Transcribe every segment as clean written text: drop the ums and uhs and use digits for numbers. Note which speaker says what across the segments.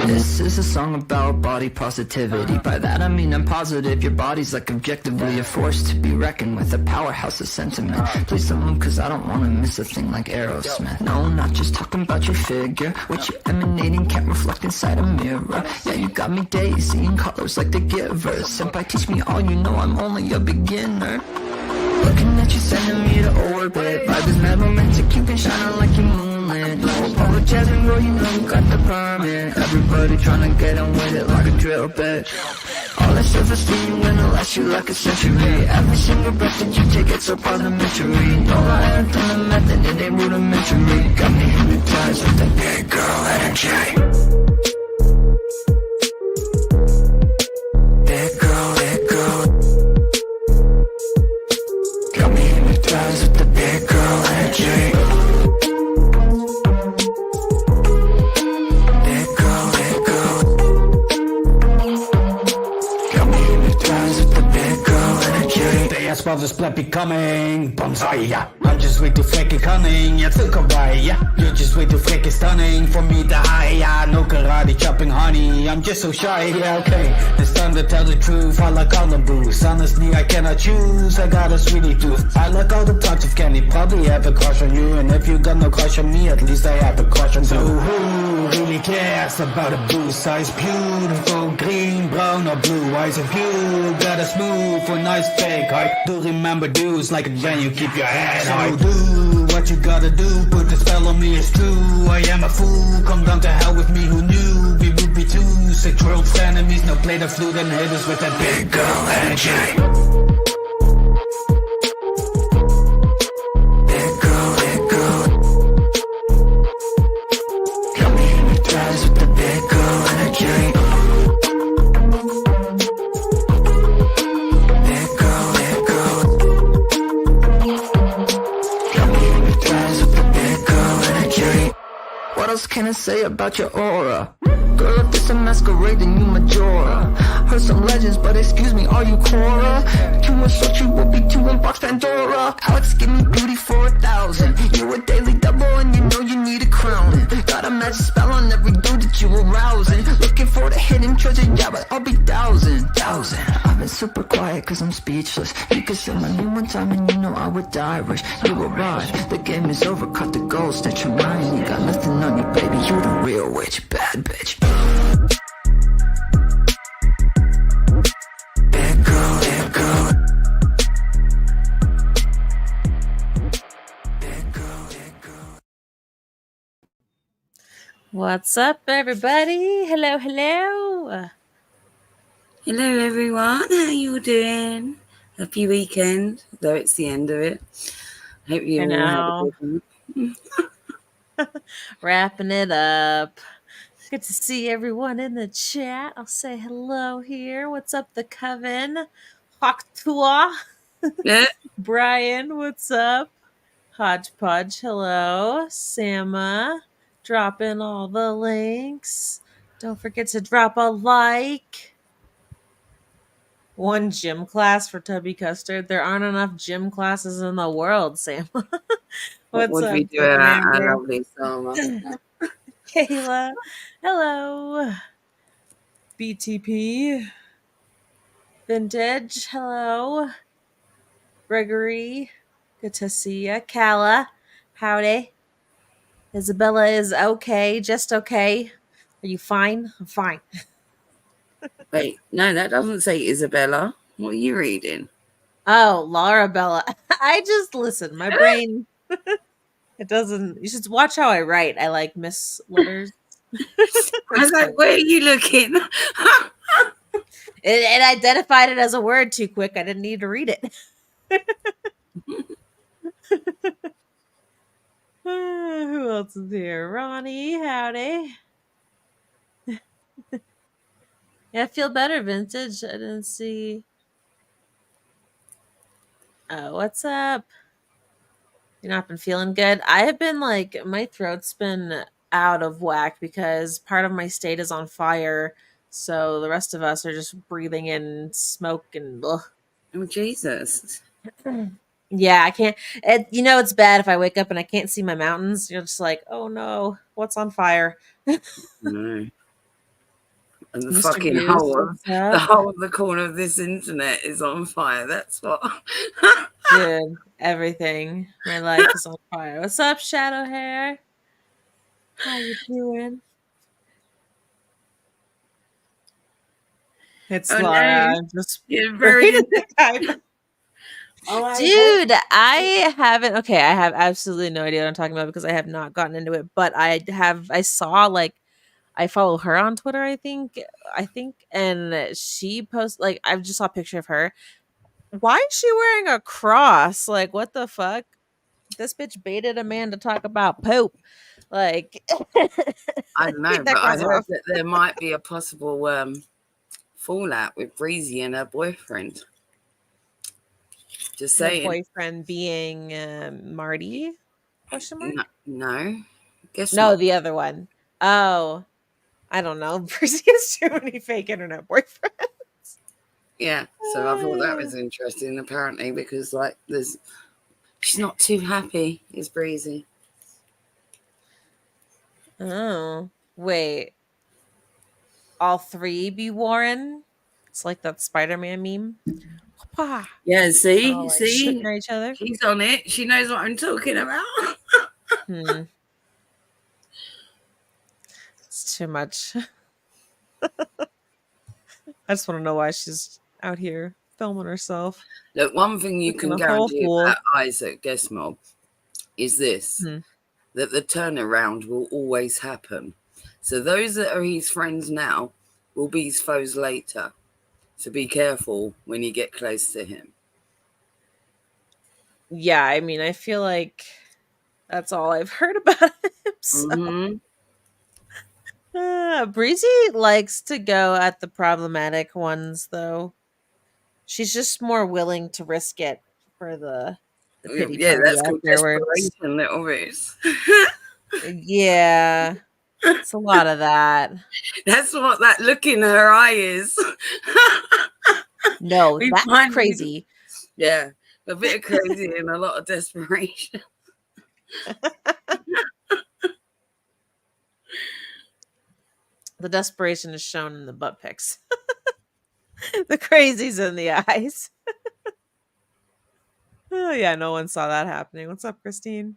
Speaker 1: This is a song about body positivity. By that I mean I'm positive your body's like objectively a force to be reckoned with, a powerhouse of sentiment. Please don't move cause I don't wanna miss a thing like Aerosmith. No, I'm not just talking about your figure. What you're emanating can't reflect inside a mirror. Yeah, you got me dazed, seeing colors like the Giver. Senpai, teach me all you know, I'm only a beginner. Looking at you, sending me to orbit. Vibe is mad romantic, you can shine like your moonlit. No apologizing, bro, you know you got the permit. Everybody tryna get on with it like a drill bit. All that self-esteem gonna last you like a century. Every single breath that you take, it's so parliamentary. No, I ain't done the method, it ain't rudimentary. Got me hypnotized with that big girl energy. Big girl, big girl. Got me hypnotized with the big girl energy. Big girl, big girl. Got me hypnotized with the big girl energy.
Speaker 2: They ask about the split becoming bonsai, yeah. I'm just way too freaking cunning, yeah, took a ride, yeah. You're just way too freaking stunning for me to hide, yeah. No karate chopping honey, I'm just so shy, yeah, okay. It's time to tell the truth, I like all the booze. Honestly, I cannot choose, I got a sweetie tooth. I like all the types of candy, probably have a crush on you. And if you got no crush on me, at least I have a crush on you. So who really cares about a blue size? Beautiful, green, brown or blue eyes. If you got a smooth or nice fake height, do remember dudes like it when you keep your head high. So do what you gotta do, put the spell on me, it's true. I am a fool, come down to hell with me, who knew? We would be two sick world enemies, no play the flute and hit us with that big girl energy.
Speaker 1: What else can I say about your aura? Girl, if this a masquerade, then you Majora. Heard some legends, but excuse me, are you Cora? Too much such you will be to unbox Pandora. Alex, give me beauty for 1,000. You a daily double and you know you need a crown. Got a magic spell on every dude that you arousing. Looking for the hidden treasure, yeah, but I'll be thousand. I've been super quiet cause I'm speechless. You could say my name one time and you know I would die rich. You arrived, the game is over, cut the gold, snatch your mind. You got nothing on you, baby, you the real witch, bad bitch. Big girl, big girl. Big girl, big girl.
Speaker 3: What's up, everybody? Hello, hello.
Speaker 4: Hello everyone, how you doing? Happy weekend, though it's the end of it. Hope you all had a good one.
Speaker 3: Wrapping it up. Good to see everyone in the chat. I'll say hello here. What's up, the coven? Hawktua.
Speaker 4: Yeah.
Speaker 3: Brian, what's up? Hodgepodge, hello. Sama, drop in all the links. Don't forget to drop a like. One gym class for Tubby Custard. There aren't enough gym classes in the world, Sam.
Speaker 4: What would we do at our lovely summer?
Speaker 3: Kayla, hello. BTP. Vintage, hello. Gregory, good to see ya. Kala, howdy. Isabella is okay, just okay. Are you fine? I'm fine.
Speaker 4: Wait, no, that doesn't say Isabella. What are you reading?
Speaker 3: Oh, Laura Bella. I just listen. My brain, it doesn't. You should watch how I write. I like miss letters.
Speaker 4: I was like, where are you looking?
Speaker 3: It identified it as a word too quick. I didn't need to read it. Who else is here? Ronnie, howdy. Yeah, I feel better, Vintage. I didn't see. Oh, what's up? You not been feeling good? I have been like, my throat's been out of whack because part of my state is on fire. So the rest of us are just breathing in smoke and ugh.
Speaker 4: Oh, Jesus.
Speaker 3: Yeah, I can't. It's bad if I wake up and I can't see my mountains. You're just like, oh no, what's on fire?
Speaker 4: No. And the
Speaker 3: Mr.
Speaker 4: fucking
Speaker 3: Goose,
Speaker 4: whole of the corner of this internet is on fire. That's what.
Speaker 3: Dude, everything. My life is on fire. What's up, Shadow Hair? How you doing? It's
Speaker 4: Oh
Speaker 3: Laura.
Speaker 4: no,
Speaker 3: I'm just
Speaker 4: you're
Speaker 3: ready
Speaker 4: very.
Speaker 3: to type. Dude, I haven't. Okay, I have absolutely no idea what I'm talking about because I have not gotten into it. But I have. I saw like I follow her on Twitter. I think, and she posts like I just saw a picture of her. Why is she wearing a cross? Like, what the fuck? This bitch baited a man to talk about Pope. Like,
Speaker 4: I don't know,
Speaker 3: take that
Speaker 4: but I
Speaker 3: cross
Speaker 4: heard
Speaker 3: off.
Speaker 4: that there might be a possible fallout with Breezy and her boyfriend. Just
Speaker 3: Her
Speaker 4: saying.
Speaker 3: boyfriend being Marty? Question mark?
Speaker 4: No, guess
Speaker 3: No,
Speaker 4: not.
Speaker 3: the other one. Oh, I don't know. Percy has too many fake internet boyfriends.
Speaker 4: Yeah, so I thought that was interesting. Apparently, because like she's not too happy. Is Breezy?
Speaker 3: Oh, wait. All three be Warren? It's like that Spider-Man meme. Whoopah.
Speaker 4: Yeah,
Speaker 3: All
Speaker 4: see,
Speaker 3: like shooting at each other.
Speaker 4: she's on it. She knows what I'm talking about.
Speaker 3: It's too much. I just want to know why she's out here filming herself.
Speaker 4: Look, one thing you
Speaker 3: Looking
Speaker 4: can
Speaker 3: a whole
Speaker 4: guarantee
Speaker 3: fool.
Speaker 4: about Isaac Desmob is this: that the turnaround will always happen. So those that are his friends now will be his foes later. So be careful when you get close to him.
Speaker 3: Yeah, I mean, I feel like that's all I've heard about him. So. Breezy likes to go at the problematic ones, though. She's just more willing to risk it for the pity
Speaker 4: Yeah,
Speaker 3: party
Speaker 4: that's called
Speaker 3: afterwards.
Speaker 4: desperation, little Reese.
Speaker 3: Yeah, it's a lot of that.
Speaker 4: That's what that look in her eye is.
Speaker 3: No, that's crazy.
Speaker 4: Yeah, a bit of crazy and a lot of desperation.
Speaker 3: The desperation is shown in the butt pics. The crazy's in the eyes. Oh, yeah, no one saw that happening. What's up, Christine?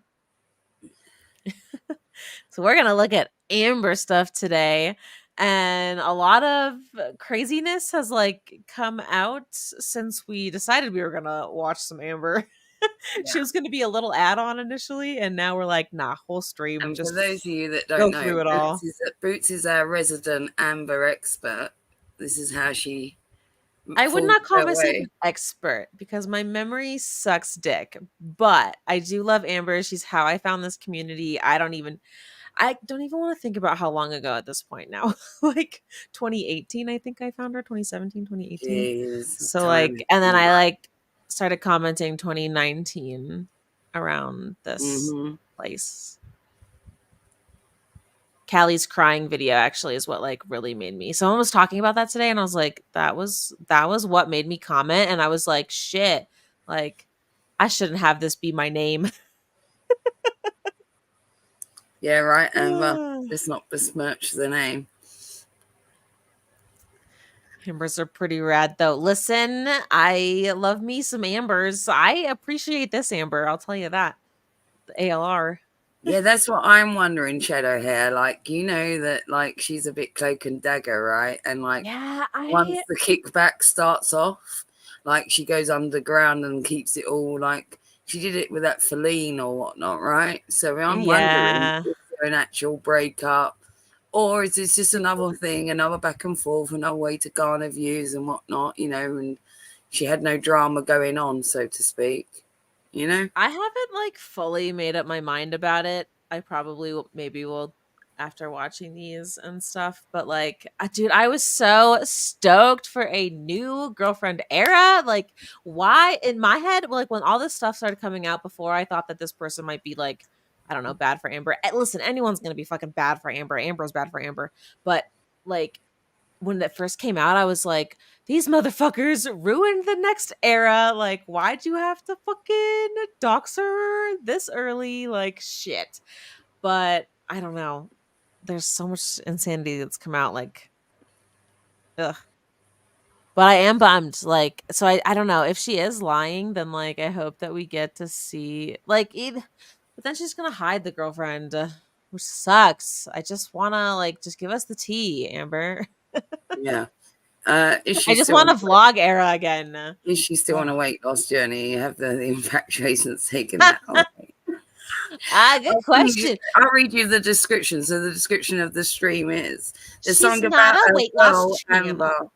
Speaker 3: So we're going to look at Amber stuff today. And a lot of craziness has like come out since we decided we were going to watch some Amber.
Speaker 4: Yeah.
Speaker 3: She was going to be a little add-on initially, and now we're like, nah, whole stream.
Speaker 4: And
Speaker 3: Just
Speaker 4: for those of you that
Speaker 3: go
Speaker 4: don't know,
Speaker 3: through it all.
Speaker 4: Boots is our resident Amber expert. This is how she.
Speaker 3: I would not call myself an expert because my memory sucks dick, but I do love Amber. She's how I found this community. I don't even want to think about how long ago at this point now. Like 2018, I think I found her. 2017, 2018.
Speaker 4: Jeez,
Speaker 3: so like, and then I like started commenting 2019 around this place. Callie's crying video actually is what like really made me. Someone was talking about that today, and I was like, that was what made me comment. And I was like, shit, like I shouldn't have this be my name.
Speaker 4: Yeah, right, Amber. Let's not besmirch the name.
Speaker 3: Ambers are pretty rad though. Listen, I love me some Ambers. I appreciate this Amber, I'll tell you that. The ALR.
Speaker 4: Yeah, that's what I'm wondering, Shadow Hair. Like, you know that like she's a bit cloak and dagger, right? And like once the kickback starts off, like she goes underground and keeps it all like she did it with that Feline or whatnot, right? So I'm wondering if there's an actual breakup, or is this just another thing, another back and forth, another way to garner views and whatnot, you know, and she had no drama going on, so to speak. You know,
Speaker 3: I haven't like fully made up my mind about it. I probably will after watching these and stuff. But like, dude, I was so stoked for a new girlfriend era. Like, why in my head? Like when all this stuff started coming out before, I thought that this person might be like, I don't know, bad for Amber. Listen, anyone's gonna be fucking bad for Amber. Amber's bad for Amber. But like when that first came out, I was like, these motherfuckers ruined the next era. Like, why'd you have to fucking dox her this early? Like, shit. But I don't know. There's so much insanity that's come out. Like, Ugh. But I am bummed. Like, so I don't know if she is lying. Then like I hope that we get to see like either. But then she's gonna hide the girlfriend, which sucks. I just wanna like just give us the tea, Amber.
Speaker 4: Yeah. Is
Speaker 3: I
Speaker 4: she
Speaker 3: just
Speaker 4: still
Speaker 3: want
Speaker 4: on
Speaker 3: a vlog era again.
Speaker 4: Is she still on
Speaker 3: Ugh.
Speaker 4: a weight loss journey? Have the infatuations taken that away?
Speaker 3: Good question.
Speaker 4: I'll read you the description. So the description of the stream is there's
Speaker 3: She's
Speaker 4: something
Speaker 3: not
Speaker 4: about
Speaker 3: a
Speaker 4: a
Speaker 3: weight loss
Speaker 4: girl,
Speaker 3: channel.
Speaker 4: Amber.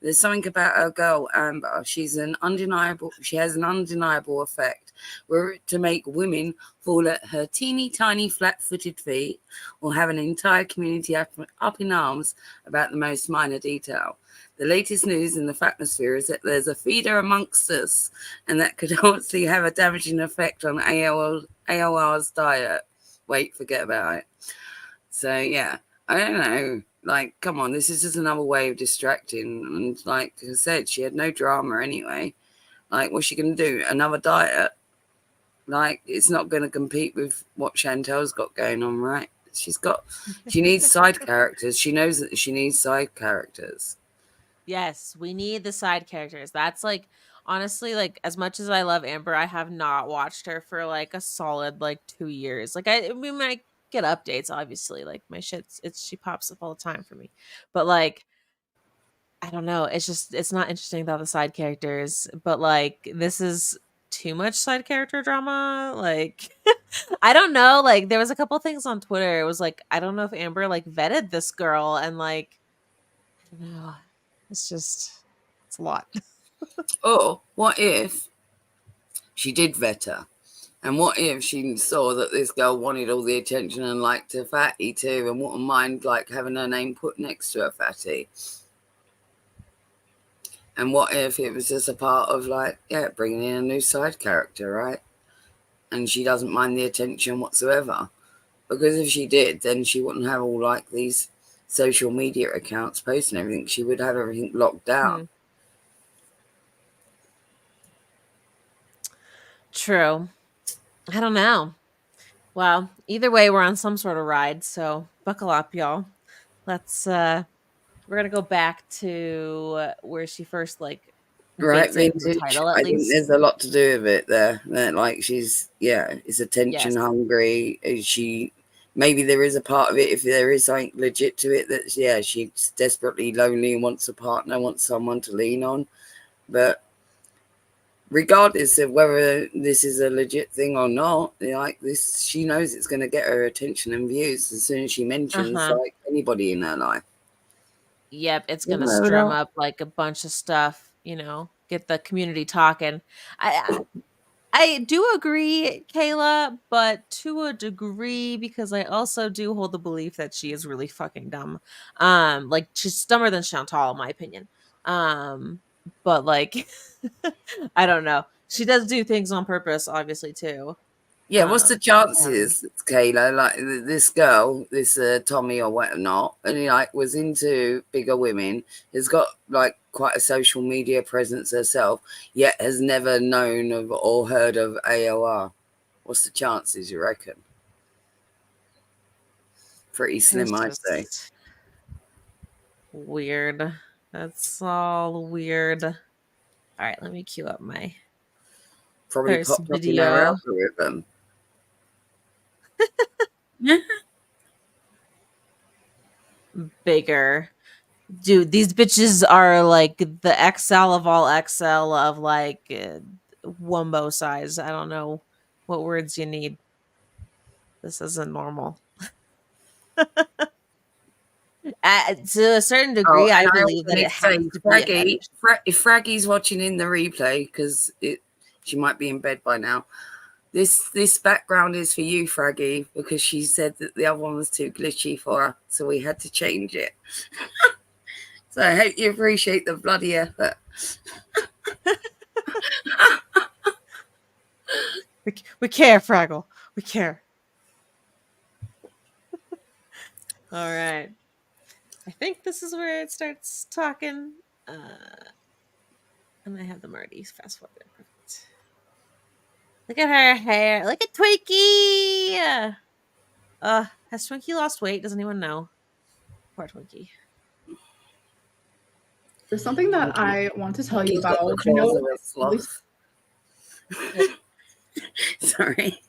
Speaker 4: There's something about a girl, Amber. She has an undeniable effect. Were it to make women fall at her teeny tiny flat-footed feet or have an entire community up in arms about the most minor detail. The latest news in the fatmosphere is that there's a feeder amongst us, and that could obviously have a damaging effect on AOR's diet. Wait, forget about it. So yeah, I don't know. Like, come on, this is just another way of distracting. And like I said, she had no drama anyway. Like, what's she gonna do? Another diet? Like, it's not gonna compete with what Chantel's got going on, right? She needs side characters. She knows that she needs side characters.
Speaker 3: Yes, we need the side characters. That's like honestly, like as much as I love Amber, I have not watched her for like a solid like 2 years. Like we might get updates, obviously. Like my shit's she pops up all the time for me. But like I don't know. It's not interesting about the side characters. But like this is too much side character drama. Like I don't know. Like there was a couple things on Twitter. It was like I don't know if Amber like vetted this girl and like I don't know. It's a lot.
Speaker 4: Or what if she did vet her? And what if she saw that this girl wanted all the attention and liked her fatty too and wouldn't mind like having her name put next to her fatty? And what if it was just a part of like, yeah, bringing in a new side character, right? And she doesn't mind the attention whatsoever. Because if she did, then she wouldn't have all like these social media accounts posting everything. She would have everything locked down.
Speaker 3: True. I don't know. Well, either way, we're on some sort of ride, so buckle up, y'all. Let's we're gonna go back to where she first like
Speaker 4: Right,
Speaker 3: gets it in the
Speaker 4: vintage.
Speaker 3: title at
Speaker 4: I think
Speaker 3: least.
Speaker 4: there's a lot to do with it there. That like she's is attention
Speaker 3: Yes.
Speaker 4: hungry. Is she maybe there is a part of it if there is something legit to it that she's desperately lonely and wants a partner, wants someone to lean on. But regardless of whether this is a legit thing or not, like this, she knows it's going to get her attention and views as soon as she mentions like anybody in her life.
Speaker 3: Yep, it's gonna strum up like a bunch of stuff, you know, get the community talking. I do agree, Kayla, but to a degree, because I also do hold the belief that she is really fucking dumb. Like she's dumber than Chantal, in my opinion. But like, I don't know. She does do things on purpose, obviously too.
Speaker 4: Yeah, what's the chances, Kayla? Like this girl, this Tommy or whatnot, and he like was into bigger women, has got like quite a social media presence herself, yet has never known of or heard of AOR. What's the chances, you reckon? Pretty slim, I'd say.
Speaker 3: Weird. That's all weird. All right, let me cue up my
Speaker 4: Probably
Speaker 3: first
Speaker 4: popped up in
Speaker 3: video.
Speaker 4: her algorithm.
Speaker 3: Bigger. Dude, these bitches are like the XL of all XL of like wumbo size. I don't know what words you need. This isn't normal. To a certain degree, I believe that it has to be.
Speaker 4: If Fraggy's watching in the replay, because she might be in bed by now. This background is for you, Fraggy, because she said that the other one was too glitchy for her, so we had to change it. So I hope you appreciate the bloody effort.
Speaker 3: We care, Fraggle. We care. All right. I think this is where it starts talking. And I have them already fast forwarded. Perfect. Look at her hair. Look at Twinkie. Has Twinkie lost weight? Does anyone know? Poor Twinkie.
Speaker 5: There's something that I want to tell you
Speaker 4: He's got
Speaker 5: about.
Speaker 4: the claws of a sloth. Sorry.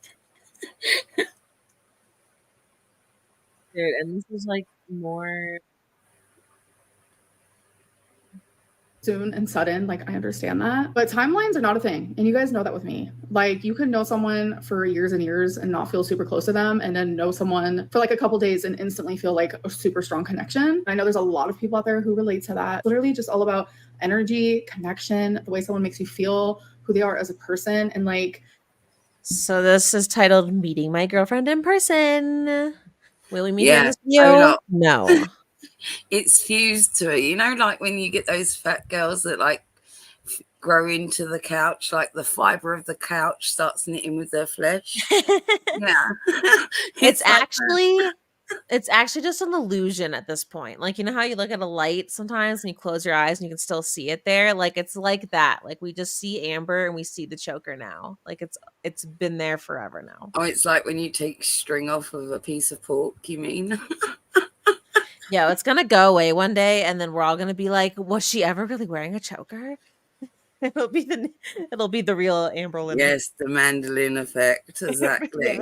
Speaker 3: Dude, and this is like more
Speaker 5: soon and sudden, like I understand that, but timelines are not a thing, and you guys know that with me. Like, you can know someone for years and years and not feel super close to them, and then know someone for like a couple days and instantly feel like a super strong connection. I know there's a lot of people out there who relate to that. Literally just all about energy, connection, the way someone makes you feel, who they are as a person. And like,
Speaker 3: so this is titled Meeting My Girlfriend in Person. Will we meet her in
Speaker 4: Yeah.
Speaker 3: this video? No.
Speaker 4: It's fused to it. You know, like when you get those fat girls that like grow into the couch, like the fiber of the couch starts knitting with their flesh. Yeah.
Speaker 3: It's
Speaker 4: like
Speaker 3: actually just an illusion at this point. Like, you know how you look at a light sometimes and you close your eyes and you can still see it there? Like, it's like that. Like, we just see Amber and we see the choker now. Like, it's been there forever now.
Speaker 4: Oh, it's like when you take string off of a piece of pork, you mean?
Speaker 3: Yeah, it's gonna go away one day, and then we're all gonna be like, "Was she ever really wearing a choker?" it'll be the real Amberlynn.
Speaker 4: Yes, the Mandellynn effect, exactly.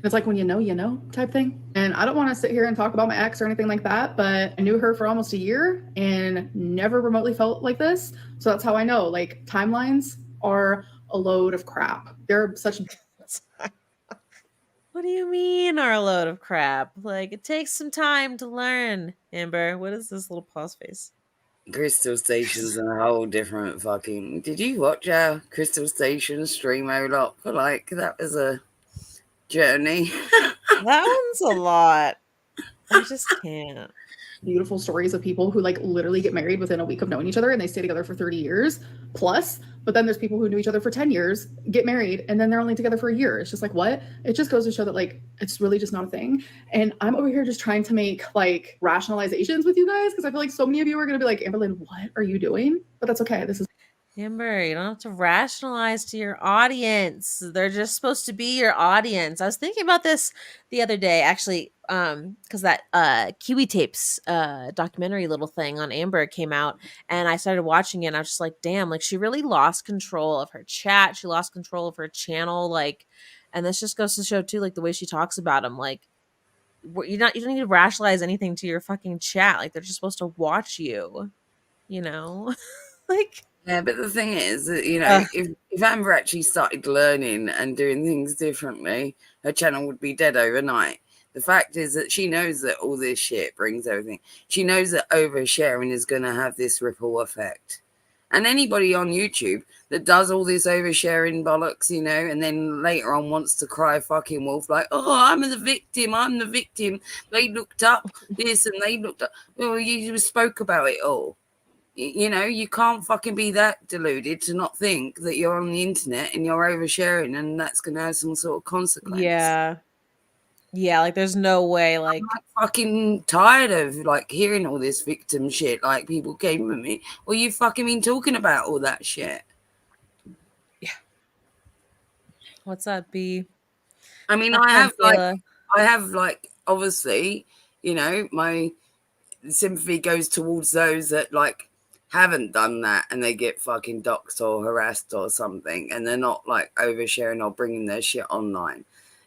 Speaker 5: it's like when you know type thing. And I don't want to sit here and talk about my ex or anything like that, but I knew her for almost a year and never remotely felt like this. So that's how I know, like, timelines are a load of crap. They're such
Speaker 3: What do you mean are a load of crap? Like, it takes some time to learn, Amber. What is this little pause face?
Speaker 4: Crystal Station's a whole different fucking... Did you watch our Crystal Station stream up? Like, that was a journey.
Speaker 3: That one's a lot. I just can't.
Speaker 5: beautiful stories of people who like literally get married within a week of knowing each other and they stay together for 30 years plus. But then there's people who knew each other for 10 years, get married, and then they're only together for a year. It's just like, what? It just goes to show that like it's really just not a thing. And I'm over here just trying to make like rationalizations with you guys because I feel like so many of you are going to be like, Amberlynnn, what are you doing? But that's okay. This is
Speaker 3: Amber, you don't have to rationalize to your audience. They're just supposed to be your audience. I was thinking about this the other day, actually, because that Kiwi Tapes documentary little thing on Amber came out, and I started watching it, and I was just like, damn, like she really lost control of her chat. She lost control of her channel, like, and this just goes to show too, like the way she talks about them, like you don't need to rationalize anything to your fucking chat. Like they're just supposed to watch you, you know, like.
Speaker 4: Yeah, but the thing is, you know, if Amber actually started learning and doing things differently, her channel would be dead overnight. The fact is that she knows that all this shit brings everything. She knows that oversharing is going to have this ripple effect. And anybody on YouTube that does all this oversharing bollocks, you know, and then later on wants to cry fucking wolf, like, oh, I'm the victim. They looked up this and they looked up. Well, you spoke about it all. You know, you can't fucking be that deluded to not think that you're on the internet and you're oversharing and that's going to have some sort of consequence.
Speaker 3: Yeah, like there's no way. Like,
Speaker 4: I'm fucking tired of like hearing all this victim shit. Like people came with me. Well, you fucking been talking about all that shit.
Speaker 3: Yeah. What's up, B?
Speaker 4: I mean, I have like obviously, you know, my sympathy goes towards those that like haven't done that and they get fucking doxxed or harassed or something and they're not like oversharing or bringing their shit online.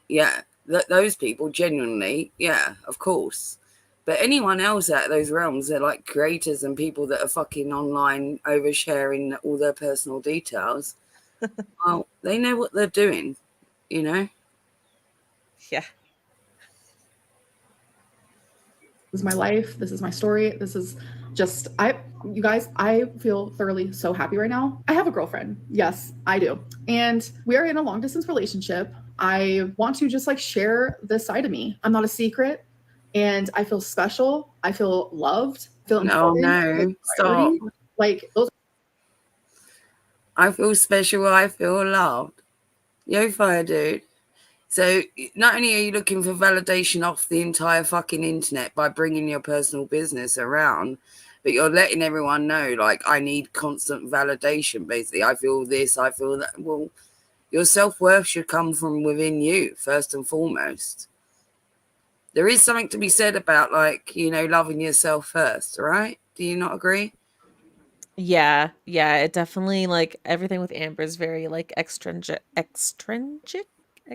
Speaker 4: Yeah, those people genuinely, yeah, of course. But anyone else out of those realms, they're like creators and people that are fucking online oversharing all their personal details. Well, they know what they're doing, you know?
Speaker 3: Yeah.
Speaker 5: This is my life. This is my story. This is just, you guys, I feel thoroughly so happy right now. I have a girlfriend. Yes, I do. And we are in a long distance relationship. I want to just like share this side of me. I'm not a secret and I feel special. I feel loved. I feel important.
Speaker 4: No, stop.
Speaker 5: Like those.
Speaker 4: I feel special. I feel loved. Yo, fire, dude. So not only are you looking for validation off the entire fucking internet by bringing your personal business around, but you're letting everyone know, like, I need constant validation, basically. I feel this, I feel that. Well, your self-worth should come from within you, first and foremost. there is something to be said about, like, you know, loving yourself first, right? Do you not agree?
Speaker 3: Yeah, it definitely, like, everything with Amber is very, like, extrinsic? I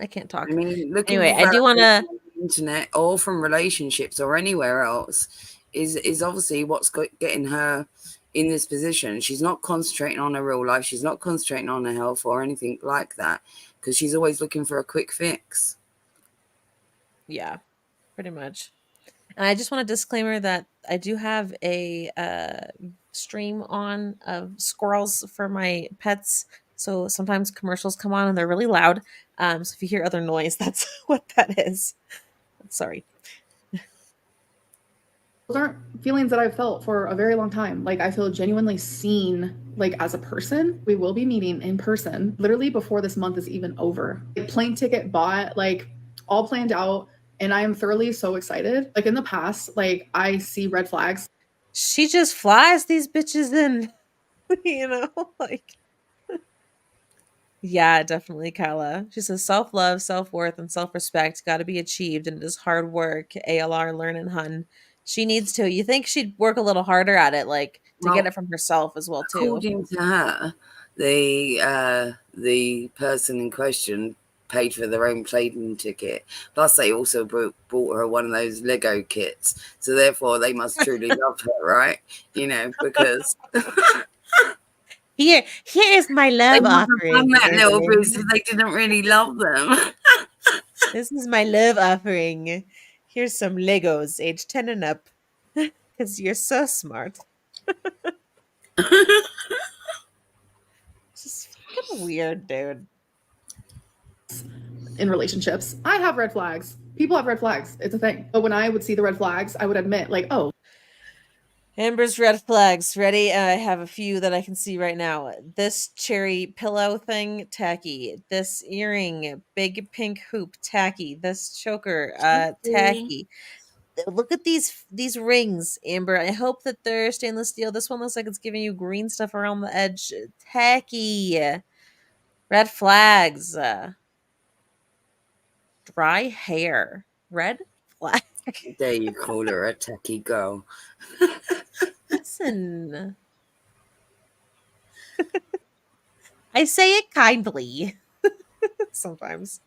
Speaker 3: can't
Speaker 4: I
Speaker 3: talk.
Speaker 4: mean, looking
Speaker 3: Anyway,
Speaker 4: for
Speaker 3: I do
Speaker 4: validation
Speaker 3: wanna
Speaker 4: on the internet or from relationships or anywhere else is obviously what's getting her in this position. She's not concentrating on her real life. She's not concentrating on her health or anything like that, because she's always looking for a quick fix.
Speaker 3: yeah, pretty much. And I just want a disclaimer that I do have a stream on of squirrels for my pets. So sometimes commercials come on and they're really loud. So if you hear other noise, that's what that is. Sorry.
Speaker 5: Those aren't feelings that I've felt for a very long time. Like, I feel genuinely seen, like, as a person. We will be meeting in person literally before this month is even over. Like, plane ticket bought, like, all planned out. And I am thoroughly so excited. Like, in the past, like, I see red flags.
Speaker 3: She just flies these bitches in, you know, like. Yeah, definitely, Kyla. She says self-love, self-worth, and self-respect got to be achieved, and it is hard work. ALR, learn and hun. She needs to. You think she'd work a little harder at it, like to get
Speaker 4: Well,
Speaker 3: it from herself as well, too.
Speaker 4: according to her, the person in question paid for their own plane ticket. Plus, they also bought her one of those Lego kits. So therefore, they must truly love her, right? You know, because
Speaker 3: Here is my
Speaker 4: they
Speaker 3: love
Speaker 4: wouldn't have done
Speaker 3: offering.
Speaker 4: that little boost if they didn't really love them.
Speaker 3: This is my love offering. Here's some Legos, age 10 and up. Because you're so smart. Just fucking weird, dude.
Speaker 5: In relationships, I have red flags. People have red flags. It's a thing. But when I would see the red flags, I would admit, like, oh,
Speaker 3: Amber's red flags. Ready? I have a few that I can see right now. This cherry pillow thing, tacky. This earring, big pink hoop, tacky. This choker, tacky. Look at these rings, Amber. I hope that they're stainless steel. This one looks like it's giving you green stuff around the edge. Tacky. Red flags. Dry hair. Red flag.
Speaker 4: There you call her a techie girl.
Speaker 3: Listen. I say it kindly. Sometimes.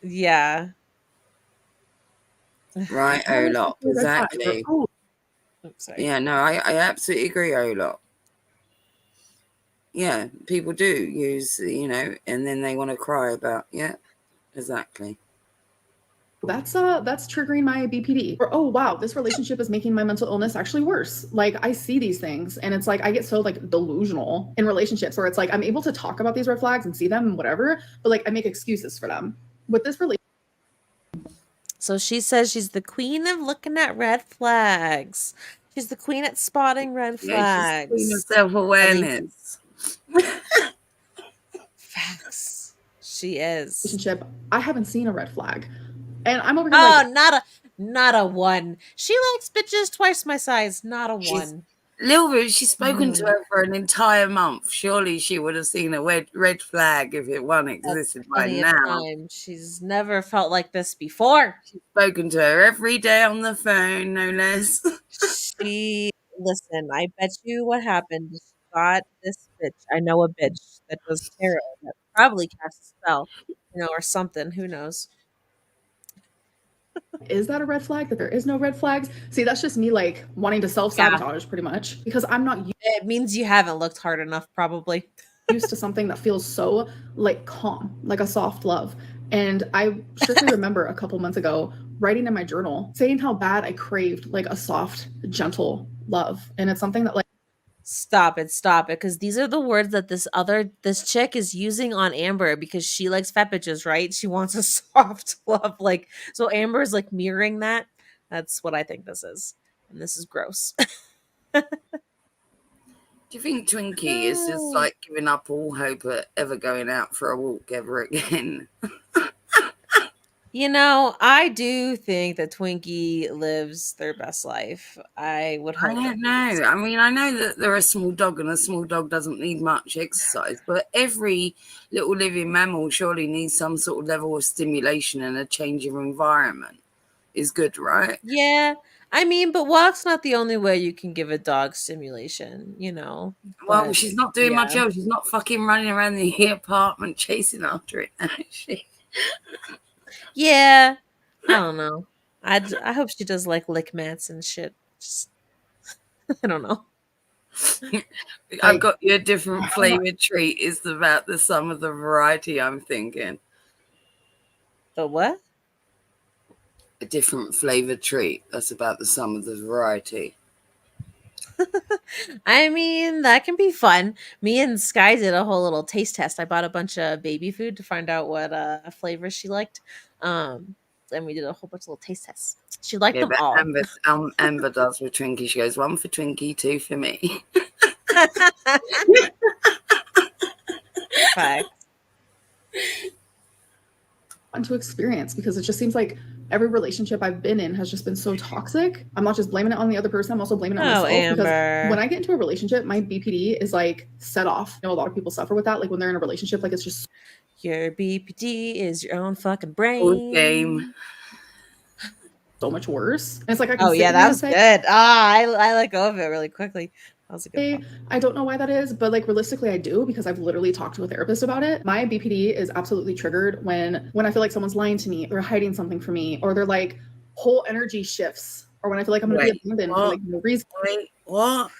Speaker 3: Yeah.
Speaker 4: Right, Olop. Exactly.
Speaker 5: Oh,
Speaker 3: Oops, sorry.
Speaker 4: Yeah, no, I absolutely agree, Olop. Yeah, people do use, you know, and then they want to cry about, yeah, exactly.
Speaker 5: that's triggering my BPD. Or, oh wow, this relationship is making my mental illness actually worse. Like, I see these things and it's like I get so like delusional in relationships where it's like I'm able to talk about these red flags and see them and whatever, but like I make excuses for them. With this relationship,
Speaker 3: So she says she's the queen of looking at red flags. She's the queen at spotting red
Speaker 4: Yeah, she's queen of
Speaker 3: flags.
Speaker 4: self-awareness.
Speaker 3: Facts. She is.
Speaker 5: I haven't seen a red flag. And I'm over here
Speaker 3: Oh,
Speaker 5: like,
Speaker 3: not a one. She likes bitches twice my size. Not a
Speaker 4: She's
Speaker 3: one.
Speaker 4: Lil, she's spoken to her for an entire month. Surely she would have seen a red flag if it one existed by
Speaker 3: Plenty of
Speaker 4: now.
Speaker 3: time. She's never felt like this before.
Speaker 4: She's spoken to her every day on the phone, no less.
Speaker 3: Listen, I bet you what happened. She got this bitch. I know a bitch that does tarot that probably casts a spell, or something. Who knows?
Speaker 5: is that a red flag? That there is no red flags? See, that's just me like wanting to self-sabotage pretty much because I'm not
Speaker 3: It means you haven't looked hard enough, probably.
Speaker 5: used to something that feels so like calm, like a soft love. And I strictly remember a couple months ago writing in my journal saying how bad I craved like a soft, gentle love. And it's something that like
Speaker 3: Stop it, because these are the words that this chick is using on Amber because she likes fat bitches, right? She wants a soft love, like, so Amber is like mirroring that. That's what I think this is, and this is gross.
Speaker 4: Do you think Twinkie is just like giving up all hope of ever going out for a walk ever again?
Speaker 3: You know, I do think that Twinkie lives their best life. I would
Speaker 4: I
Speaker 3: hope that
Speaker 4: don't
Speaker 3: they do.
Speaker 4: know. I mean, I know that they're a small dog and a small dog doesn't need much exercise, but every little living mammal surely needs some sort of level of stimulation and a change of environment is good, right?
Speaker 3: Yeah. I mean, but walk's not the only way you can give a dog stimulation, you know.
Speaker 4: Well,
Speaker 3: But
Speaker 4: she's not doing much
Speaker 3: yeah.
Speaker 4: else. She's not fucking running around the apartment chasing after it, is she?
Speaker 3: Yeah. I don't know. I hope she does like lick mats and shit. Just I don't know.
Speaker 4: I've
Speaker 5: Like,
Speaker 4: got you a different flavored treat. Is about the sum of the variety, I'm thinking.
Speaker 3: The what?
Speaker 4: A different flavored treat. That's about the sum of the variety.
Speaker 3: I mean, that can be fun. Me and Sky did a whole little taste test. I bought a bunch of baby food to find out what flavors she liked. And we did a whole bunch of little taste tests. She liked
Speaker 4: Yeah,
Speaker 3: them
Speaker 4: but
Speaker 3: all.
Speaker 4: Amber does with Twinkie. She goes, one for Twinkie, two for me.
Speaker 3: Fact.
Speaker 5: to experience because it just seems like every relationship I've been in has just been so toxic. I'm not just blaming it on the other person, I'm also blaming it on myself because
Speaker 3: Amber.
Speaker 5: when I get into a relationship, my BPD is like set off. You know, a lot of people suffer with that. Like when they're in a relationship, like it's just
Speaker 3: Your BPD is your own fucking
Speaker 4: Full game.
Speaker 3: brain.
Speaker 5: so much worse. And it's like I can
Speaker 3: Oh
Speaker 5: sit
Speaker 3: yeah,
Speaker 5: here
Speaker 3: that
Speaker 5: and
Speaker 3: was
Speaker 5: say,
Speaker 3: good. I let go of it really quickly. That was a good one.
Speaker 5: I don't know why that is, but like realistically I do because I've literally talked to a therapist about it. My BPD is absolutely triggered when I feel like someone's lying to me or hiding something from me or they're like whole energy shifts or when I feel like I'm going to be abandoned for like no reason.
Speaker 4: Wait, what?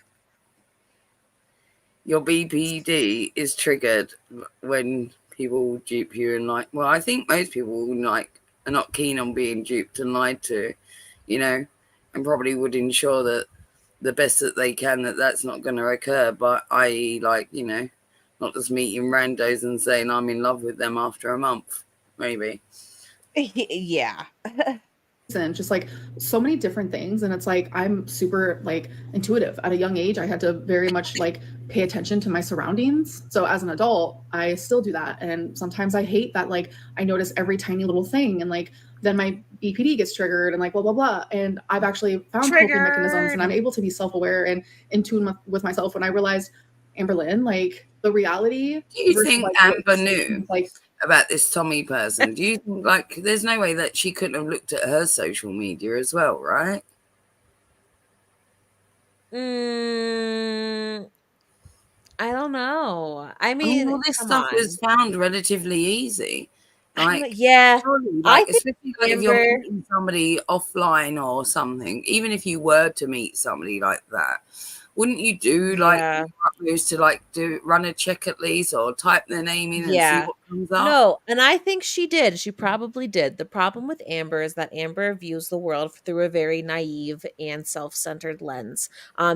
Speaker 4: Your BPD is triggered when people dupe you and like, well, I think most people like are not keen on being duped and lied to, you know, and probably would ensure that the best that they can that that's not going to occur. But I like, you know, not just meeting randos and saying I'm in love with them after a month, maybe.
Speaker 3: Yeah.
Speaker 5: And just like so many different things and it's like I'm super like intuitive at a young age. I had to very much like pay attention to my surroundings, so as an adult I still do that and sometimes I hate that like I notice every tiny little thing and like then my BPD gets triggered and like blah blah blah and I've actually found coping mechanisms and I'm able to be self-aware and in tune with myself when I realized Amberlynn, like the reality
Speaker 4: Do you
Speaker 5: versus
Speaker 4: think
Speaker 5: like
Speaker 4: Amber knew
Speaker 5: like
Speaker 4: about this Tommy person? Do you think like there's no way that she couldn't have looked at her social media as well, right?
Speaker 3: I don't know. I
Speaker 4: I mean,
Speaker 3: mean,
Speaker 4: all this
Speaker 3: come
Speaker 4: stuff is
Speaker 3: on.
Speaker 4: found relatively easy.
Speaker 3: I don't know.
Speaker 4: Like,
Speaker 3: Yeah.
Speaker 4: surely,
Speaker 3: I
Speaker 4: like,
Speaker 3: think
Speaker 4: especially like if you're
Speaker 3: Amber.
Speaker 4: meeting somebody offline or something, even if you were to meet somebody like that, wouldn't you do like
Speaker 3: Yeah.
Speaker 4: utmost to like run a check at least or type their name in and see
Speaker 3: Yeah.
Speaker 4: what comes up?
Speaker 3: No, and I think she did. She probably did. The problem with Amber is that Amber views the world through a very naive and self-centered lens.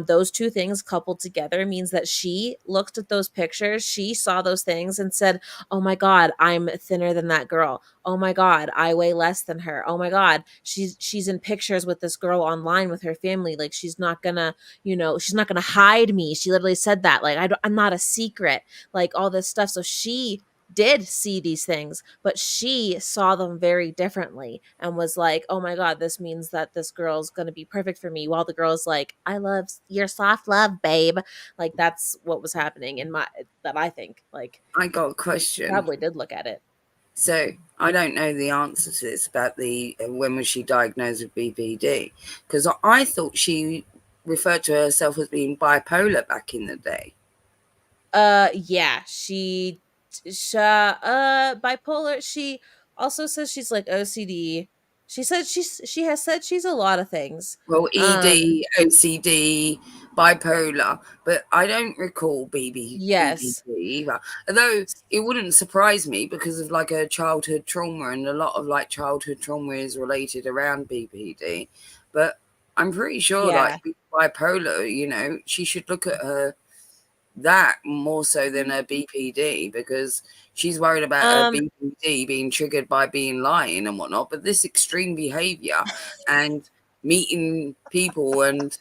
Speaker 3: Those two things coupled together means that she looked at those pictures, she saw those things and said, "Oh my God, I'm thinner than that girl. Oh my God, I weigh less than her. Oh my God, she's in pictures with this girl online with her family. Like she's not gonna, she's not gonna hide me." She literally said that. Like I'm not a secret. Like all this stuff. So she did see these things, but she saw them very differently and was like, "Oh my God, this means that this girl's going to be perfect for me." While the girl's like, "I love your soft love, babe." Like that's what was happening that I think. Like
Speaker 4: I got a
Speaker 3: she
Speaker 4: question.
Speaker 3: probably did look at it.
Speaker 4: So I don't know the answer to this about the when was she diagnosed with BPD, because I thought she referred to herself as being bipolar back in the day.
Speaker 3: Yeah, she bipolar. She also says she's like OCD. She said she has said she's a lot of things.
Speaker 4: Well, ED, OCD, bipolar, but I don't recall
Speaker 3: Yes.
Speaker 4: BPD either. Although it wouldn't surprise me because of like her childhood trauma, and a lot of like childhood trauma is related around BPD. But I'm pretty sure
Speaker 3: Yeah.
Speaker 4: like bipolar, you know, she should look at her that more so than her BPD because she's worried about her BPD being triggered by being lying and whatnot. But this extreme behavior and meeting people and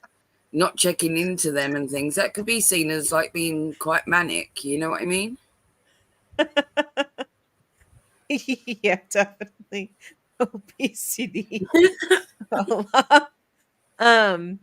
Speaker 4: not checking into them and things, that could be seen as like being quite manic. You know what I mean?
Speaker 3: Yeah, definitely. obesity. um,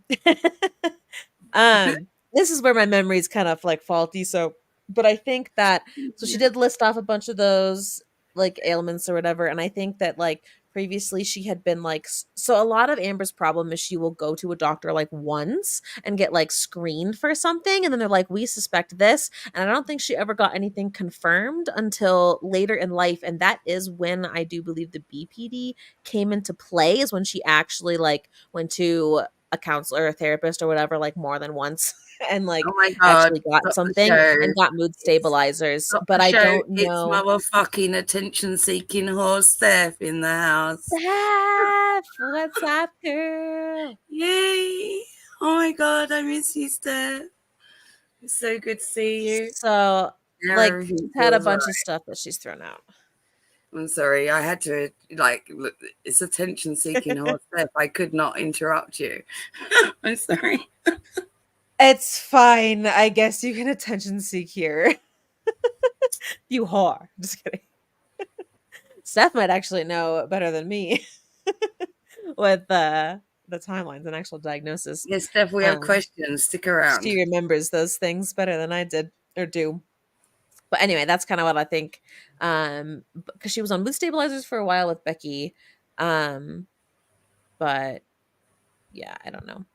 Speaker 3: this is where my memory is kind of like faulty. So, but I think that so she did list off a bunch of those like ailments or whatever, and I think that like previously she had been like so a lot of Amber's problem is she will go to a doctor like once and get like screened for something, and then they're like, we suspect this, and I don't think she ever got anything confirmed until later in life, and that is when I do believe the BPD came into play, is when she actually like went to a counselor or a therapist or whatever like more than once and like
Speaker 4: Oh my God,
Speaker 3: actually got
Speaker 4: stop the
Speaker 3: something
Speaker 4: show.
Speaker 3: and got mood stabilizers,
Speaker 4: Stop
Speaker 3: but
Speaker 4: the
Speaker 3: I
Speaker 4: show.
Speaker 3: don't
Speaker 4: It's
Speaker 3: know.
Speaker 4: motherfucking attention-seeking horse Steph in the house.
Speaker 3: Steph, what's up, girl?
Speaker 4: Yay! Oh my God, I miss you, Steph. It's so good to see you.
Speaker 3: So like
Speaker 4: Everything
Speaker 3: she's had a
Speaker 4: feels
Speaker 3: bunch of
Speaker 4: right.
Speaker 3: stuff that she's thrown out.
Speaker 4: I'm sorry, I had to like look. It's attention-seeking horse Steph. I could not interrupt you. I'm sorry.
Speaker 3: It's fine. I guess you can attention seek here. You whore. Just kidding. Steph might actually know better than me with the timelines and actual diagnosis.
Speaker 4: Yes, Steph, we have questions. Stick around.
Speaker 3: She remembers those things better than I did or do. But anyway, that's kind of what I think. Because she was on mood stabilizers for a while with Becky. But yeah, I don't know.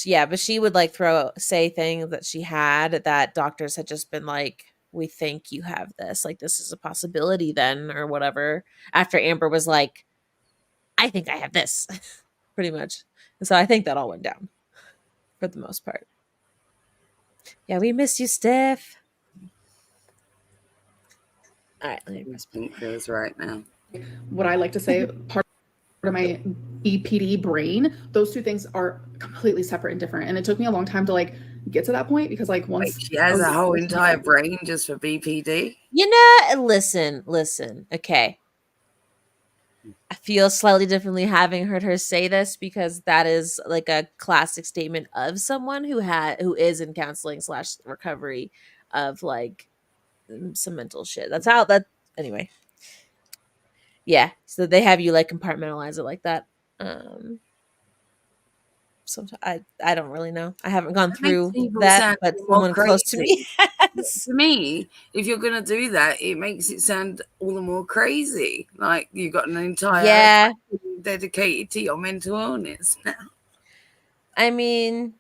Speaker 3: But she would like say things that she had that doctors had just been like, we think you have this, like this is a possibility then or whatever, after Amber was like, I think I have this. Pretty much. And so I think that all went down for the most part. Yeah, we miss you, Steph. All right, let me press
Speaker 4: play. Feels right now.
Speaker 5: What I like to say, part of my BPD brain, those two things are completely separate and different. And it took me a long time to like get to that point because like once
Speaker 4: she has a whole entire brain just for BPD.
Speaker 3: You know, listen. Okay. I feel slightly differently having heard her say this because that is like a classic statement of someone who is in counseling / recovery of like some mental shit. That's how that anyway. Yeah, so they have you like compartmentalize it like that. Sometimes I don't really know. I haven't gone through that, but someone close to me has.
Speaker 4: To me, if you're gonna do that, it makes it sound all the more crazy. Like you've got an entire dedicated to your mental illness now.
Speaker 3: I mean,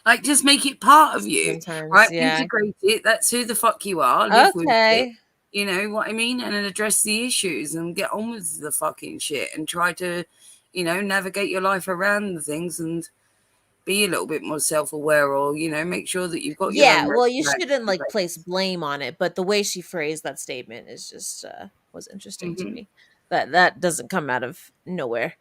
Speaker 4: like just make it part of you, right?
Speaker 3: Yeah.
Speaker 4: Integrate it. That's who the fuck you are. Live with it. You know what I mean? And then address the issues and get on with the fucking shit and try to, navigate your life around the things and be a little bit more self-aware, or make sure that you've got your own
Speaker 3: well, you shouldn't like place blame on it, but the way she phrased that statement is just was interesting to me. That doesn't come out of nowhere.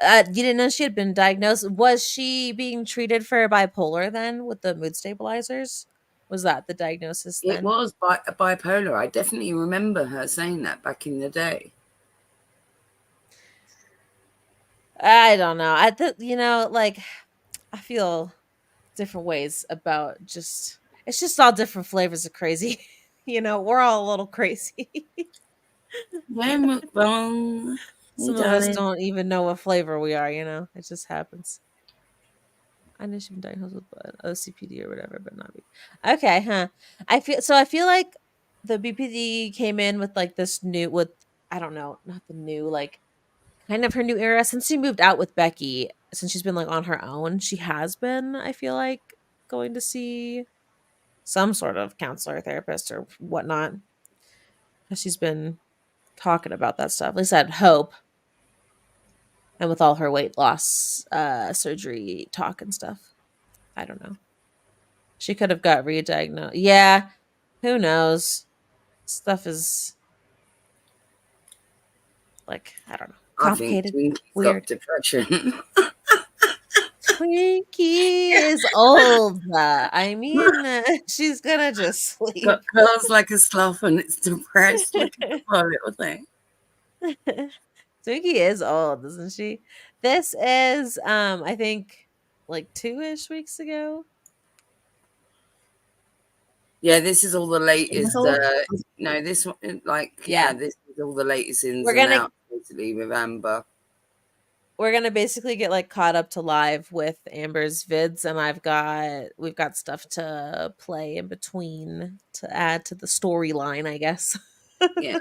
Speaker 3: You didn't know she had been diagnosed. Was she being treated for bipolar then with the mood stabilizers? Was that the diagnosis then?
Speaker 4: It was bipolar. I definitely remember her saying that back in the day.
Speaker 3: I don't know. I feel different ways about it's just all different flavors of crazy. We're all a little crazy.
Speaker 4: Mukbang.
Speaker 3: Some of us don't even know what flavor we are, it just happens. I know she's been diagnosed with OCPD or whatever, but not me. Okay, huh? I feel like the BPD came in with like this new I don't know, not the new, like kind of her new era since she moved out with Becky. Since she's been like on her own, she has been, I feel like, going to see some sort of counselor or therapist or whatnot. She's been talking about that stuff. At least I'd hope. And with all her weight loss surgery talk and stuff. I don't know. She could have got re-diagnosed. Yeah. Who knows? Stuff is like, I don't know. Complicated.
Speaker 4: I think
Speaker 3: weird.
Speaker 4: Depression.
Speaker 3: Twinkie is old. I mean, she's gonna just sleep.
Speaker 4: Got curls like a sloth and it's depressed. Look at the poor little thing.
Speaker 3: Twinkie is old, isn't she? This is I think like 2-ish weeks ago.
Speaker 4: Yeah, this is all the latest. No, this one, this is all the latest ins and outs basically with Amber.
Speaker 3: We're gonna basically get like caught up to live with Amber's vids, and we've got stuff to play in between to add to the storyline, I guess.
Speaker 4: Yeah.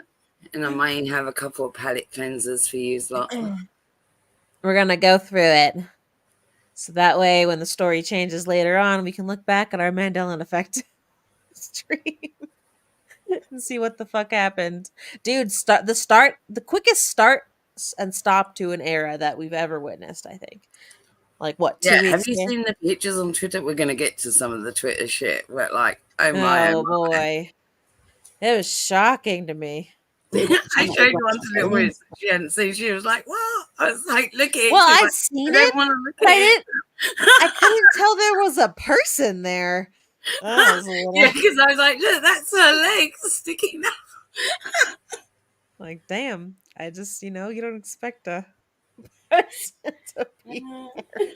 Speaker 4: And I might have a couple of palette cleansers for you lot.
Speaker 3: We're gonna go through it. So that way when the story changes later on, we can look back at our Mandellynn effect stream and see what the fuck happened. Dude, the quickest start and stop to an era that we've ever witnessed, I think. Like what, 2
Speaker 4: Yeah,
Speaker 3: weeks
Speaker 4: have you
Speaker 3: ago?
Speaker 4: seen the pictures on Twitter? We're gonna get to some of the Twitter shit, but like, oh my,
Speaker 3: Oh boy. It was shocking to me.
Speaker 4: I showed one to little Riz. She hadn't seen. She was like, "What?" I was like, "Look at it."
Speaker 3: Well,
Speaker 4: I'd
Speaker 3: I'd seen
Speaker 4: I
Speaker 3: it,
Speaker 4: don't want to look
Speaker 3: but
Speaker 4: at it.
Speaker 3: I couldn't tell there was a person there. That was a little...
Speaker 4: Yeah, because I was like, "Look, that's her legs sticking out."
Speaker 3: Like, damn. I just, you don't expect a person to be there.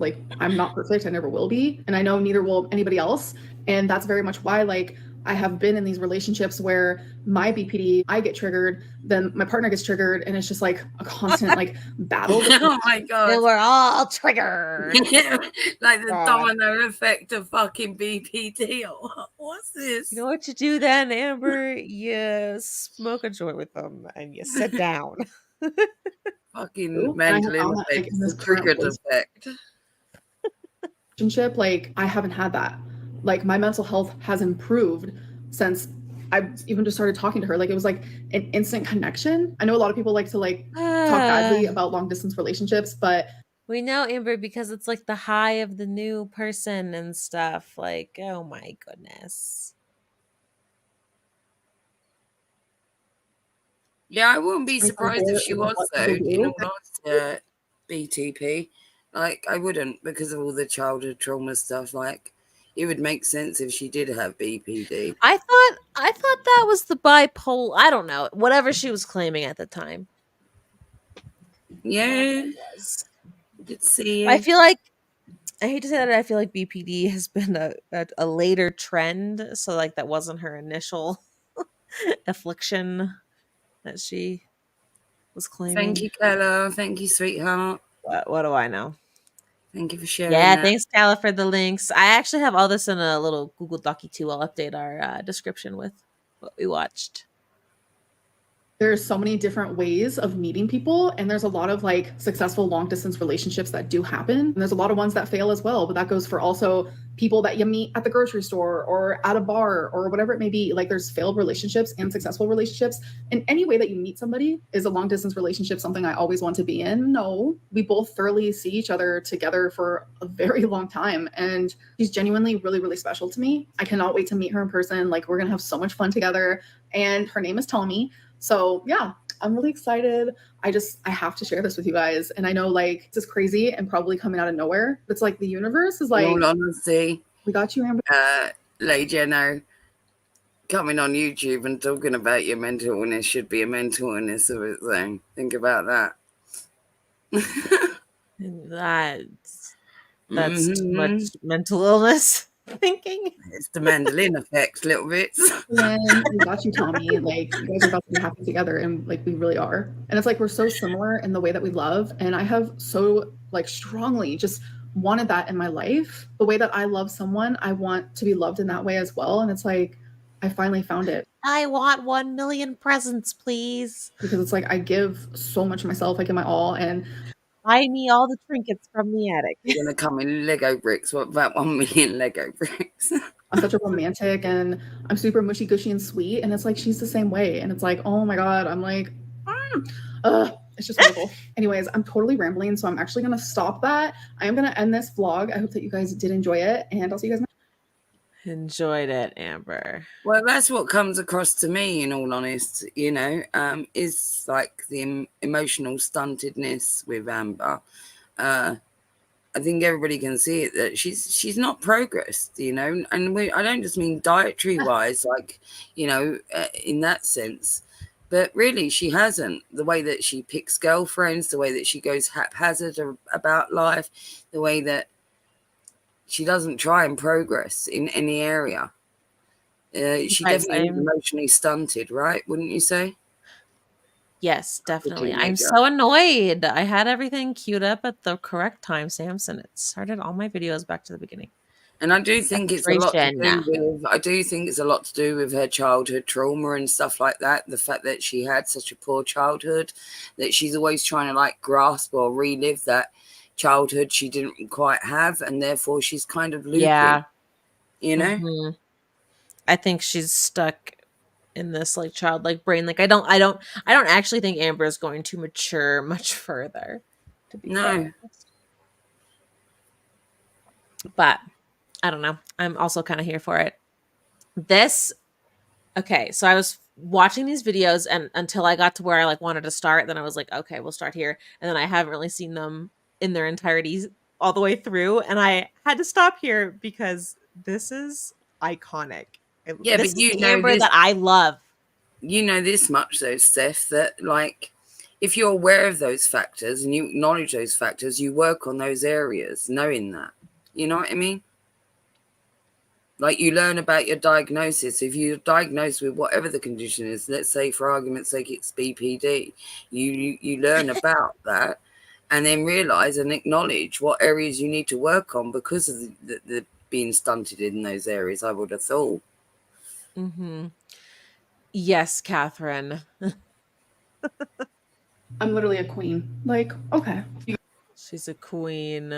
Speaker 5: Like, I'm not perfect. I never will be. And I know neither will anybody else. And that's very much why, like, I have been in these relationships where my BPD, I get triggered, then my partner gets triggered, and it's just like a constant like battle.
Speaker 4: Oh my god.
Speaker 3: And we're all triggered.
Speaker 4: Like the
Speaker 3: God.
Speaker 4: domino effect of fucking BPD. What's this?
Speaker 3: You know what you do then, Amber? You smoke a joint with them and you sit down.
Speaker 4: Fucking Mandellynn effect. The triggered effect.
Speaker 5: Relationship, like, I haven't had that. Like, my mental health has improved since I even just started talking to her. Like, it was like an instant connection. I know a lot of people like to like talk badly about long distance relationships, but
Speaker 3: we know, Amber, because it's like the high of the new person and stuff. Like, oh my goodness.
Speaker 4: Yeah, I wouldn't be surprised if she was, though, in all honesty, BTP. Like, I wouldn't, because of all the childhood trauma stuff. Like, it would make sense if she did have BPD.
Speaker 3: I thought that was the bipolar. I don't know. Whatever she was claiming at the time.
Speaker 4: Yeah. Good see you.
Speaker 3: I feel like, I hate to say that, I feel like BPD has been a later trend. So, like, that wasn't her initial affliction that she was claiming.
Speaker 4: Thank you, Kella. Thank you, sweetheart.
Speaker 3: What do I know?
Speaker 4: Thank you for sharing.
Speaker 3: Yeah,
Speaker 4: that.
Speaker 3: thanks, Kala, for the links. I actually have all this in a little Google Docu too. I'll update our description with what we watched.
Speaker 5: There's so many different ways of meeting people, and there's a lot of like successful long distance relationships that do happen. And there's a lot of ones that fail as well, but that goes for also people that you meet at the grocery store or at a bar or whatever it may be. Like, there's failed relationships and successful relationships. And any way that you meet somebody is a long distance relationship something I always want to be in? No, we both thoroughly see each other together for a very long time. And she's genuinely really, really special to me. I cannot wait to meet her in person. Like, we're going to have so much fun together. And her name is Tommy. So yeah, I'm really excited. I have to share this with you guys. And I know, like, this is crazy and probably coming out of nowhere. It's like the universe is like,
Speaker 4: in all honesty,
Speaker 5: we got you, Amber.
Speaker 4: Lady Jenno, coming on YouTube and talking about your mental illness should be a mental illness of its own. Think about that.
Speaker 3: That's too much mental illness thinking.
Speaker 4: It's the Mandellynn effect, little bits.
Speaker 5: And we got you, Tommy. Like, you guys are about to be happy together, and like, we really are. And it's like, we're so similar in the way that we love. And I have so like strongly just wanted that in my life. The way that I love someone, I want to be loved in that way as well. And it's like, I finally found it.
Speaker 3: I want 1 million presents, please.
Speaker 5: Because it's like, I give so much of myself, I give my all, and
Speaker 3: buy me all the trinkets from the attic.
Speaker 4: You're gonna come in Lego bricks. What about 1 million Lego bricks?
Speaker 5: I'm such a romantic, and I'm super mushy gushy and sweet, and it's like, she's the same way, and it's like, oh my god, I'm like, it's just wonderful. Anyways, I'm totally rambling, so I'm actually gonna stop that. I am gonna end this vlog. I hope that you guys did enjoy it, and I'll see you guys next.
Speaker 3: Enjoyed it, Amber.
Speaker 4: Well, that's what comes across to me, in all honesty, is like the emotional stuntedness with Amber. I think everybody can see it, that she's not progressed, and I don't just mean dietary wise, like, in that sense, but really she hasn't. The way that she picks girlfriends, the way that she goes haphazard about life, the way that she doesn't try and progress in any area. She definitely is emotionally stunted, right? Wouldn't you say?
Speaker 3: Yes, definitely. I'm
Speaker 4: teenager.
Speaker 3: so annoyed. I had everything queued up at the correct time, Samson. It started all my videos back to the beginning.
Speaker 4: And I do think it's a lot to
Speaker 3: Frustration.
Speaker 4: do with. I do think it's a lot to do with her childhood trauma and stuff like that. The fact that she had such a poor childhood, that she's always trying to like grasp or relive that childhood she didn't quite have, and therefore she's kind of looping.
Speaker 3: Yeah.
Speaker 4: You know.
Speaker 3: Mhm. I think she's stuck in this like childlike brain. Like I don't actually think Amber is going to mature much further. To be quite honest. But I don't know. I'm also kind of here for it. Okay, so I was watching these videos and until I got to where I like wanted to start, then I was like, okay, we'll start here. And then I haven't really seen them in their entirety all the way through. And I had to stop here because this is iconic.
Speaker 4: Yeah,
Speaker 3: this
Speaker 4: but
Speaker 3: is the Amber that I love.
Speaker 4: You know this much though, Steph, that like if you're aware of those factors and you acknowledge those factors, you work on those areas, knowing that. You know what I mean? Like you learn about your diagnosis. If you're diagnosed with whatever the condition is, let's say for argument's sake it's BPD, you learn about that and then realize and acknowledge what areas you need to work on because of the being stunted in those areas, I would have thought.
Speaker 3: Mm-hmm. Yes, Catherine.
Speaker 5: I'm literally a queen. Like, okay.
Speaker 3: She's a queen.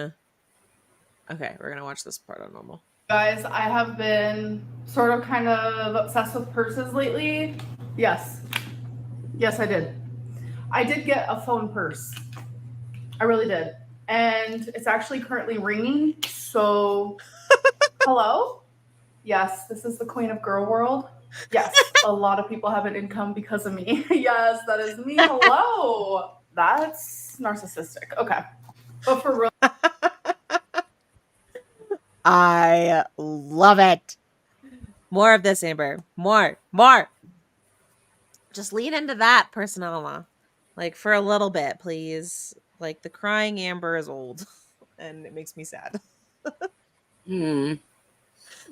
Speaker 3: Okay, we're gonna watch this part on normal.
Speaker 5: Guys, I have been sort of kind of obsessed with purses lately. Yes. Yes, I did. I did get a phone purse. I really did. And it's actually currently ringing. So, hello? Yes, this is the queen of girl world. Yes, a lot of people have an income because of me. Yes, that is me. Hello. That's narcissistic. Okay. But for real.
Speaker 3: I love it. More of this, Amber. More. Just lean into that persona. Like for a little bit, please. Like the crying Amber is old and it makes me sad.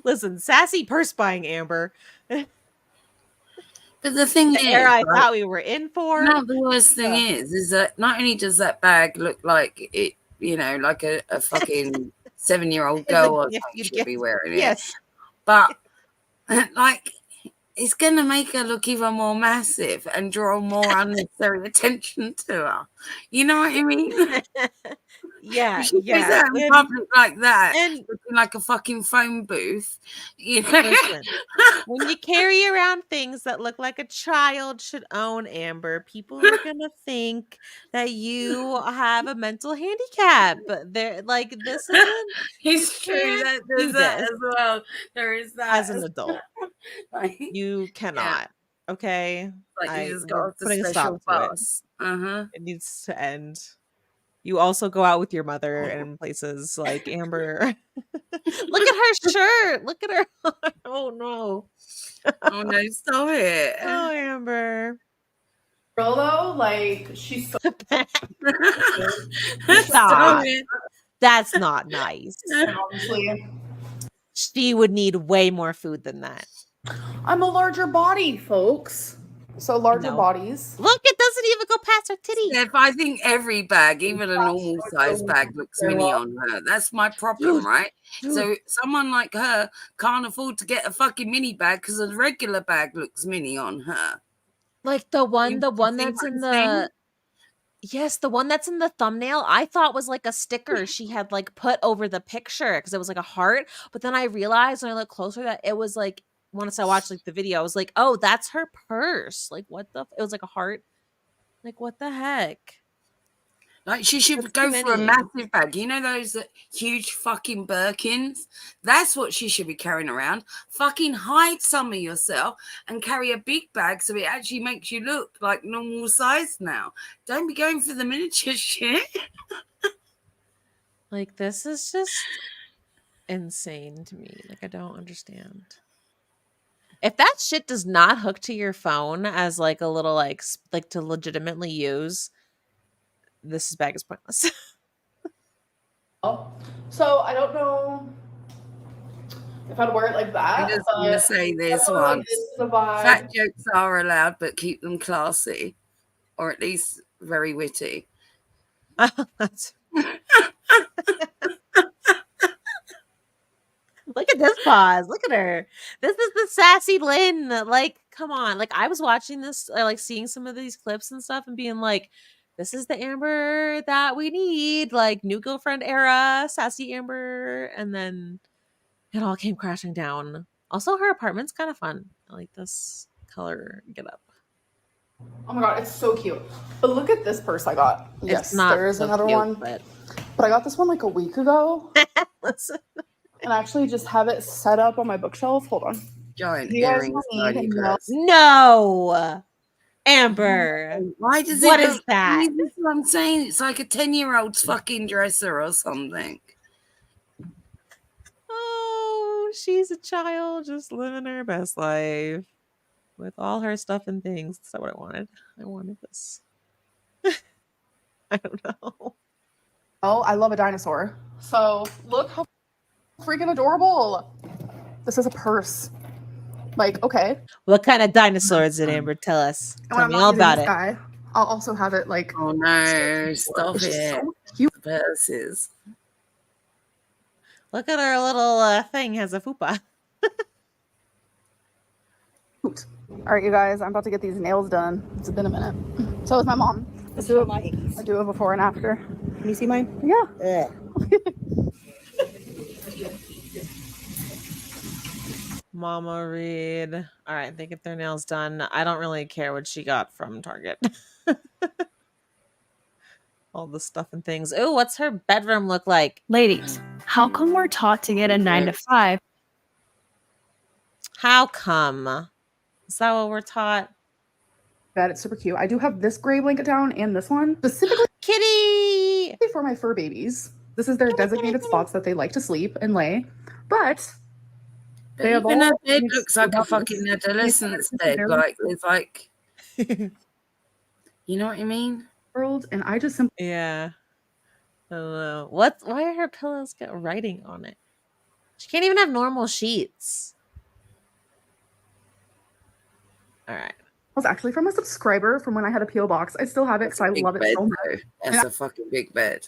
Speaker 3: Listen, sassy purse buying Amber.
Speaker 4: But the thing is,
Speaker 3: era I thought we were in for.
Speaker 4: No, the worst thing is that not only does that bag look like it, you know, like a fucking 7-year-old girl or something should be wearing it, but like it's gonna make her look even more massive and draw more unnecessary attention to her. You know what I mean?
Speaker 3: Yeah,
Speaker 4: she goes out in public like that,
Speaker 3: and
Speaker 4: looking like a fucking phone booth. You know?
Speaker 3: Listen, when you carry around things that look like a child should own, Amber, people are gonna think that you have a mental handicap. But they're like, this isn't.
Speaker 4: It's true that there's that as well. There is that
Speaker 3: as an adult.
Speaker 4: like,
Speaker 3: you cannot. Okay,
Speaker 4: like you just got putting a stop to it.
Speaker 3: It needs to end. You also go out with your mother in places like Amber. Look at her shirt. Look at her. Oh no.
Speaker 4: Oh no, stop it.
Speaker 3: Oh, Amber.
Speaker 5: Girl though, like she's so
Speaker 3: Stop. That's not nice.
Speaker 5: Honestly.
Speaker 3: She would need way more food than that.
Speaker 5: I'm a larger body, folks. So larger bodies.
Speaker 3: Look, it doesn't even go past her titty.
Speaker 4: If I think every bag, even a normal size bag, looks mini on her. That's my problem, right? So someone like her can't afford to get a fucking mini bag because a regular bag looks mini on her.
Speaker 3: Like the one that's in the the one that's in the thumbnail, I thought was like a sticker she had like put over the picture because it was like a heart. But then I realized when I looked closer that it was like once I watched like the video, I was like, oh, that's her purse. Like what the it was like a heart. Like what the heck?
Speaker 4: Like she should go for a massive bag. You know those huge fucking Birkins? That's what she should be carrying around. Fucking hide some of yourself and carry a big bag so it actually makes you look like normal size now. Don't be going for the miniature shit.
Speaker 3: Like this is just insane to me. Like I don't understand. If that shit does not hook to your phone as like a little like to legitimately use, this bag is pointless.
Speaker 5: So I don't know if I'd wear it like that.
Speaker 4: I'm just gonna say this once. Fat jokes are allowed, but keep them classy. or at least very witty.
Speaker 3: That's... Look at this pause. Look at her. This is the sassy Lynn. Like, come on. Like, I was watching this, like seeing some of these clips and stuff and being like, this is the Amber that we need. Like, new girlfriend era, sassy Amber. And then it all came crashing down. Also, her apartment's kind of fun. I like this color get up.
Speaker 5: Oh my god, it's so cute. But look at this purse I got. Yes, there's so another one. But I got this one like a week ago.
Speaker 3: Listen.
Speaker 5: And I actually just have it set up on my bookshelf. Hold on.
Speaker 4: Giant earrings.
Speaker 3: No, Amber.
Speaker 4: Why does
Speaker 3: what
Speaker 4: it
Speaker 3: is that?
Speaker 4: This is what I'm saying. It's like a 10-year-old's fucking dresser or something.
Speaker 3: Oh, she's a child just living her best life with all her stuff and things. That's not what I wanted. I wanted this. I don't know.
Speaker 5: Oh, I love a dinosaur. So look how freaking adorable. This is a purse. Like, okay.
Speaker 3: What kind of dinosaur is it, Amber? Tell us. Tell me all about it.
Speaker 5: I'll also have it like.
Speaker 4: Oh no, stop it.
Speaker 5: So cute.
Speaker 4: Purses.
Speaker 3: Look at her little thing has a fupa.
Speaker 5: All right, you guys, I'm about to get these nails done. It's been a minute. So is my mom. I do it before and after.
Speaker 6: Can you see mine?
Speaker 5: Yeah.
Speaker 3: Mama Reid. All right, they get their nails done. I don't really care what she got from Target. All the stuff and things. Oh, what's her bedroom look like?
Speaker 6: Ladies, how come we're taught to get a 9 to 5?
Speaker 3: How come? Is that what we're taught?
Speaker 5: That it's super cute. I do have this gray blanket down and this one specifically
Speaker 3: Kitty
Speaker 5: for my fur babies. This is their designated spots that they like to sleep and lay. But
Speaker 4: they have all her bed looks like a fucking adolescent's bed. Like it's like, you know what I mean?
Speaker 5: World, and I just simply
Speaker 3: I don't know. Why are her pillows got writing on it? She can't even have normal sheets. All right.
Speaker 5: was actually from a subscriber from when I had a PO box. I still have it because I love it so much.
Speaker 4: That's a fucking big bed.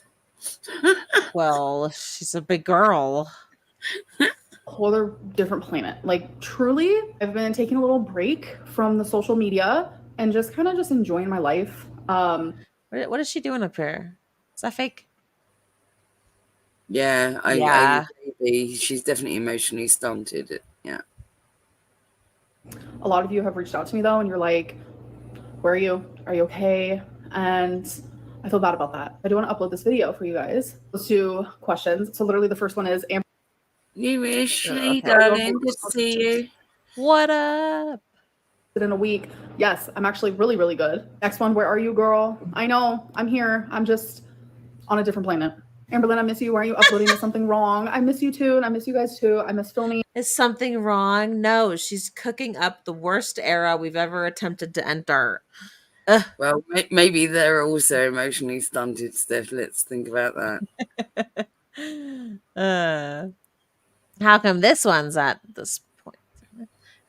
Speaker 3: Well, she's a big girl.
Speaker 5: Whole other different planet. Like truly, I've been taking a little break from the social media and just kind of just enjoying my life.
Speaker 3: What is she doing up here? Is that fake?
Speaker 4: Yeah, I agree. She's definitely emotionally stunted. Yeah.
Speaker 5: A lot of you have reached out to me though, and you're like, "Where are you? Are you okay?" And I feel bad about that. I do want to upload this video for you guys. Those 2 questions. So literally, the first one is,
Speaker 4: "You wish me, darling, good to see you.
Speaker 3: What up?"
Speaker 5: In a week. Yes, I'm actually really, really good. Next one, where are you, girl? I know, I'm here. I'm just on a different planet. Amberlynn, I miss you. Why are you uploading? Is something wrong? I miss you too, and I miss you guys too. I miss filming.
Speaker 3: Is something wrong? No, she's cooking up the worst era we've ever attempted to enter. Ugh.
Speaker 4: Well, maybe they're also emotionally stunted, Steph. Let's think about
Speaker 3: that. How come this one's at this point?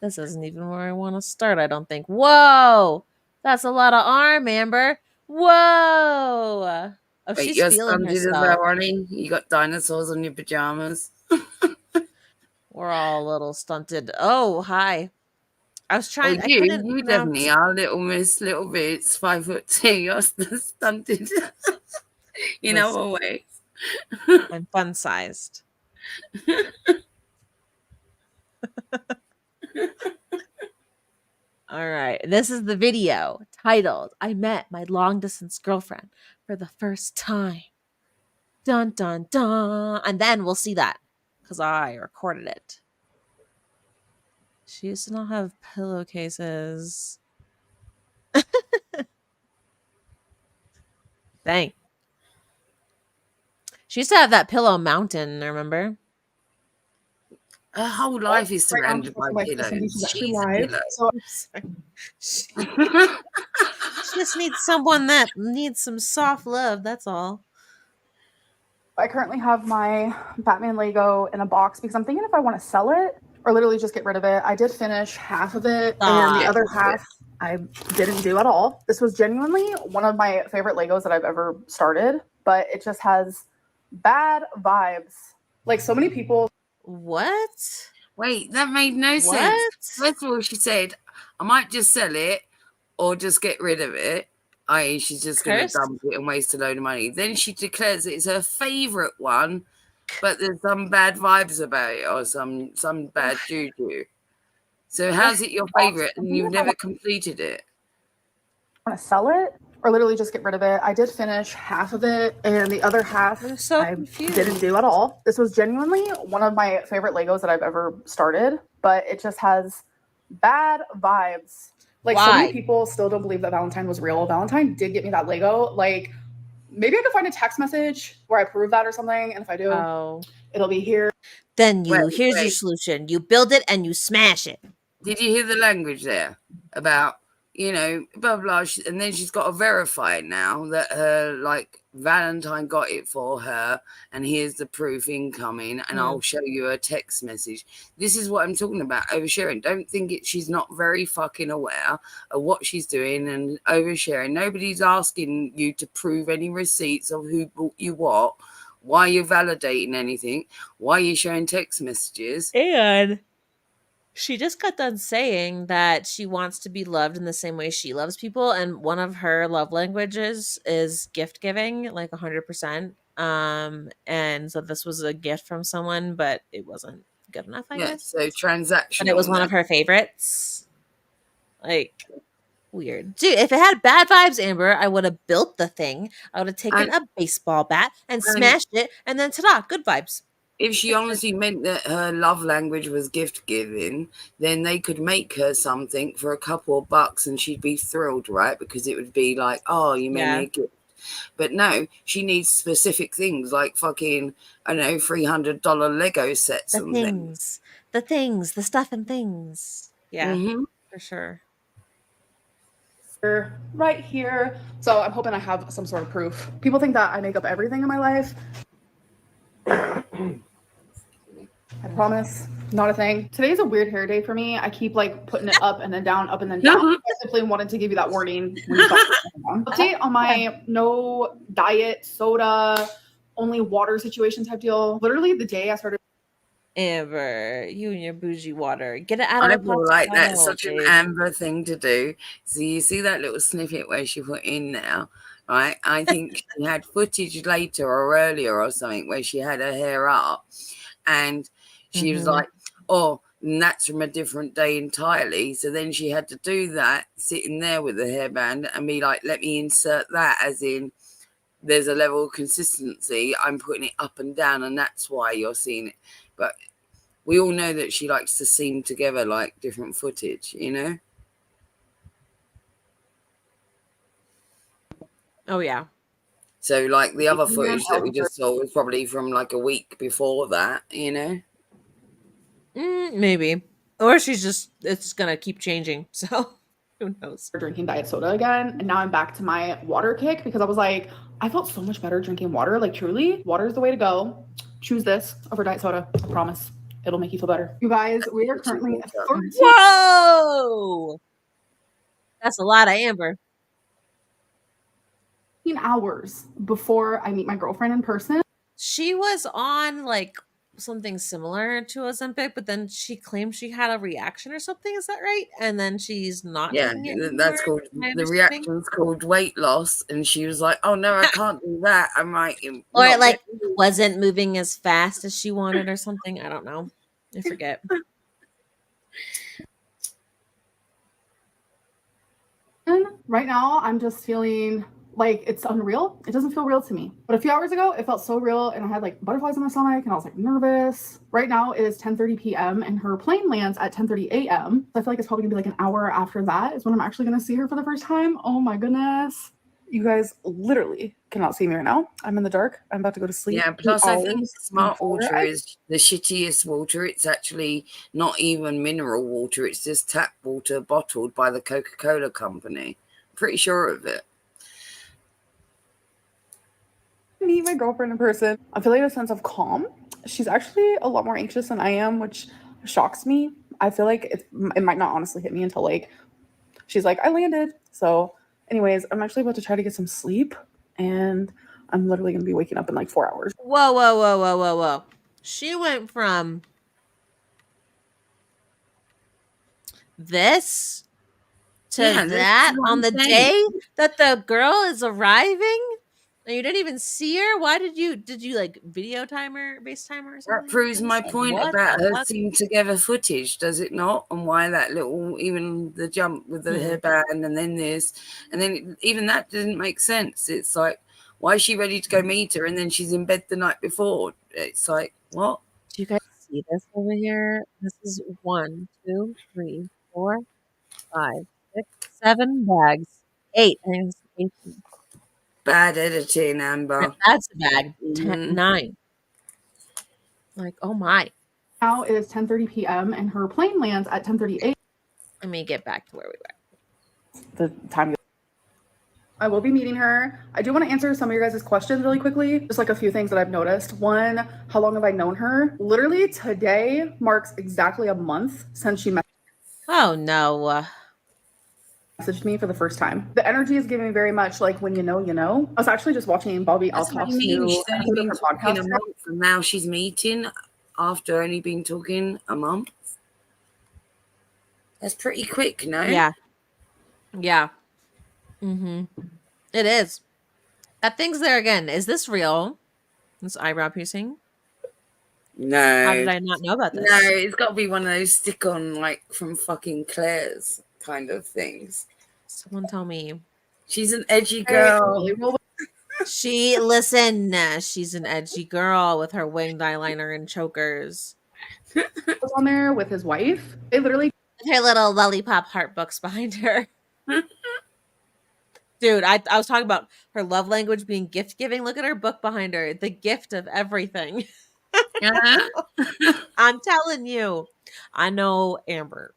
Speaker 3: This isn't even where I want to start, I don't think. Whoa! That's a lot of arm, Amber. Whoa! Oh,
Speaker 4: Wait,
Speaker 3: she's
Speaker 4: you're
Speaker 3: feeling
Speaker 4: stunted as
Speaker 3: herself.
Speaker 4: well, Ronnie? You got dinosaurs on your pajamas?
Speaker 3: We're all a little stunted. Oh, hi. I was trying.
Speaker 4: Oh, you definitely are, little miss, little bits, 5'2". You're stunted. In our ways.
Speaker 3: I'm fun-sized. All right. This is the video titled, "I Met My Long-Distance Girlfriend for the First Time." Dun, dun, dun. And then we'll see that because I recorded it. She used to not have pillowcases. Dang. She used to have that pillow mountain, remember?
Speaker 4: Her whole life is surrounded by pillows. She's a pillow.
Speaker 5: So
Speaker 3: She just needs someone that needs some soft love, that's all.
Speaker 5: I currently have my Batman Lego in a box because I'm thinking if I want to sell it, or literally just get rid of it. I did finish half of it, and the other half I didn't do at all. This was genuinely one of my favorite Legos that I've ever started, but it just has bad vibes. Like, so many people.
Speaker 3: What?
Speaker 4: Wait, that made no sense. First of all, she said, I might just sell it or just get rid of it. I.e., she's just going to dump it and waste a load of money. Then she declares it's her favourite one, but there's some bad vibes about it or some bad juju. So how's it your favourite and you've never completed it?
Speaker 5: I want to sell it or literally just get rid of it. I did finish half of it, and the other half I didn't do at all. This was genuinely one of my favorite Legos that I've ever started, but it just has bad vibes. Like, so many people still don't believe that Valentine was real. Valentine did get me that Lego. Like, maybe I could find a text message where I prove that or something, and if I do, it'll be here.
Speaker 3: Then here's your solution. You build it and you smash it.
Speaker 4: Did you hear the language there about, you know, blah, blah, and then she's got to verify now that her, like, Valentine got it for her, and here's the proof incoming, and I'll show you a text message. This is what I'm talking about, oversharing. Don't think she's not very fucking aware of what she's doing and oversharing. Nobody's asking you to prove any receipts of who bought you what, why you're validating anything, why you're showing text messages.
Speaker 3: And she just got done saying that she wants to be loved in the same way she loves people. And one of her love languages is gift giving, like 100%. And so this was a gift from someone, but it wasn't good enough, I guess.
Speaker 4: So transactional.
Speaker 3: But it was one of her favorites. Like, weird. Dude, if it had bad vibes, Amber, I would have built the thing. I would have taken a baseball bat and smashed it. And then ta-da, good vibes.
Speaker 4: If she honestly meant that her love language was gift giving, then they could make her something for a couple of bucks and she'd be thrilled, right? Because it would be like, oh, you made me a gift. But no, she needs specific things like fucking, I don't know, $300 Lego sets.
Speaker 3: The stuff and things. Yeah, for sure.
Speaker 5: Right here. So I'm hoping I have some sort of proof. People think that I make up everything in my life. I promise, not a thing. Today's a weird hair day for me. I keep like putting it up and then down, up and then down. I simply wanted to give you that warning. Update on my no diet, soda, only water situation type deal. Literally the day I started.
Speaker 3: Amber, you and your bougie water. Get it out of the
Speaker 4: feel like that's such an Amber thing to do. So you see that little snippet where she put in now, right? I think she had footage later or earlier or something where she had her hair up and she was like, oh, and that's from a different day entirely. So then she had to do that, sitting there with the hairband and be like, let me insert that as in there's a level of consistency. I'm putting it up and down and that's why you're seeing it. But we all know that she likes to seam together like different footage, you know?
Speaker 3: Oh, yeah.
Speaker 4: So like the other footage that we just saw was probably from like a week before that, you know?
Speaker 3: Maybe. Or it's just going to keep changing. So who knows?
Speaker 5: Drinking diet soda again. And now I'm back to my water kick because I was like, I felt so much better drinking water. Like truly, water is the way to go. Choose this over diet soda. I promise. It'll make you feel better. You guys, we are currently at 13.
Speaker 3: Whoa! That's a lot of Amber.
Speaker 5: Hours before I meet my girlfriend in person.
Speaker 3: She was on like something similar to Ozempic, but then she claimed she had a reaction or something. Is that right? And then she's not.
Speaker 4: Yeah, that's called the reaction's called weight loss, and she was like, "Oh no, I can't do that." I'm like,
Speaker 3: or like wasn't moving as fast as she wanted or something. I don't know. I forget.
Speaker 5: And right now, I'm just feeling like it's unreal. It doesn't feel real to me. But a few hours ago, it felt so real and I had like butterflies in my stomach and I was like nervous. Right now it is 10:30 p.m. and her plane lands at 10:30 a.m. So I feel like it's probably gonna be like an hour after that is when I'm actually gonna see her for the first time. Oh my goodness. You guys literally cannot see me right now. I'm in the dark. I'm about to go to sleep.
Speaker 4: Yeah, plus I think smart water is the shittiest water. It's actually not even mineral water. It's just tap water bottled by the Coca-Cola company. Pretty sure of it.
Speaker 5: Meet my girlfriend in person. I'm feeling a sense of calm. She's actually a lot more anxious than I am, which shocks me. I feel like it might not honestly hit me until like she's like, I landed. So anyways, I'm actually about to try to get some sleep, and I'm literally gonna be waking up in like 4 hours.
Speaker 3: Whoa. She went from this to
Speaker 4: Yeah, this
Speaker 3: that
Speaker 4: is what
Speaker 3: on
Speaker 4: I'm
Speaker 3: the
Speaker 4: saying.
Speaker 3: day that the girl is arriving, and you didn't even see her. Why did you like video timer, FaceTime or something?
Speaker 4: That proves my
Speaker 3: Like,
Speaker 4: point
Speaker 3: what
Speaker 4: about
Speaker 3: the
Speaker 4: her
Speaker 3: fuck?
Speaker 4: seen together footage, does it not? And why that little, even the jump with the hairband and then this, and then even that didn't make sense. It's like, why is she ready to go meet her and then she's in bed the night before? It's like, what?
Speaker 3: Do you guys see this over here? This is 1, 2, 3, 4, 5, 6, 7 bags. 8. I think it's 8.
Speaker 4: Bad editing, Amber.
Speaker 3: That's a bag. 9. Like, oh my.
Speaker 5: Now it is 10:30 p.m. and her plane lands at 10:38.
Speaker 3: Let me get back to where we were.
Speaker 5: The time I will be meeting her. I do want to answer some of your guys' questions really quickly. Just like a few things that I've noticed. One, how long have I known her? Literally today marks exactly a month since she
Speaker 3: Oh no.
Speaker 5: messaged me for the first time. The energy is giving me very much like when you know, you know. I was actually just watching Bobby
Speaker 4: That's what I
Speaker 5: Altoff's
Speaker 4: mean.
Speaker 5: new
Speaker 4: She's only
Speaker 5: episode
Speaker 4: been
Speaker 5: of her
Speaker 4: talking a
Speaker 5: podcast.
Speaker 4: month, and now she's meeting after only been talking a month. That's pretty quick, no?
Speaker 3: Yeah. It is. That thing's there again. Is this real? This eyebrow piercing?
Speaker 4: No.
Speaker 3: How did I not know about this?
Speaker 4: No, it's got to be one of those stick-on, like, from fucking Claire's kind of things.
Speaker 3: Someone tell me.
Speaker 4: She's an edgy girl.
Speaker 3: She's an edgy girl with her winged eyeliner and chokers.
Speaker 5: Was on there with his wife. They literally
Speaker 3: With her little lollipop heart books behind her. Dude, I was talking about her love language being gift giving. Look at her book behind her. The gift of everything. I'm telling you. I know Amber.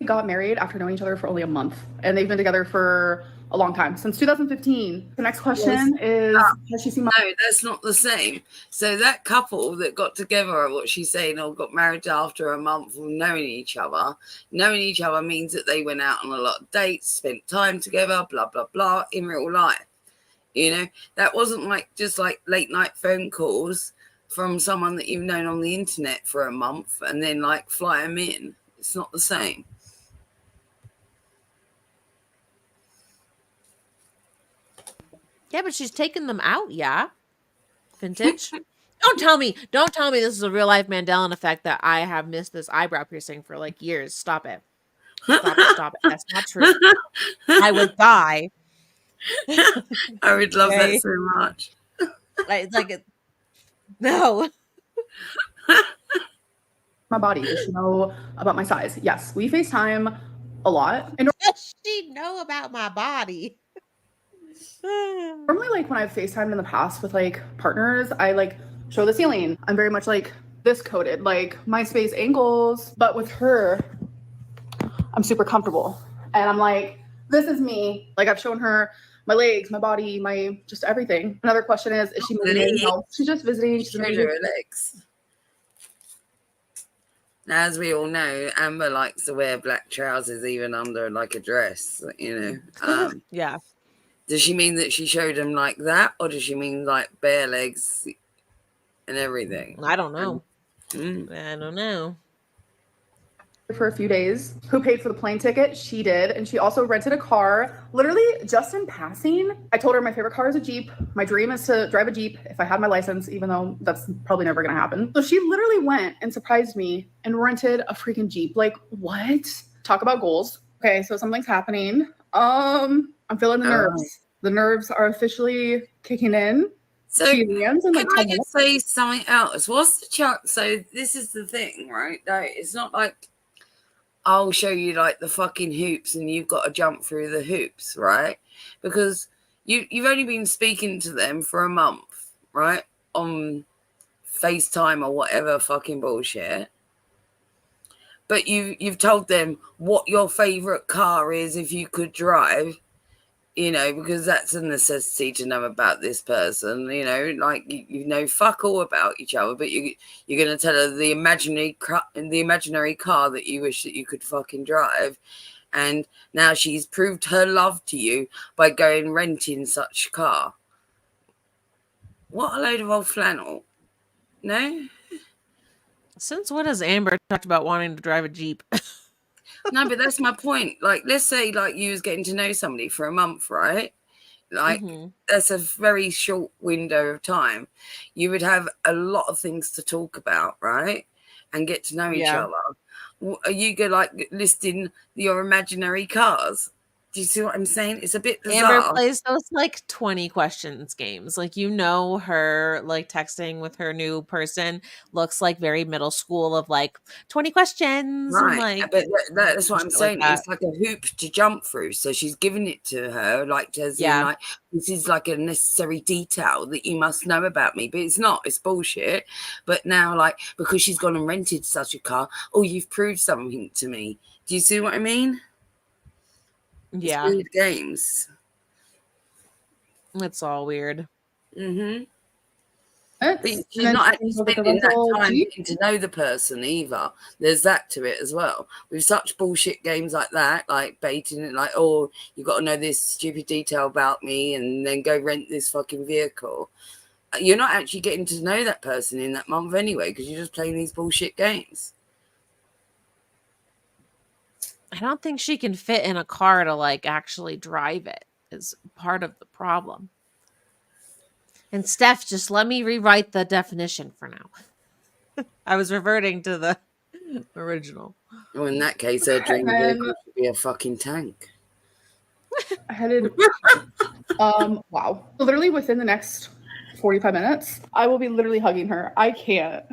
Speaker 5: got married after knowing each other for only a month, and they've been together for a long time, since 2015. The next question is, has she seen my—
Speaker 4: No, that's not the same. So that couple that got together, what she's saying, or got married after a month of knowing each other means that they went out on a lot of dates, spent time together, blah, blah, blah, in real life. You know, that wasn't like just like late night phone calls from someone that you've known on the internet for a month and then like fly them in. It's not the same.
Speaker 3: Yeah, but she's taken them out, yeah. Vintage. Don't tell me this is a real life Mandellynn effect that I have missed this eyebrow piercing for like years. Stop it. Stop it. That's not true. I would die.
Speaker 4: I would love that so much.
Speaker 3: No.
Speaker 5: my body? Does she know about my size? Yes, we FaceTime a lot. And
Speaker 3: Does she know about my body?
Speaker 5: normally, like when I've FaceTimed in the past with like partners, I like show the ceiling. I'm very much like this coded, like MySpace angles. But with her, I'm super comfortable. And I'm like, this is me. Like I've shown her my legs, my body, my just everything. Another question is she moving? No, she's just visiting. She's
Speaker 4: Showed her legs. Now, as we all know, Amber likes to wear black trousers even under like a dress, you know.
Speaker 3: Yeah.
Speaker 4: Does she mean that she showed them like that, or does she mean like bare legs and everything?
Speaker 3: I don't know. I don't know.
Speaker 5: For a few days. Who paid for the plane ticket? She did. And she also rented a car, literally just in passing. I told her my favorite car is a Jeep. My dream is to drive a Jeep if I had my license, even though that's probably never going to happen. So she literally went and surprised me and rented a freaking Jeep. Like, what? Talk about goals. Okay, so something's happening. I'm feeling the nerves. The nerves are officially kicking in.
Speaker 4: So can I just say something else? What's the chance? So this is the thing, right? No, it's not like I'll show you like the fucking hoops and you've got to jump through the hoops, right? Because you've only been speaking to them for a month, right? On FaceTime or whatever fucking bullshit. But you've told them what your favorite car is if you could drive. you know, because that's a necessity to know about this person, you know, like you know fuck all about each other, but you're going to tell her the imaginary car that you wish that you could fucking drive. And now she's proved her love to you by going renting such car. What a load of old flannel. No?
Speaker 3: Since when has Amber talked about wanting to drive a Jeep?
Speaker 4: No, but that's my point. Like, let's say like you was getting to know somebody for a month, right? Like that's a very short window of time. You would have a lot of things to talk about, right? And get to know each other. Are you go like listing your imaginary cars? Do you see what I'm saying? It's a bit bizarre.
Speaker 3: Amber plays those like 20 questions games. Like, you know, her like texting with her new person looks like very middle school of like 20 questions.
Speaker 4: Right.
Speaker 3: And, like,
Speaker 4: but that's what I'm saying.
Speaker 3: Like
Speaker 4: it's like a hoop to jump through. So she's giving it to her, like, as in, like, this is like a necessary detail that you must know about me. But it's not. It's bullshit. But now, like, because she's gone and rented such a car, oh, you've proved something to me. Do you see what I mean?
Speaker 3: Yeah.
Speaker 4: It's weird games.
Speaker 3: It's all weird.
Speaker 4: But you're not actually spending that time getting to know the person either. There's that to it as well. With such bullshit games like that, like baiting it, like, oh, you got to know this stupid detail about me and then go rent this fucking vehicle. You're not actually getting to know that person in that month anyway, because you're just playing these bullshit games.
Speaker 3: I don't think she can fit in a car to like actually drive it is part of the problem. And Steph, just let me rewrite the definition for now. I was reverting to the original.
Speaker 4: Well, in that case, her dream vehicle should be a fucking tank.
Speaker 5: Wow. So literally within the next 45 minutes, I will be literally hugging her. I can't.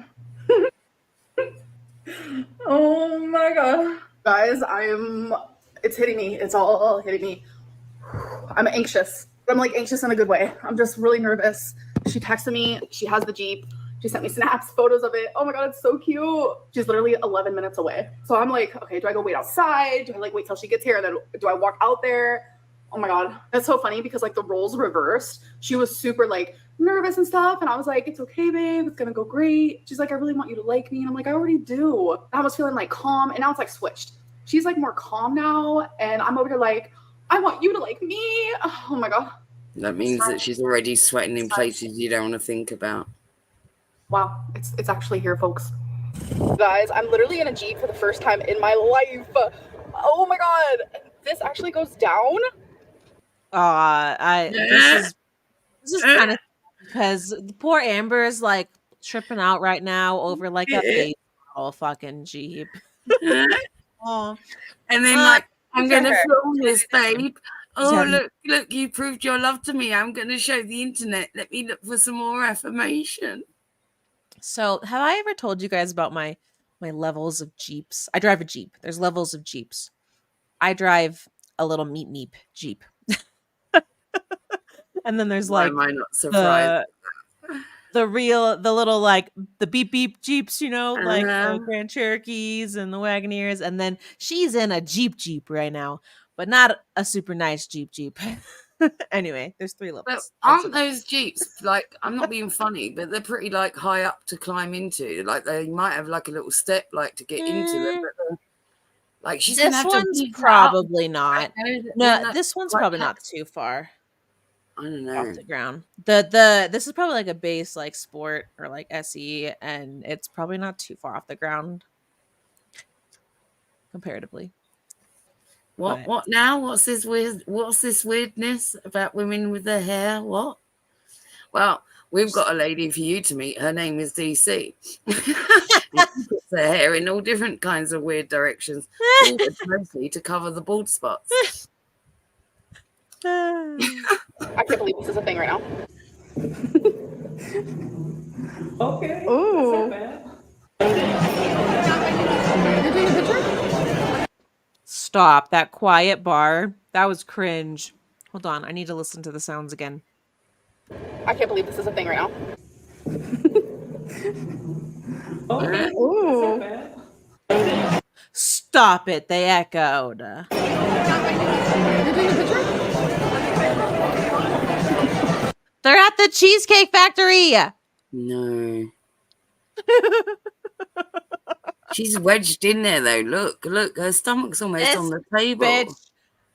Speaker 5: Oh my God. Guys, it's hitting me. It's all hitting me. I'm anxious. But I'm like anxious in a good way. I'm just really nervous. She texted me. She has the Jeep. She sent me snaps, photos of it. Oh my God, it's so cute. She's literally 11 minutes away. So I'm like, okay, do I go wait outside? Do I like wait till she gets here? And then do I walk out there? Oh my God. That's so funny because like the roles reversed. She was super like nervous and stuff. And I was like, it's okay, babe. It's going to go great. She's like, I really want you to like me. And I'm like, I already do. I was feeling like calm. And now it's like switched. She's like more calm now. And I'm over here like, I want you to like me. Oh my God.
Speaker 4: That means that she's already sweating in places you don't want to think about.
Speaker 5: Wow. It's actually here, folks. Guys, I'm literally in a Jeep for the first time in my life. Oh my God. This actually goes down.
Speaker 3: This is kind of because poor Amber is like tripping out right now over like a big fucking Jeep.
Speaker 4: Oh, and then like, I'm gonna film this, babe. Oh, look, you proved your love to me. I'm gonna show the internet. Let me look for some more affirmation.
Speaker 3: So, have I ever told you guys about my levels of Jeeps? I drive a Jeep. There's levels of Jeeps. I drive a little meep Jeep. And then there's like,
Speaker 4: why am I not surprised?
Speaker 3: The little like the beep Jeeps, you know, like the Grand Cherokees and the Wagoneers. And then she's in a Jeep right now, but not a super nice Jeep. Anyway, there's 3 levels.
Speaker 4: But aren't those Jeeps, like, I'm not being funny, but they're pretty like high up to climb into. Like they might have like a little step like to get into them, but like she's
Speaker 3: this one's probably not. No, this one's probably not too far.
Speaker 4: I don't know.
Speaker 3: Off the ground. This is probably like a base like sport or like SE, and it's probably not too far off the ground comparatively.
Speaker 4: What now? What's this weirdness about women with their hair? What? Well, we've got a lady for you to meet. Her name is DC. She puts her hair in all different kinds of weird directions, mostly to cover the bald spots.
Speaker 5: I can't believe this is a thing right now.
Speaker 7: Okay.
Speaker 5: Ooh. You're doing a picture?
Speaker 3: Stop. That quiet bar. That was cringe. Hold on. I need to listen to the sounds again.
Speaker 5: I can't believe this is a thing right now.
Speaker 7: Okay.
Speaker 5: Ooh.
Speaker 3: Stop it. They echoed.
Speaker 5: You're doing a picture?
Speaker 3: They're at the Cheesecake Factory.
Speaker 4: No. She's wedged in there though. Look, her stomach's almost on the table.
Speaker 3: Bitch,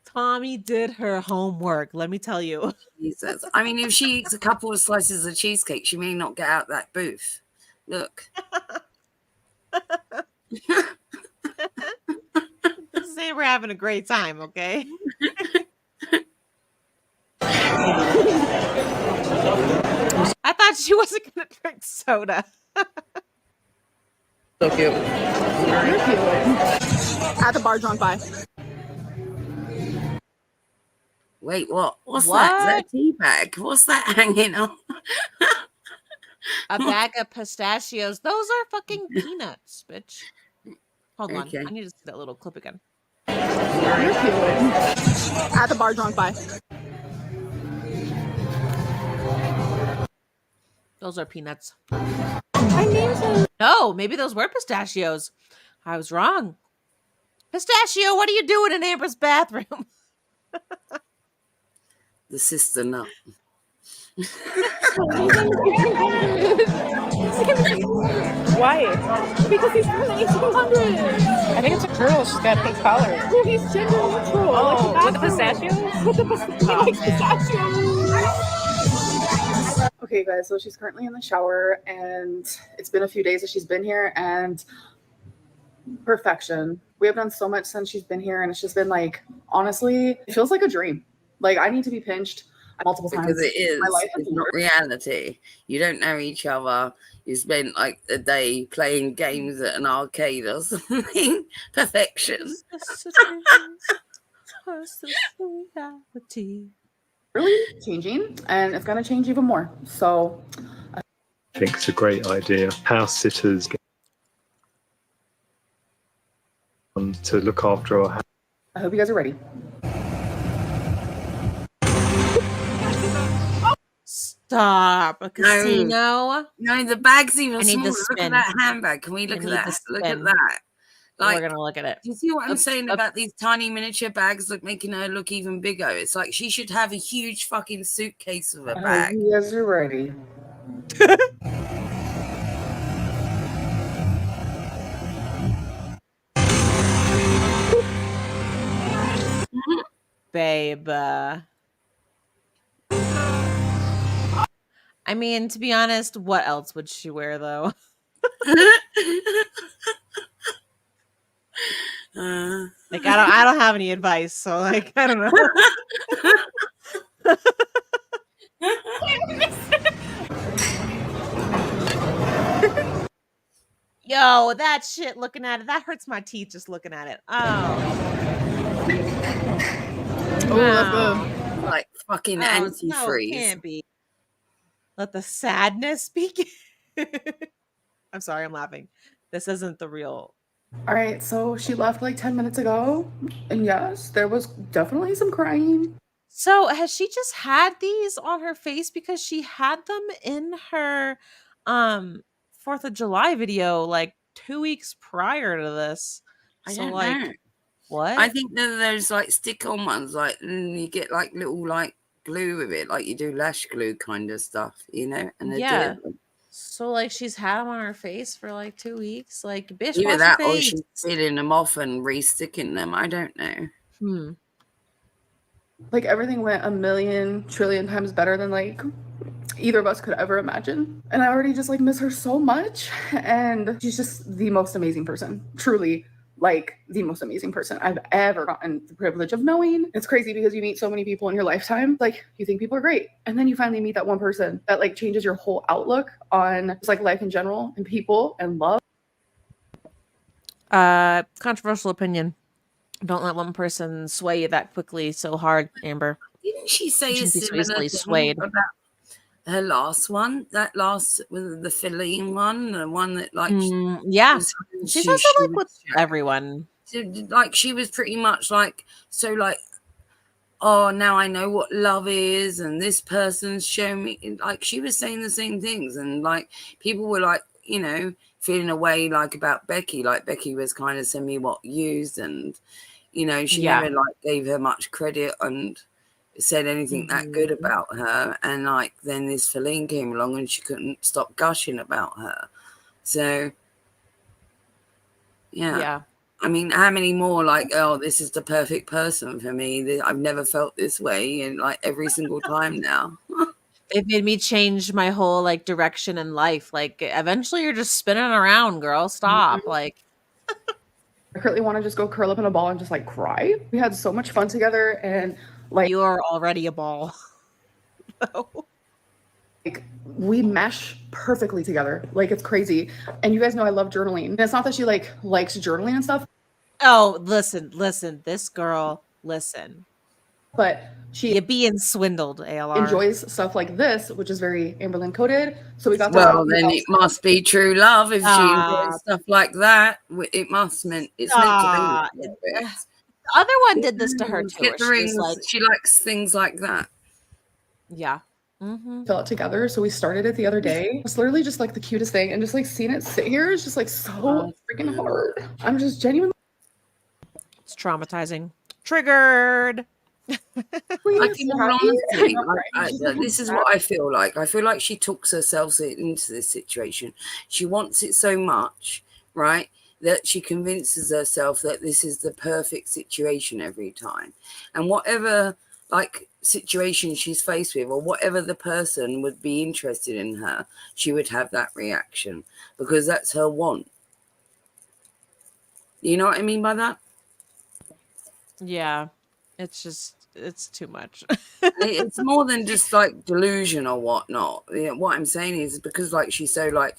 Speaker 3: Tommy did her homework. Let me tell you.
Speaker 4: Jesus. I mean, if she eats a couple of slices of cheesecake, she may not get out that booth. Look.
Speaker 3: Just say we're having a great time, okay? I thought she wasn't gonna drink soda.
Speaker 4: So cute.
Speaker 5: At the bar drunk by.
Speaker 4: Wait, what? What's that? Is that a tea bag? What's that hanging on?
Speaker 3: A bag of pistachios. Those are fucking peanuts, bitch. Hold on. I need to see that little clip again.
Speaker 5: At the bar drunk by.
Speaker 3: Those are peanuts. No, maybe those were pistachios. I was wrong. Pistachio, what are you doing in Amber's bathroom?
Speaker 4: The sister nut.
Speaker 8: Why? Because he's from the 1800s. I think it's a girl. She's got a pink collar.
Speaker 5: Well, he's gender neutral.
Speaker 8: Oh, with the pistachios? With the pistachios.
Speaker 5: Okay, guys, so she's currently in the shower, and it's been a few days that she's been here, and perfection. We have done so much since she's been here, and it's just been like, honestly, it feels like a dream. Like, I need to be pinched multiple times.
Speaker 4: Because it is. It's not reality. You don't know each other. You spent like a day playing games at an arcade or something. Perfection.
Speaker 5: Really changing, and it's going to change even more. So
Speaker 9: I think it's a great idea. House sitters to look after our house.
Speaker 5: I hope you guys are ready.
Speaker 3: Stop. A casino?
Speaker 4: No, the bag's even
Speaker 3: I need
Speaker 4: smaller.
Speaker 3: to
Speaker 4: Look
Speaker 3: spin.
Speaker 4: at that handbag. Can we look at that? Look at that.
Speaker 3: Like, we're gonna look at it.
Speaker 4: Do you see what I'm saying about these tiny miniature bags, making her look even bigger? It's like she should have a huge fucking suitcase of a bag.
Speaker 5: You guys are ready.
Speaker 3: Babe. I mean, to be honest, what else would she wear though? Like I don't have any advice, so like I don't know. Yo, that shit, looking at it, that hurts my teeth just looking at it. Oh,
Speaker 5: Wow.
Speaker 4: Like fucking antifreeze.
Speaker 3: No, it can't be. Let the sadness speak. I'm sorry, I'm laughing. This isn't the real.
Speaker 5: All right, so she left like 10 minutes ago, and yes, there was definitely some crying.
Speaker 3: So has she just had these on her face because she had them in her 4th of July video like 2 weeks prior to this?
Speaker 4: I
Speaker 3: So
Speaker 4: don't
Speaker 3: like
Speaker 4: know.
Speaker 3: what?
Speaker 4: I think that there's like stick-on ones, like you get like little like glue with it, like you do lash glue kind of stuff, you know? And they
Speaker 3: Yeah.
Speaker 4: do it.
Speaker 3: So like she's had them on her face for like 2 weeks. Like bitch,
Speaker 4: Either
Speaker 3: wash
Speaker 4: that
Speaker 3: your
Speaker 4: or
Speaker 3: face.
Speaker 4: she's sealing them off and re-sticking them. I don't know.
Speaker 5: Like everything went a million trillion times better than like either of us could ever imagine. And I already just like miss her so much. And she's just the most amazing person. Truly, like the most amazing person I've ever gotten the privilege of knowing. It's crazy because you meet so many people in your lifetime. Like you think people are great. And then you finally meet that one person that like changes your whole outlook on just like life in general and people and love.
Speaker 3: Controversial opinion. Don't let one person sway you that quickly so hard, Amber.
Speaker 4: Didn't she say
Speaker 3: You
Speaker 4: a
Speaker 3: shouldn't be so
Speaker 4: similar
Speaker 3: easily
Speaker 4: thing
Speaker 3: swayed.
Speaker 4: about her last one? That last with the Philly one, the one that like
Speaker 3: yeah. She says it like with everyone.
Speaker 4: Like she was pretty much like so like, oh, now I know what love is, and this person's shown me. Like she was saying the same things, and like people were like, you know, feeling a way like about Becky. Like Becky was kind of semi what used, and you know she never like gave her much credit, and said anything that good about her, and like then this Feline came along and she couldn't stop gushing about her. So yeah. I mean, how many more like, oh, this is the perfect person for me. I've never felt this way, and like every single time now.
Speaker 3: It made me change my whole like direction in life. Like eventually you're just spinning around, girl. Stop. Like
Speaker 5: I currently want to just go curl up in a ball and just like cry. We had so much fun together, and like
Speaker 3: you're already a ball.
Speaker 5: like we mesh perfectly together. Like it's crazy. And you guys know I love journaling. And it's not that she like likes journaling and stuff.
Speaker 3: Oh, listen, this girl, listen.
Speaker 5: But
Speaker 3: you're being swindled, ALR.
Speaker 5: Enjoys stuff like this, which is very Amberlynn coded. So we got
Speaker 4: well, then it must be true love if she enjoys stuff like that. It must mean it's meant to be.
Speaker 3: The other one did this to her too.
Speaker 4: Get the rings. She likes things like that.
Speaker 3: Yeah.
Speaker 5: Fill it together. So we started it the other day. It's literally just like the cutest thing, and just like seeing it sit here is just like so freaking hard. I'm just genuinely.
Speaker 3: It's traumatizing. Triggered.
Speaker 4: Like, in all honesty, this is what I feel like. I feel like she talks herself into this situation. She wants it so much, right, that she convinces herself that this is the perfect situation every time. And whatever like situation she's faced with, or whatever the person would be interested in her, she would have that reaction because that's her want. You know what I mean by that?
Speaker 3: Yeah. It's too much.
Speaker 4: It's more than just like delusion or whatnot. What I'm saying is because like she's so like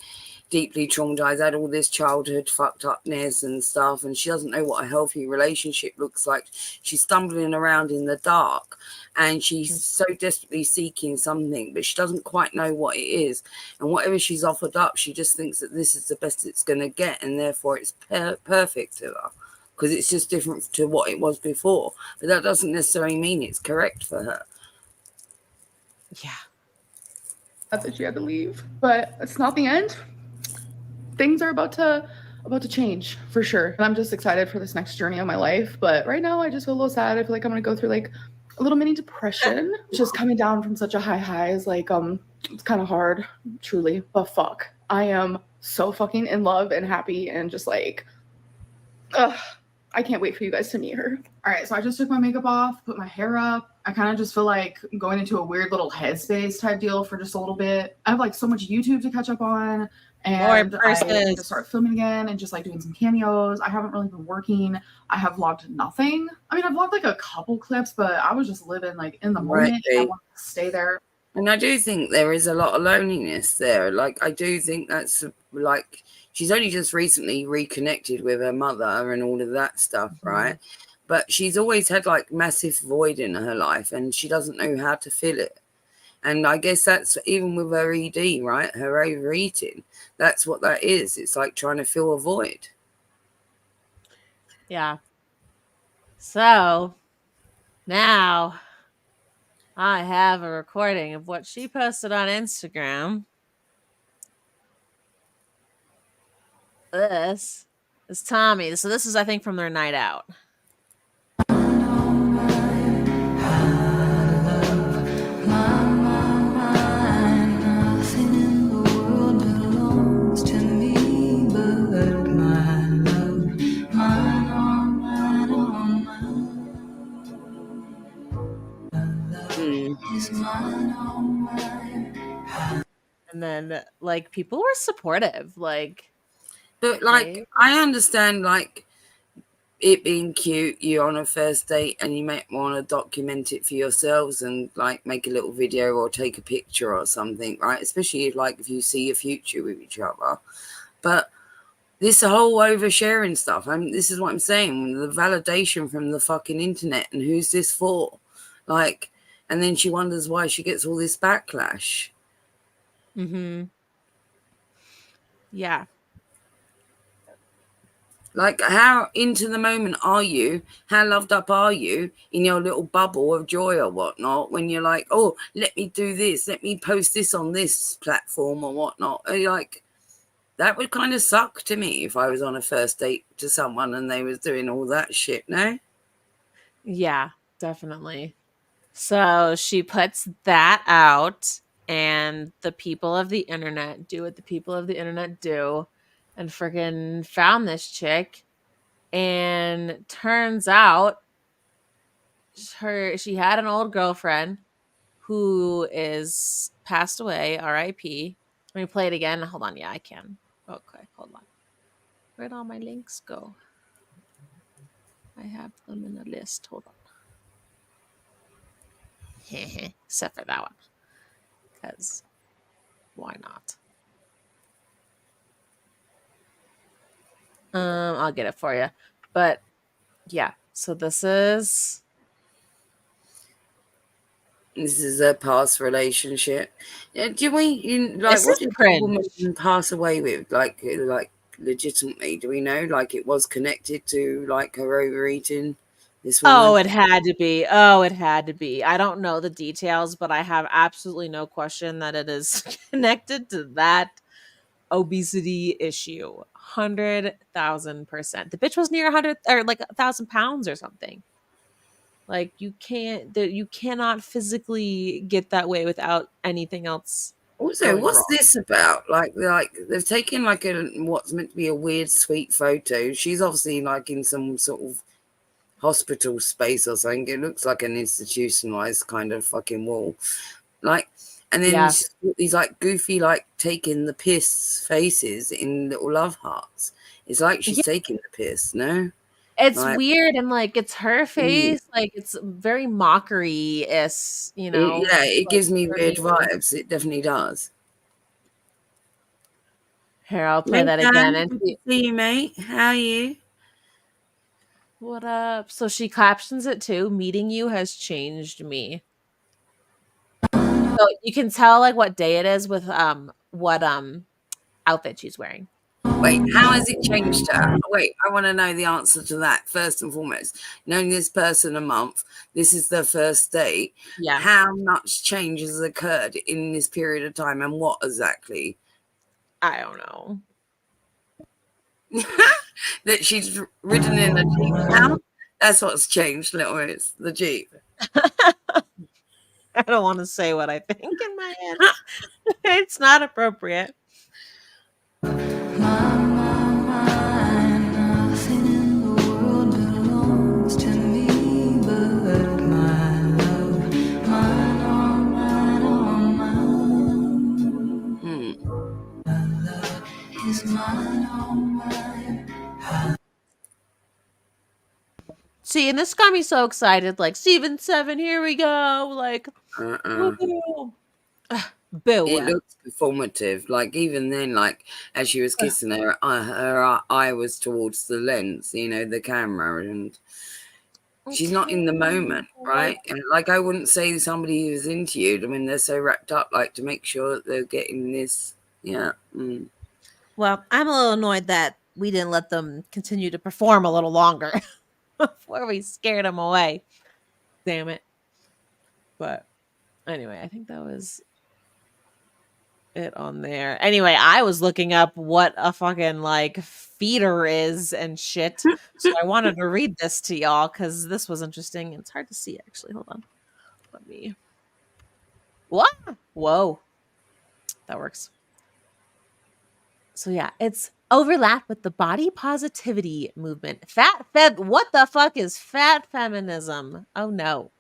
Speaker 4: deeply traumatized, had all this childhood fucked upness and stuff, and she doesn't know what a healthy relationship looks like. She's stumbling around in the dark, and she's so desperately seeking something, but she doesn't quite know what it is. And whatever she's offered up, she just thinks that this is the best it's going to get, and therefore it's perfect to her. Because it's just different to what it was before. But that doesn't necessarily mean it's correct for her.
Speaker 3: Yeah.
Speaker 5: That's that she had to leave. But it's not the end. Things are about to change for sure. And I'm just excited for this next journey of my life. But right now I just feel a little sad. I feel like I'm gonna go through like a little mini depression. Just coming down from such a high is like it's kind of hard, truly. But fuck. I am so fucking in love and happy and just like I can't wait for you guys to meet her. All right, so I just took my makeup off, put my hair up. I kind of just feel like going into a weird little headspace type deal for just a little bit. I have like so much YouTube to catch up on, and I need to start filming again and just like doing some cameos. I haven't really been working. I have vlogged nothing. I mean, I've vlogged like a couple clips, but I was just living like in the moment. I wanted to stay there.
Speaker 4: And I do think there is a lot of loneliness there. Like, I do think that's like, she's only just recently reconnected with her mother and all of that stuff, right? But she's always had like massive void in her life and she doesn't know how to fill it. And I guess that's even with her ED, right? Her overeating. That's what that is. It's like trying to fill a void.
Speaker 3: Yeah. So now I have a recording of what she posted on Instagram. This is Tommy. So this is, I think, from their night out. And then, like, people were supportive, like.
Speaker 4: But like, I understand like it being cute, you're on a first date and you might want to document it for yourselves and like make a little video or take a picture or something, right? Especially if you see a future with each other. But this whole oversharing stuff, I mean, this is what I'm saying, the validation from the fucking internet, and who's this for? Like, and then she wonders why she gets all this backlash.
Speaker 3: Yeah.
Speaker 4: Like, how into the moment are you? How loved up are you in your little bubble of joy or whatnot when you're like, oh, let me do this. Let me post this on this platform or whatnot. Like, that would kind of suck to me if I was on a first date to someone and they was doing all that shit, no?
Speaker 3: Yeah, definitely. So she puts that out, and the people of the internet do what the people of the internet do, and freaking found this chick. And turns out she had an old girlfriend who is passed away, R.I.P. Let me play it again. Hold on, yeah, I can. Okay, hold on. Where'd all my links go? I have them in a list. Hold on. Except for that one. Because why not? I'll get it for you. But yeah, so this is
Speaker 4: a past relationship. Do we like
Speaker 3: this
Speaker 4: what
Speaker 3: is
Speaker 4: did the
Speaker 3: cringe.
Speaker 4: woman pass away with? Like legitimately, do we know? Like it was connected to like her overeating. This woman?
Speaker 3: Oh, it had to be. Oh, it had to be. I don't know the details, but I have absolutely no question that it is connected to that obesity issue. 100,000%. The bitch was near 100 or like 1,000 pounds or something. Like you cannot physically get that way without anything else.
Speaker 4: Also, what's
Speaker 3: wrong.
Speaker 4: this about? Like they've taken like what's meant to be a weird, sweet photo. She's obviously like in some sort of hospital space or something. It looks like an institutionalized kind of fucking wall. Like, and then these like goofy, like taking the piss faces in little love hearts. It's like she's taking the piss, no?
Speaker 3: It's
Speaker 4: like,
Speaker 3: weird, and like it's her face, like it's very mockery-ish, you know.
Speaker 4: It gives me weird vibes. It definitely does.
Speaker 3: Here, I'll play that again. And
Speaker 4: see you, mate. How are you?
Speaker 3: What up? So she captions it too. Meeting you has changed me. So you can tell like what day it is with what outfit she's wearing.
Speaker 4: Wait, how has it changed her? Wait, I want to know the answer to that first and foremost. Knowing this person a month, this is their first date.
Speaker 3: Yeah.
Speaker 4: How much change has occurred in this period of time, and what exactly?
Speaker 3: I don't know.
Speaker 4: That she's ridden in a Jeep now? That's what's changed, little Miss. The Jeep.
Speaker 3: I don't want to say what I think in my head. It's not appropriate. See, and this got me so excited. Like, Season 7, here we go. Like, boo.
Speaker 4: It looks performative. Like, even then, like, as she was kissing her eye was towards the lens, you know, the camera, and she's not in the moment, right? And like, I wouldn't say somebody who's into you. I mean, they're so wrapped up, like, to make sure that they're getting this. Yeah.
Speaker 3: Well, I'm a little annoyed that we didn't let them continue to perform a little longer before we scared them away. Damn it. But anyway, I think that was it on there. Anyway, I was looking up what a fucking like feeder is and shit. So I wanted to read this to y'all because this was interesting. It's hard to see actually. Hold on. Let me. What? Whoa. That works. So yeah, it's overlap with the body positivity movement. What the fuck is fat feminism? Oh no.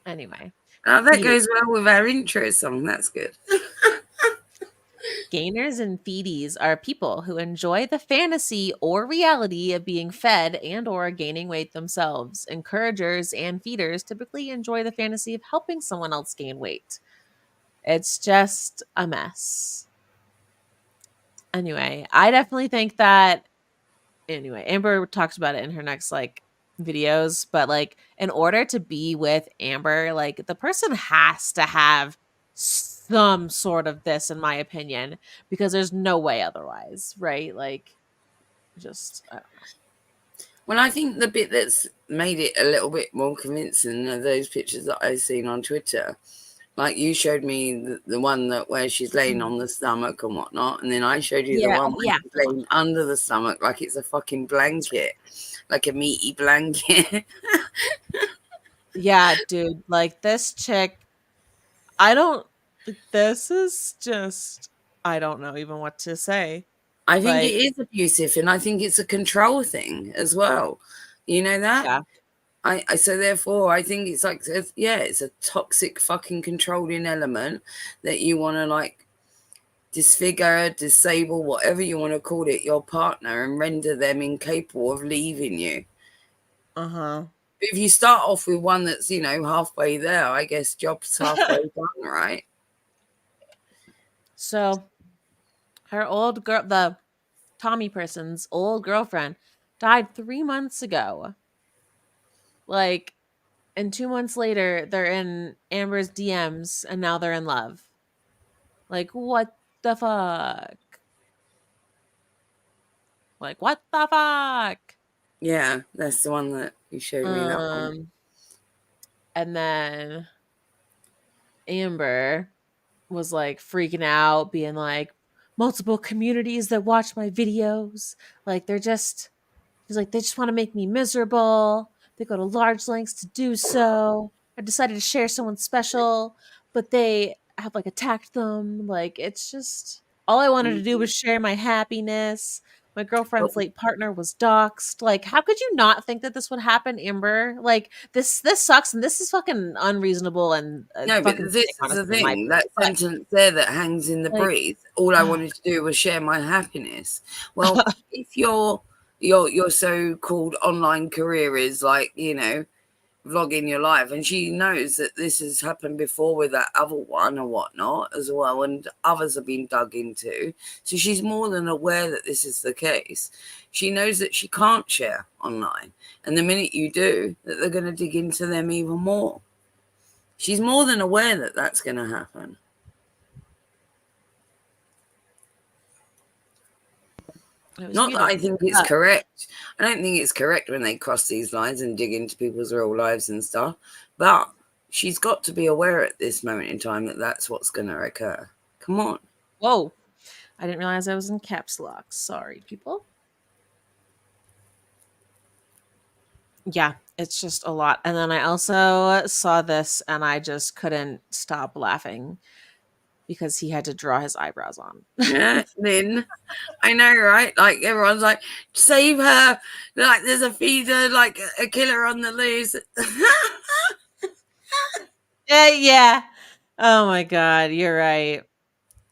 Speaker 3: Anyway.
Speaker 4: Oh, that goes well with our intro song. That's good.
Speaker 3: Gainers and feedies are people who enjoy the fantasy or reality of being fed and or gaining weight themselves. Encouragers and feeders typically enjoy the fantasy of helping someone else gain weight. It's just a mess. Anyway, I definitely think that Amber talks about it in her next like videos, but like in order to be with Amber, like the person has to have some sort of this, in my opinion, because there's no way otherwise, right? Like, just I don't know.
Speaker 4: Well, I think the bit that's made it a little bit more convincing are those pictures that I've seen on Twitter. Like you showed me the one where she's laying on the stomach and whatnot, and then I showed you the one where she's laying under the stomach like it's a fucking blanket, like a meaty blanket.
Speaker 3: Yeah, dude, like this chick, this is just, I don't know even what to say.
Speaker 4: I think it
Speaker 3: Like,
Speaker 4: is abusive, and I think it's a control thing as well. You know that?
Speaker 3: yeah.
Speaker 4: So therefore I think it's like, it's a toxic fucking controlling element that you want to like disfigure, disable, whatever you want to call it, your partner and render them incapable of leaving you.
Speaker 3: Uh-huh.
Speaker 4: If you start off with one that's, halfway there, I guess job's halfway done, right?
Speaker 3: So her old girl, the Tommy person's old girlfriend, died 3 months ago. Like, and 2 months later, they're in Amber's DMs and now they're in love. Like, what the fuck? Like, what the fuck?
Speaker 4: Yeah, that's the one that you showed me, that one.
Speaker 3: And then Amber was like freaking out, being like, multiple communities that watch my videos, like they're just, he's like, they just want to make me miserable. They go to large lengths to do so. I decided to share someone special, but they have like attacked them. Like, it's just, all I wanted to do was share my happiness. My girlfriend's late partner was doxxed. Like, how could you not think that this would happen, Amber? Like, this sucks, and this is fucking unreasonable and
Speaker 4: No, but
Speaker 3: fucking
Speaker 4: this
Speaker 3: sick,
Speaker 4: is the
Speaker 3: honestly, in my
Speaker 4: thing.
Speaker 3: opinion.
Speaker 4: That sentence there that hangs in the
Speaker 3: Like,
Speaker 4: breeze. All I wanted to do was share my happiness. Well, if your so-called online career is like, vlogging your life, and she knows that this has happened before with that other one or whatnot as well, and others have been dug into, so she's more than aware that this is the case. She knows that she can't share online, and the minute you do, that they're going to dig into them even more. She's more than aware that that's going to happen. Not that I think it's correct. I don't think it's correct when they cross these lines and dig into people's real lives and stuff. But she's got to be aware at this moment in time that that's what's going to occur. Come on.
Speaker 3: Whoa. I didn't realize I was in caps lock. Sorry, people. Yeah, it's just a lot. And then I also saw this and I just couldn't stop laughing because he had to draw his eyebrows on.
Speaker 4: Yeah, Lynn. I know, right? Like, everyone's like, save her. Like, there's a feeder, like a killer on the loose.
Speaker 3: Yeah. Oh my God, you're right.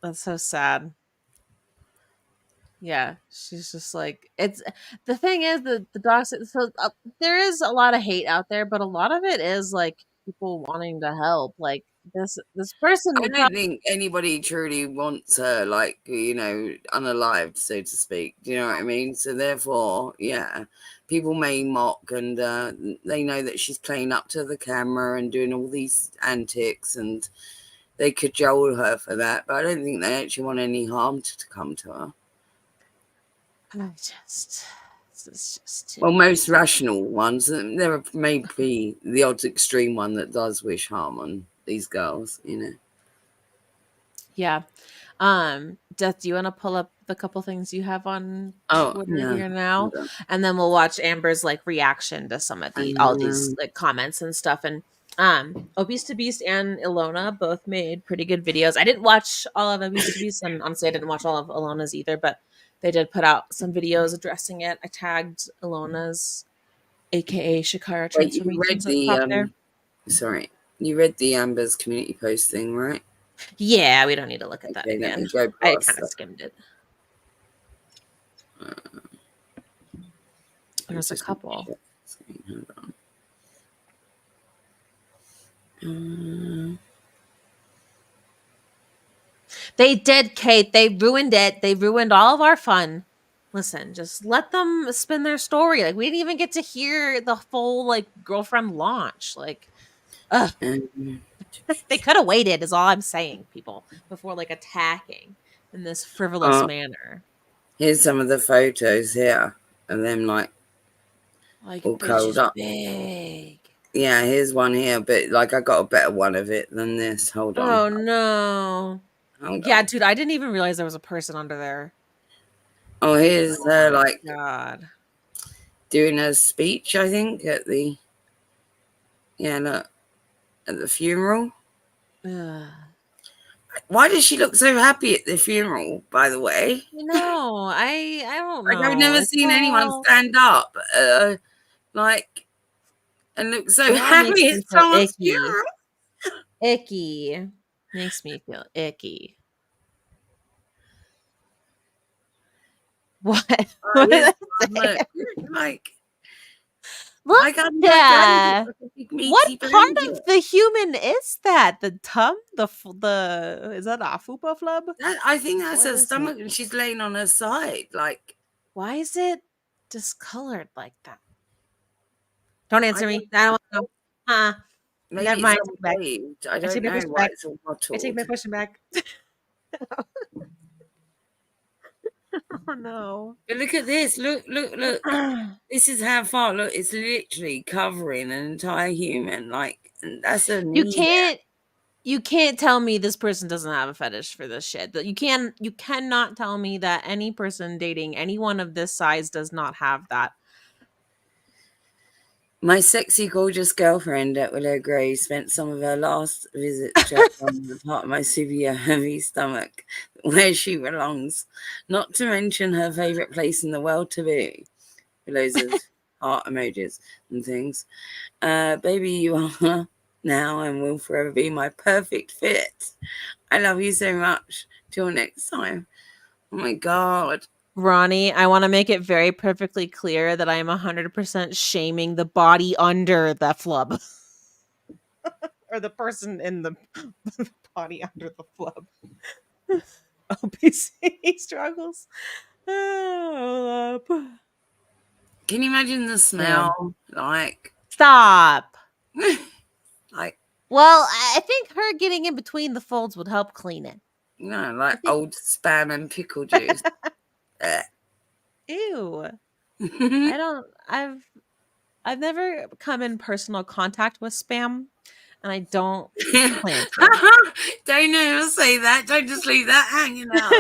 Speaker 3: That's so sad. Yeah, she's just like, it's, the thing is the dogs, so there is a lot of hate out there, but a lot of it is like people wanting to help. Like, this person,
Speaker 4: I don't think anybody truly wants her, like, unalived, so to speak. Do you know what I mean? So therefore, yeah, people may mock, and they know that she's playing up to the camera and doing all these antics, and they cajole her for that. But I don't think they actually want any harm to come to her.
Speaker 3: this is just
Speaker 4: well, most rational ones. There may be the odd extreme one that does wish harm on these girls,
Speaker 3: Yeah. Death, do you want to pull up the couple things you have on Twitter here now? And then we'll watch Amber's like reaction to some of all these like comments and stuff. And Obese to Beast and Ilona both made pretty good videos. I didn't watch all of Obese to Beast, and honestly I didn't watch all of Ilona's either, but they did put out some videos addressing it. I tagged Ilona's, aka Shakara transformation.
Speaker 4: Sorry, you read the Amber's community post thing, right?
Speaker 3: Yeah, we don't need to look at that again. I kind of skimmed it. There's a couple.
Speaker 4: Hold on.
Speaker 3: They did, Kate. They ruined it. They ruined all of our fun. Listen, just let them spin their story. Like, we didn't even get to hear the full like girlfriend launch. Like, ugh. They could have waited, is all I'm saying, people, before like attacking in this frivolous manner.
Speaker 4: Here's some of the photos here of them like all curled up.
Speaker 3: Big.
Speaker 4: Yeah, here's one here, but like I got a better one of it than this. Hold on.
Speaker 3: Oh no. Yeah, dude, I didn't even realize there was a person under there.
Speaker 4: Oh, here's her like
Speaker 3: God.
Speaker 4: doing a speech, I think, at the Yeah, look. At the funeral.
Speaker 3: Ugh.
Speaker 4: Why does she look so happy at the funeral, by the way?
Speaker 3: No, I don't know.
Speaker 4: Like, I've never seen anyone stand up, like, and look so happy at someone's funeral.
Speaker 3: Icky. Makes me feel icky. What? What did I say?
Speaker 4: Like,
Speaker 3: Look,
Speaker 4: I got
Speaker 3: yeah.
Speaker 4: like a big meaty
Speaker 3: What part
Speaker 4: blanket.
Speaker 3: of the human is that? The tum? The is that a fupa flub?
Speaker 4: I think that's
Speaker 3: What
Speaker 4: her
Speaker 3: is
Speaker 4: stomach,
Speaker 3: it?
Speaker 4: and she's laying on her side. Like,
Speaker 3: Why is it discolored like that? Don't answer me.
Speaker 4: don't
Speaker 3: I don't want to know.
Speaker 4: maybe
Speaker 3: Never
Speaker 4: it's
Speaker 3: mind.
Speaker 4: unpaved. I
Speaker 3: I take
Speaker 4: don't
Speaker 3: my
Speaker 4: know
Speaker 3: question
Speaker 4: why
Speaker 3: back.
Speaker 4: it's all
Speaker 3: I take my
Speaker 4: mottled.
Speaker 3: question back. Oh no.
Speaker 4: But look at this. Look. This is how far. Look, it's literally covering an entire human. Like, and that's a knee.
Speaker 3: You can't tell me this person doesn't have a fetish for this shit. You cannot tell me that any person dating anyone of this size does not have that.
Speaker 4: My sexy, gorgeous girlfriend at Willow Grey spent some of her last visit checked on the part of my severe heavy stomach, where she belongs. Not to mention her favourite place in the world to be. Loads of heart emojis and things. Baby, you are now and will forever be my perfect fit. I love you so much. Till next time. Oh my God.
Speaker 3: Ronnie, I want to make it very perfectly clear that I am 100% shaming the body under the flub. Or the person in the body under the flub. Obesity struggles. Oh,
Speaker 4: Can you imagine the smell? Like,
Speaker 3: stop.
Speaker 4: like,
Speaker 3: Well, I think her getting in between the folds would help clean it.
Speaker 4: no, like old spam and pickle juice.
Speaker 3: Ew. I've never come in personal contact with spam, and I don't plan to.
Speaker 4: Don't ever say that. Don't just leave that hanging out.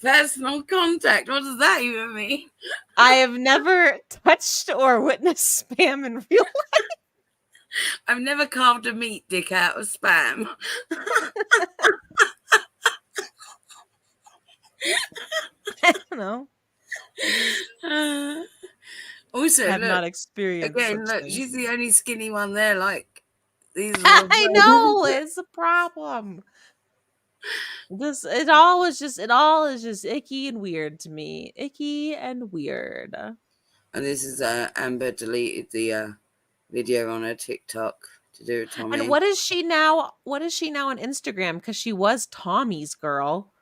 Speaker 4: Personal contact. What does that even mean?
Speaker 3: I have never touched or witnessed spam in real life.
Speaker 4: I've never carved a meat dick out of spam.
Speaker 3: I don't know.
Speaker 4: Also,
Speaker 3: I've
Speaker 4: look,
Speaker 3: not experienced.
Speaker 4: again, look,
Speaker 3: things.
Speaker 4: she's the only skinny one there. Like, these are
Speaker 3: I know it's a problem. It all is just icky and weird to me. Icky and weird.
Speaker 4: And this is Amber deleted the video on her TikTok to do with Tommy.
Speaker 3: And what is she now? What is she now on Instagram? Because she was Tommy's girl,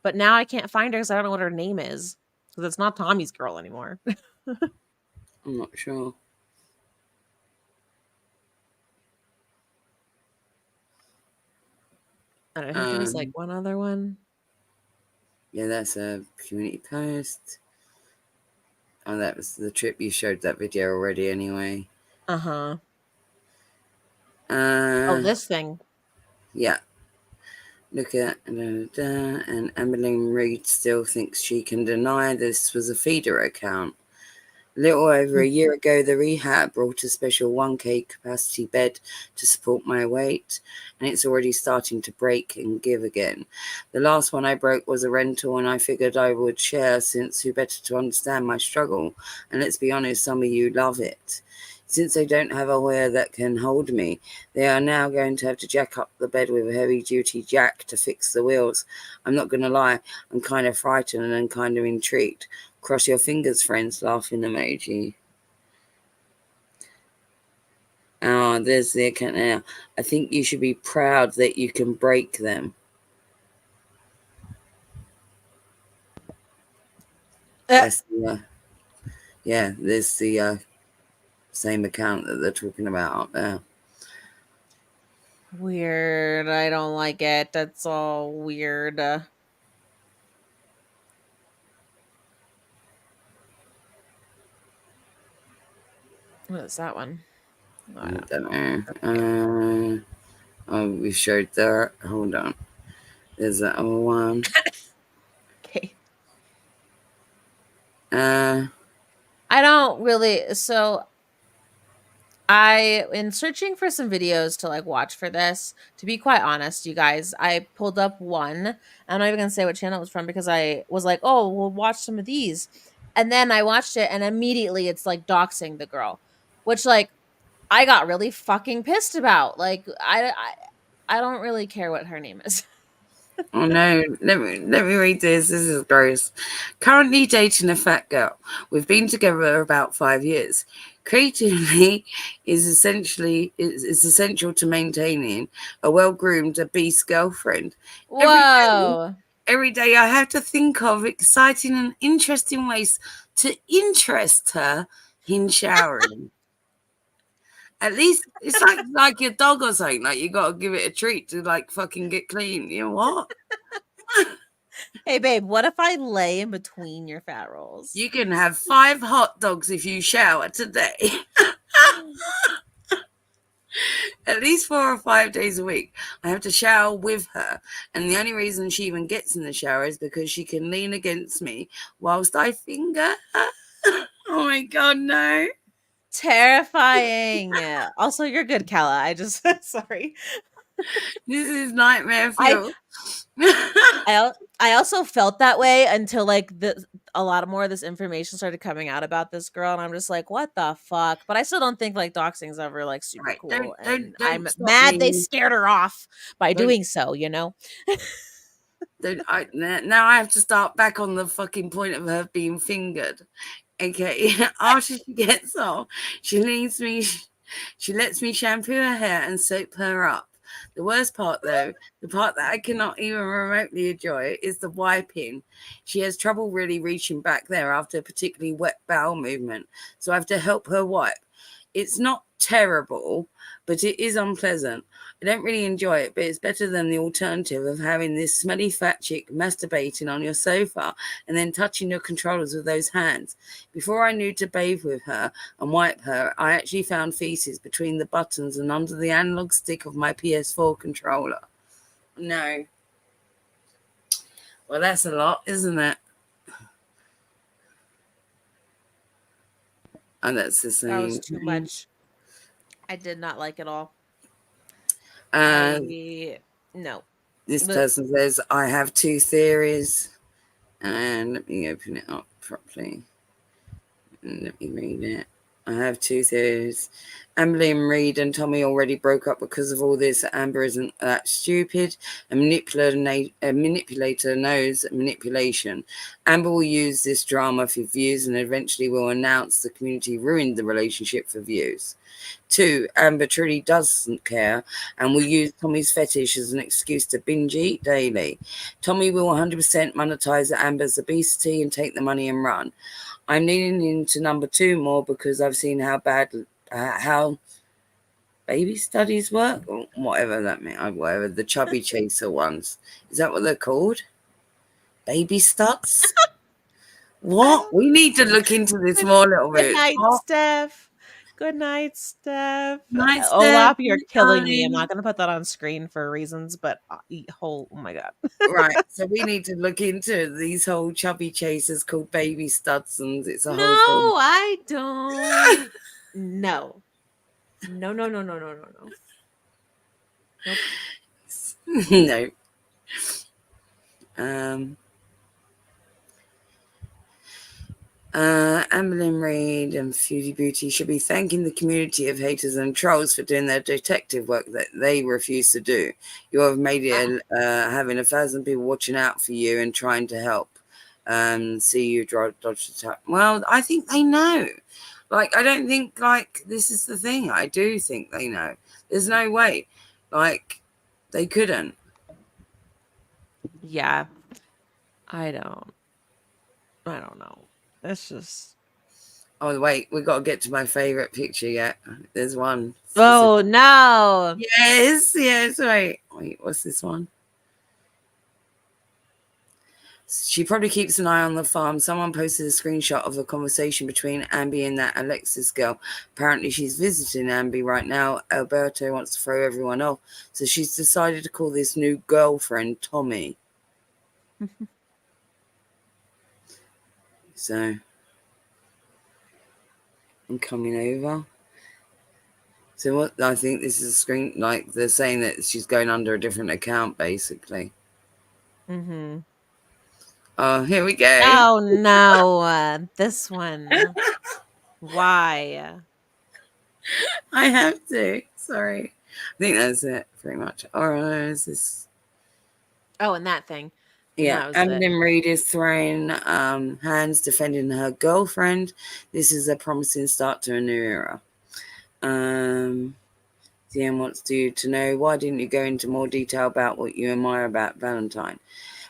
Speaker 3: but now I can't find her because I don't know what her name is. Because it's not Tommy's girl anymore.
Speaker 4: I'm not sure.
Speaker 3: I think there was like one other one.
Speaker 4: Yeah, that's a community post. Oh, that was the trip. You showed that video already anyway.
Speaker 3: Oh, this thing.
Speaker 4: Yeah. Look at and Amberlynnreidreaction Reid still thinks she can deny this was a feeder account. A little over a year ago, the rehab brought a special 1K capacity bed to support my weight, and it's already starting to break and give again. The last one I broke was a rental, and I figured I would share, since who better to understand my struggle? And let's be honest, some of you love it. Since they don't have a weir that can hold me, they are now going to have to jack up the bed with a heavy-duty jack to fix the wheels. I'm not going to lie, I'm kind of frightened and kind of intrigued. Cross your fingers, friends, laughing emoji. Oh, there's the account now. I think you should be proud that you can break them. That's the, yeah, there's the same account that they're talking about up there.
Speaker 3: Weird. I don't like it. That's all weird. What is that one?
Speaker 4: I don't know. Oh, we showed that. Hold on. There's that other one.
Speaker 3: Okay.
Speaker 4: I
Speaker 3: don't really. So in searching for some videos to like watch for this, to be quite honest, you guys, I pulled up one. I'm not even gonna say what channel it was from because I was like, oh, we'll watch some of these. And then I watched it and immediately it's like doxing the girl, which like I got really fucking pissed about. Like I don't really care what her name is.
Speaker 4: Oh no, let me read this. This is gross. Currently dating a fat girl. We've been together about 5 years. Creativity is essential to maintaining a well-groomed, obese girlfriend.
Speaker 3: Whoa.
Speaker 4: Every day I have to think of exciting and interesting ways to interest her in showering. At least it's like your dog or something. Like you got to give it a treat to like fucking get clean. You know what?
Speaker 3: Hey babe, what if I lay in between your fat rolls?
Speaker 4: You can have 5 hot dogs if you shower today. At least 4 or 5 days a week, I have to shower with her. And the only reason she even gets in the shower is because she can lean against me whilst I finger her. Oh my God, no.
Speaker 3: Terrifying. Also, you're good, Kala. I just sorry.
Speaker 4: This is nightmare fuel.
Speaker 3: I also felt that way until like a lot more of this information started coming out about this girl, and I'm just like, what the fuck? But I still don't think like doxing's ever like super cool, and I'm mad they scared her off by doing so. You know.
Speaker 4: Now I have to start back on the fucking point of her being fingered. Okay, after she gets off, she lets me shampoo her hair and soap her up. The worst part, though, the part that I cannot even remotely enjoy, is the wiping. She has trouble really reaching back there after a particularly wet bowel movement, so I have to help her wipe. It's not terrible, but it is unpleasant. I don't really enjoy it, but it's better than the alternative of having this smelly fat chick masturbating on your sofa and then touching your controllers with those hands. Before I knew to bathe with her and wipe her, I actually found feces between the buttons and under the analog stick of my PS4 controller. No. Well, that's a lot, isn't it? And that's the same.
Speaker 3: That was too much. I did not like it all. No.
Speaker 4: This person says, I have 2 theories. And let me open it up properly. And let me read it. I have 2 theories. Amberlynnn, Reid and Tommy already broke up because of all this. Amber isn't that stupid. A manipulator knows manipulation. Amber will use this drama for views and eventually will announce the community ruined the relationship for views. 2, Amber truly doesn't care and will use Tommy's fetish as an excuse to binge eat daily. Tommy will 100% monetize Amber's obesity and take the money and run. I'm leaning into number 2 more because I've seen how baby studies work, or whatever that means, whatever the chubby chaser ones. Is that what they're called? Baby studs? What? We need to look into this more a little bit.
Speaker 3: Good night, Steph. Good night, Steph.
Speaker 4: Night, Steph.
Speaker 3: Olaf, you're killing me. I'm not going to put that on screen for reasons, but oh my God.
Speaker 4: Right. So we need to look into these whole chubby chasers called baby studs, and it's a whole thing.
Speaker 3: No, I don't. No. No. Nope.
Speaker 4: No. Amberlynnn, Reid and Foodie Booty should be thanking the community of haters and trolls for doing their detective work that they refuse to do. You have made it having 1,000 people watching out for you and trying to help see you dodge the attack. Well, I think they know. Like, I don't think, like, this is the thing. I do think they know. There's no way. Like, they couldn't.
Speaker 3: Yeah. I don't know. It's just.
Speaker 4: Oh, wait. We got to get to my favorite picture yet. There's one.
Speaker 3: Oh, no.
Speaker 4: Yes. Wait, what's this one? She probably keeps an eye on the farm. Someone posted a screenshot of the conversation between Ambi and that Alexis girl. Apparently, she's visiting Ambi right now. Alberto wants to throw everyone off. So she's decided to call this new girlfriend Tommy. So I'm coming over. So what? I think this is a screen. Like they're saying that she's going under a different account, basically.
Speaker 3: Mm-hmm.
Speaker 4: Oh, here we go.
Speaker 3: Oh no, this one. Why?
Speaker 4: I have to. Sorry. I think that's it, pretty much. Or is this?
Speaker 3: Oh, and that thing.
Speaker 4: Yeah,
Speaker 3: That was it.
Speaker 4: Mandellynn Reid is throwing hands defending her girlfriend. This is a promising start to a new era. DM wants you to know, why didn't you go into more detail about what you admire about Valentine?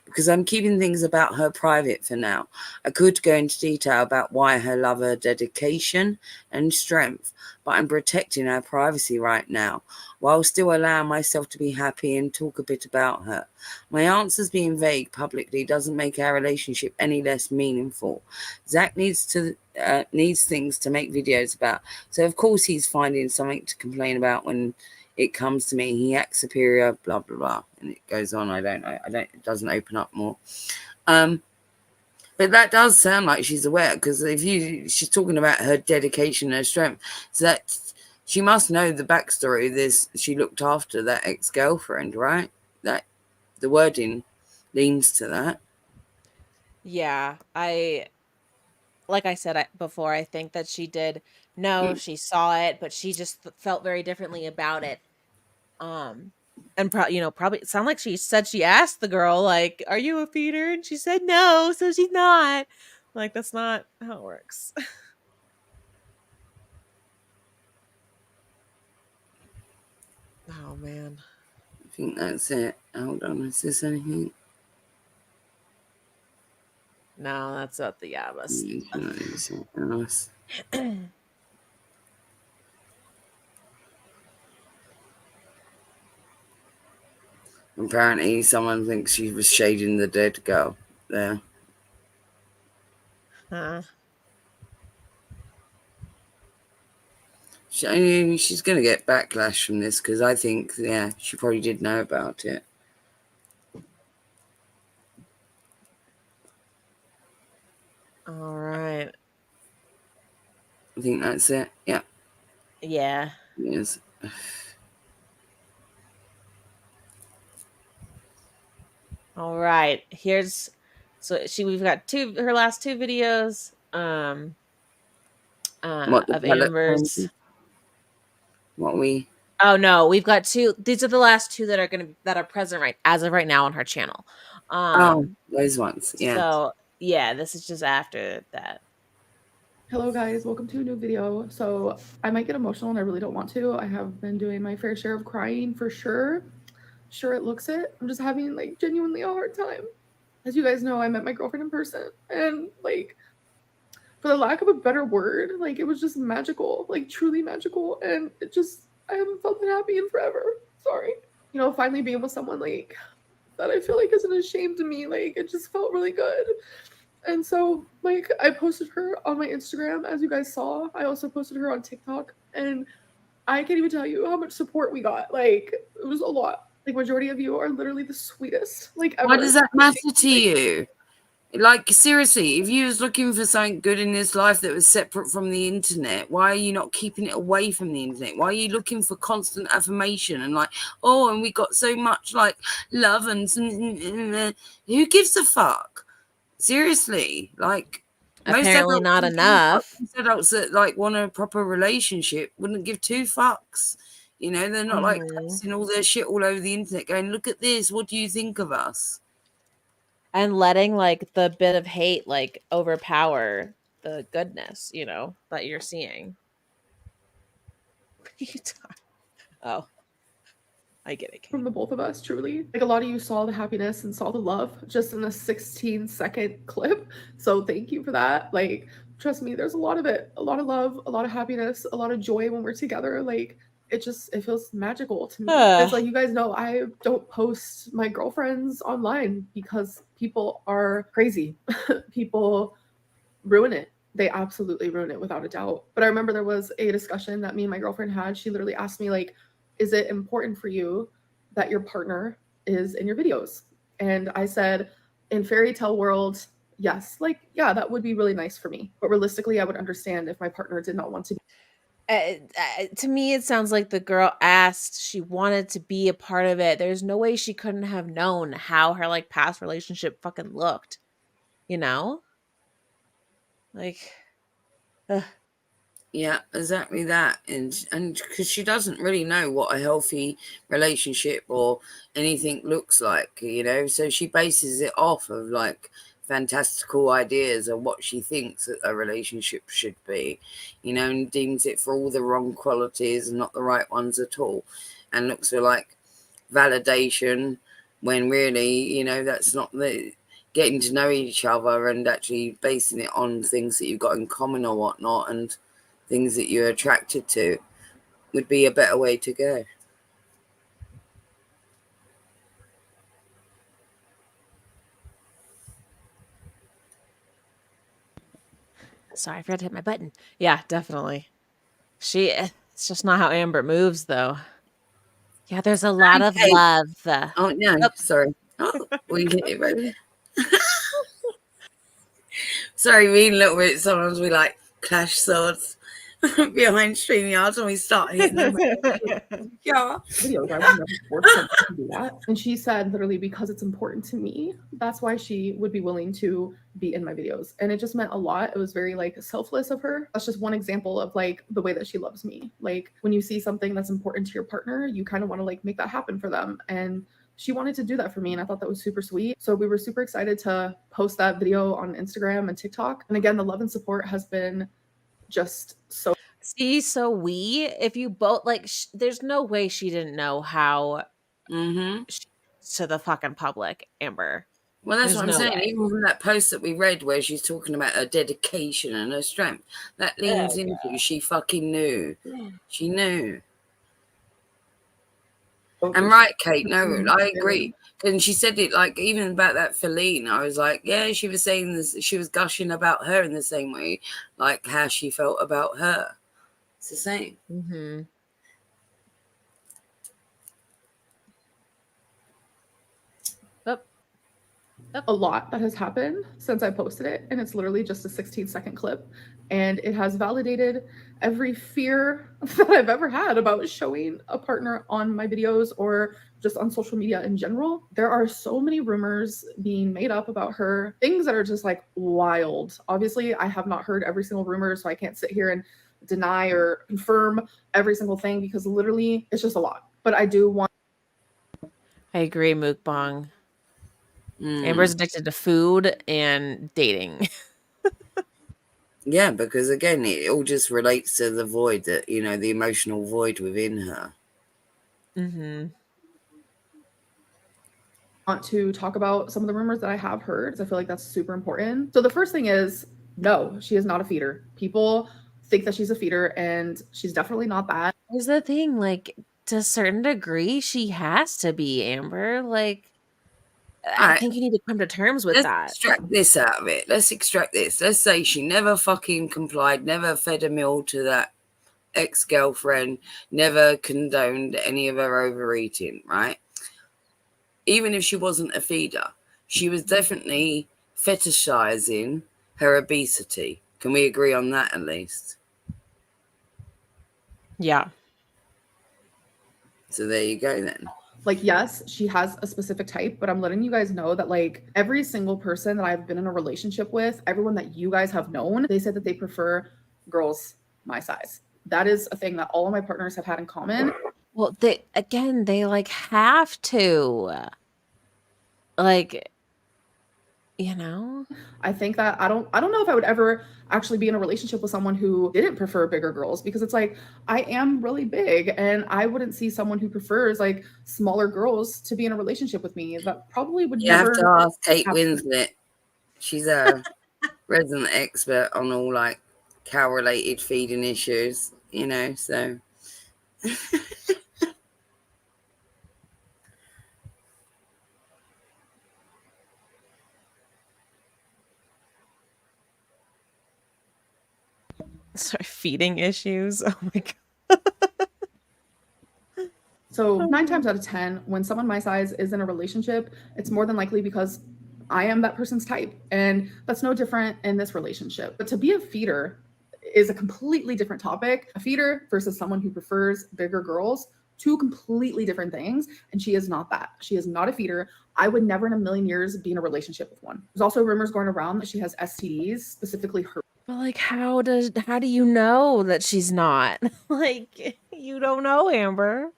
Speaker 4: Because I'm keeping things about her private for now. I could go into detail about why her love her dedication and strength, but I'm protecting her privacy right now, while still allowing myself to be happy and talk a bit about her. My answers being vague publicly doesn't make our relationship any less meaningful. Zach needs things to make videos about, so of course he's finding something to complain about when it comes to me. He acts superior, blah blah blah, and it goes on. I don't know. It doesn't open up more. But that does sound like she's aware, because she's talking about her dedication and her strength, so that she must know the backstory of this. She looked after that ex-girlfriend, right? That the wording leans to that.
Speaker 3: Yeah, like I said before, I think that she did know, she saw it, but she just felt very differently about it. And probably it sounded like she said she asked the girl, like, "Are you a feeder?" And she said no, so she's not. Like, that's not how it works. Oh man.
Speaker 4: I think that's it. Hold on, is this anything?
Speaker 3: No, that's not the Yabbas.
Speaker 4: Apparently, someone thinks she was shading the dead girl there.
Speaker 3: Huh.
Speaker 4: She's going to get backlash from this, because I think, yeah, she probably did know about it.
Speaker 3: All right.
Speaker 4: I think that's it. Yeah.
Speaker 3: Yeah.
Speaker 4: Yes.
Speaker 3: All right. We've got her last two videos of Amber's. Oh no, we've got two. These are the last two that are present as of right now on her channel.
Speaker 4: Those ones. Yeah.
Speaker 3: So yeah, this is just after that.
Speaker 5: Hello guys, welcome to a new video. So I might get emotional and I really don't want to. I have been doing my fair share of crying for sure. Sure, it looks it. I'm just having like genuinely a hard time. As you guys know, I met my girlfriend in person, and like, for the lack of a better word, like, it was just magical, like truly magical. And I haven't felt that happy in forever. Sorry. You know, finally being with someone like that I feel like isn't ashamed of me, like, it just felt really good. And so, like, I posted her on my Instagram, as you guys saw. I also posted her on TikTok, and I can't even tell you how much support we got. Like, it was a lot. Like, majority of you are literally the sweetest, like, ever.
Speaker 4: Why does that matter to you? Like, seriously, if you was looking for something good in this life that was separate from the internet, why are you not keeping it away from the internet? Why are you looking for constant affirmation and like, oh, and we got so much like love and who gives a fuck? Seriously, like,
Speaker 3: Apparently not enough.
Speaker 4: Most adults that like want a proper relationship wouldn't give two fucks. You know, they're not like posting all their shit all over the internet going, look at this, what do you think of us?
Speaker 3: And letting like the bit of hate like overpower the goodness, you know, that you're seeing. Oh, I get it.
Speaker 5: From the both of us, truly. Like, a lot of you saw the happiness and saw the love just in a 16-second clip. So thank you for that. Like, trust me, there's a lot of it. A lot of love, a lot of happiness, a lot of joy when we're together. Like, it feels magical to me. It's like, you guys know, I don't post my girlfriends online because people are crazy. People ruin it. They absolutely ruin it without a doubt. But I remember there was a discussion that me and my girlfriend had. She literally asked me, like, is it important for you that your partner is in your videos? And I said, in fairy tale world, yes. Like, yeah, that would be really nice for me. But realistically, I would understand if my partner did not want to be.
Speaker 3: To me, it sounds like the girl asked, she wanted to be a part of it. There's no way she couldn't have known how her like past relationship fucking looked, you know? Like, ugh.
Speaker 4: Yeah, exactly that. And because she doesn't really know what a healthy relationship or anything looks like, you know, so she bases it off of like fantastical ideas of what she thinks a relationship should be, you know, and deems it for all the wrong qualities and not the right ones at all, and looks for like validation when really, you know, that's not the getting to know each other and actually basing it on things that you've got in common or whatnot, and things that you're attracted to would be a better way to go.
Speaker 3: Sorry, I forgot to hit my button. Yeah, definitely. It's just not how Amber moves, though. Yeah, there's a lot of love.
Speaker 4: Oh, no, sorry. Oh, we get it, baby. Sorry, we a little bit. Sometimes we like clash swords behind StreamYards when we start hitting them. Yeah.
Speaker 5: Videos, I would never force her to do that. And she said literally, because it's important to me, that's why she would be willing to be in my videos. And it just meant a lot. It was very like selfless of her. That's just one example of like the way that she loves me. Like when you see something that's important to your partner, you kind of want to like make that happen for them. And she wanted to do that for me, and I thought that was super sweet. So we were super excited to post that video on Instagram and TikTok. And again, the love and support has been just so.
Speaker 3: See, so if you both like, there's no way she didn't know how to the fucking public, Amber.
Speaker 4: Well, that's what I'm saying. Even from that post that we read where she's talking about her dedication and her strength, that leans into she fucking knew. She knew. And right, Kate, no, I agree. And she said it like even about that Feline. I was like, yeah, she was saying this, she was gushing about her in the same way, like how she felt about her. It's the same.
Speaker 3: Mm-hmm.
Speaker 5: A lot that has happened since I posted it, and it's literally just a 16-second clip, and it has validated every fear that I've ever had about showing a partner on my videos or just on social media in general. There are so many rumors being made up about her, things that are just like wild. Obviously, I have not heard every single rumor, so I can't sit here and deny or confirm every single thing because literally it's just a lot. But I do want.
Speaker 3: I agree, Mukbang. Amber's addicted to food and dating.
Speaker 4: Yeah, because again, it all just relates to the void that, you know, the emotional void within her.
Speaker 3: Mm-hmm.
Speaker 5: Want to talk about some of the rumors that I have heard, because I feel like that's super important. So the first thing is, no, she is not a feeder. People think that she's a feeder, and she's definitely not that.
Speaker 3: Here's the thing, like, to a certain degree, she has to be, Amber. Like, I think you need to come to terms with that.
Speaker 4: Let's extract this out of it. Let's extract this. Let's say she never fucking complied, never fed a meal to that ex-girlfriend, never condoned any of her overeating, right? Even if she wasn't a feeder, she was definitely fetishizing her obesity. Can we agree on that at least?
Speaker 3: Yeah.
Speaker 4: So there you go then.
Speaker 5: Like, yes, she has a specific type, but I'm letting you guys know that like every single person that I've been in a relationship with, everyone that you guys have known, they said that they prefer girls my size. That is a thing that all of my partners have had in common.
Speaker 3: Well, they like have to. Like, you know,
Speaker 5: I think that I don't know if I would ever actually be in a relationship with someone who didn't prefer bigger girls, because it's like I am really big and I wouldn't see someone who prefers like smaller girls to be in a relationship with me. That probably would never.
Speaker 4: You have to ask Kate Winslet. She's a resident expert on all like cow related feeding issues, you know, so
Speaker 3: sorry, feeding issues. Oh my god.
Speaker 5: So 9 times out of 10, when someone my size is in a relationship, it's more than likely because I am that person's type. And that's no different in this relationship. But to be a feeder is a completely different topic. A feeder versus someone who prefers bigger girls, two completely different things. And she is not that. She is not a feeder. I would never in a million years be in a relationship with one. There's also rumors going around that she has STDs, specifically her.
Speaker 3: But like, how do you know that she's not? Like, you don't know, Amber.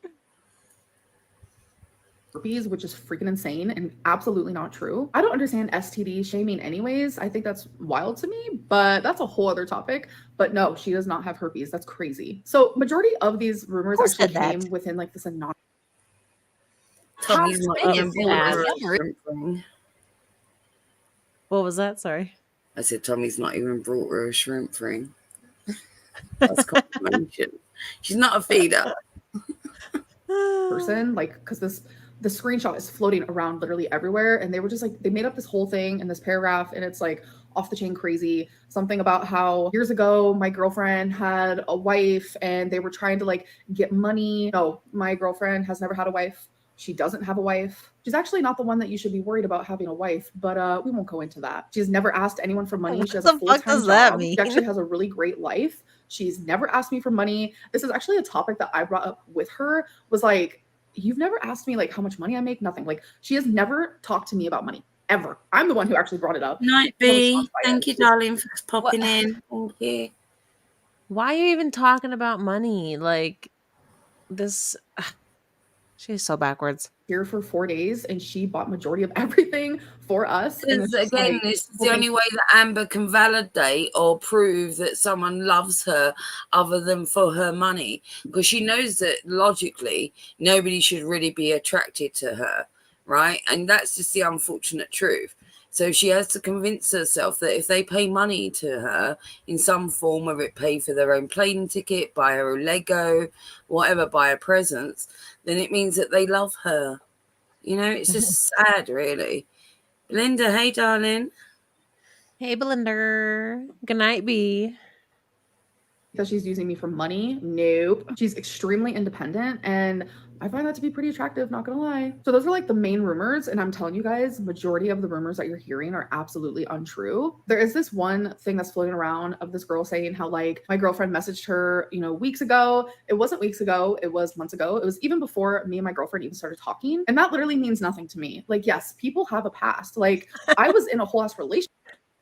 Speaker 5: Herpes, which is freaking insane and absolutely not true. I don't understand STD shaming anyways. I think that's wild to me, but that's a whole other topic. But no, she does not have herpes. That's crazy. So majority of these rumors actually came within like this anonymous.
Speaker 4: Tommy's not even brought her a shrimp ring.
Speaker 3: What was that? Sorry.
Speaker 4: I said Tommy's not even brought her a shrimp ring. That's confirmation. She's not a feeder.
Speaker 5: Person, like, because the screenshot is floating around literally everywhere, and they were just like, they made up this whole thing in this paragraph, and it's like off the chain crazy. Something about how years ago my girlfriend had a wife and they were trying to like get money. No, my girlfriend has never had a wife. She doesn't have a wife. She's actually not the one that you should be worried about having a wife, but we won't go into that. She's never asked anyone for money. She has a full-time job. She actually has a really great life. She's never asked me for money. This is actually a topic that I brought up with her, was like, you've never asked me like how much money I make, nothing. Like, she has never talked to me about money, ever. I'm the one who actually brought it up.
Speaker 4: Night B, thank you, darling, for popping in. Thank you.
Speaker 3: Why are you even talking about money? Like, this, she's so backwards.
Speaker 5: Here for 4 days, and she bought majority of everything for us.
Speaker 4: Because again, like, this is the only way that Amber can validate or prove that someone loves her other than for her money, because she knows that logically nobody should really be attracted to her, right? And that's just the unfortunate truth. So she has to convince herself that if they pay money to her in some form, whether it pay for their own plane ticket, buy her a Lego, whatever, buy her presents, then it means that they love her. You know, it's just sad, really. Belinda, hey, darling.
Speaker 3: Hey, Belinda. Good night, B.
Speaker 5: Because she's using me for money? Nope. She's extremely independent, and I find that to be pretty attractive, not gonna lie. So those are like the main rumors, and I'm telling you guys, majority of the rumors that you're hearing are absolutely untrue. There is this one thing that's floating around of this girl saying how like my girlfriend messaged her, you know, weeks ago. It wasn't weeks ago, it was months ago. It was even before me and my girlfriend even started talking. And that literally means nothing to me. Like, yes, people have a past. Like, I was in a whole ass relationship.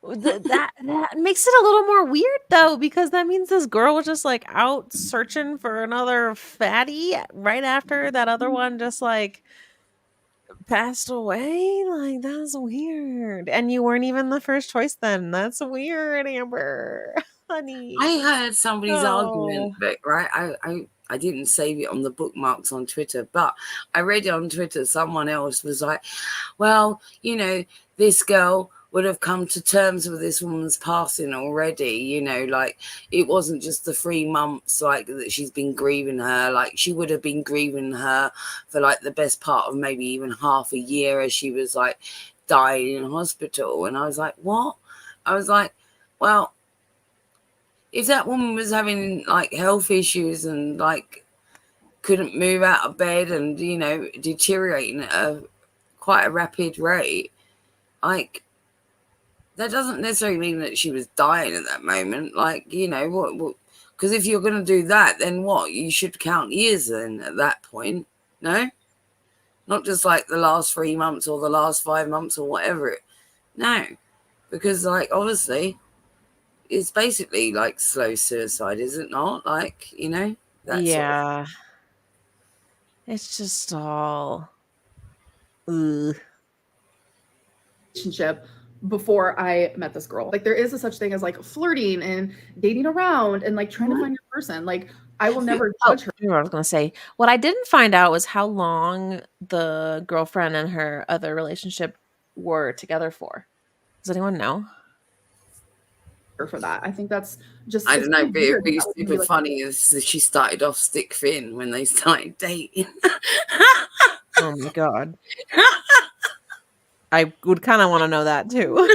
Speaker 3: That makes it a little more weird though, because that means this girl was just like out searching for another fatty right after that other one just like passed away. Like, that's weird. And you weren't even the first choice then. That's weird, Amber. Honey.
Speaker 4: I heard somebody's argument, but right, I didn't save it on the bookmarks on Twitter, but I read it on Twitter. Someone else was like, well, you know, this girl would have come to terms with this woman's passing already, you know, like it wasn't just the 3 months like that she's been grieving her, like she would have been grieving her for like the best part of maybe even half a year as she was like dying in hospital. And I was like, what? I was like, well, if that woman was having like health issues and like couldn't move out of bed and, you know, deteriorating at quite a rapid rate, like, that doesn't necessarily mean that she was dying at that moment. Like, you know, what? Because if you're going to do that, then what? You should count years then at that point. No? Not just like the last 3 months or the last 5 months or whatever. No. Because, like, honestly, it's basically like slow suicide, is it not? Like, you know? That
Speaker 3: yeah. Sort of... It's just all...
Speaker 5: relationship before I met this girl. Like, there is a such thing as like flirting and dating around and like trying to find your person. Like, I will never judge her.
Speaker 3: I was going to say, what I didn't find out was how long the girlfriend and her other relationship were together for. Does anyone know?
Speaker 5: For that, I think that's just,
Speaker 4: I don't know, but it'd be super funny if she started off stick thin when they started dating.
Speaker 3: Oh my god. I would kind of want to know that too.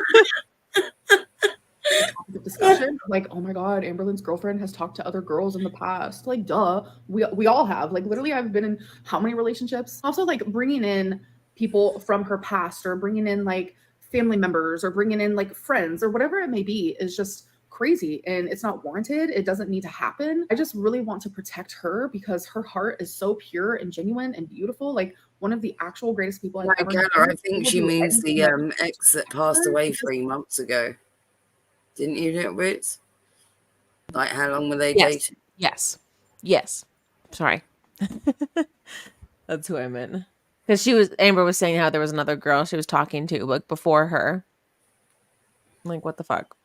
Speaker 5: Discussion like, oh my god, Amberlynn's girlfriend has talked to other girls in the past. Like, duh, we all have. Like, literally, I've been in how many relationships? Also, like, bringing in people from her past or bringing in like family members or bringing in like friends or whatever it may be is just crazy and it's not warranted. It doesn't need to happen. I just really want to protect her because her heart is so pure and genuine and beautiful. Like one of the actual greatest people I've ever met.
Speaker 4: I think she means the ex that passed away 3 months ago. Didn't you, little bits? Like, how long were they dating?
Speaker 3: Yes. Sorry. That's who I meant. Because Amber was saying how there was another girl she was talking to, like, before her. I'm like, what the fuck?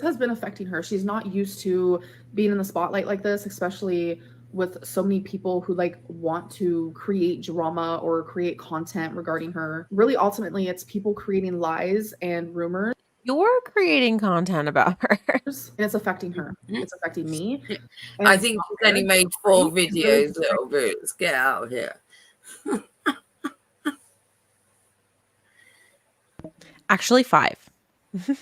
Speaker 5: Has been affecting her. She's not used to being in the spotlight like this, especially with so many people who like want to create drama or create content regarding her. Really, ultimately, it's people creating lies and rumors.
Speaker 3: You're creating content about her.
Speaker 5: And it's affecting her. It's affecting me.
Speaker 4: I think she's only made 4 videos, little bits. Get out of here.
Speaker 3: Actually, 5.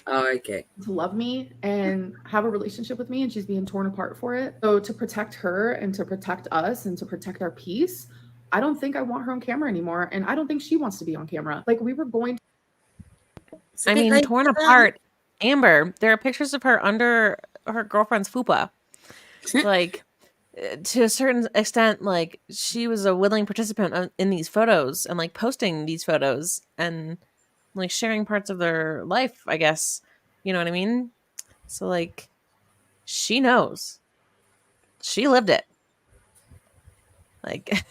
Speaker 4: Oh, okay.
Speaker 5: To love me and have a relationship with me, and she's being torn apart for it. So to protect her and to protect us and to protect our peace, I don't think I want her on camera anymore, and I don't think she wants to be on camera. Like we were going
Speaker 3: to torn apart. Amber, there are pictures of her under her girlfriend's fupa. Like, to a certain extent, like, she was a willing participant in these photos and, like, posting these photos and, like, sharing parts of their life, I guess. You know what I mean? So, like, she knows. She lived it. Like...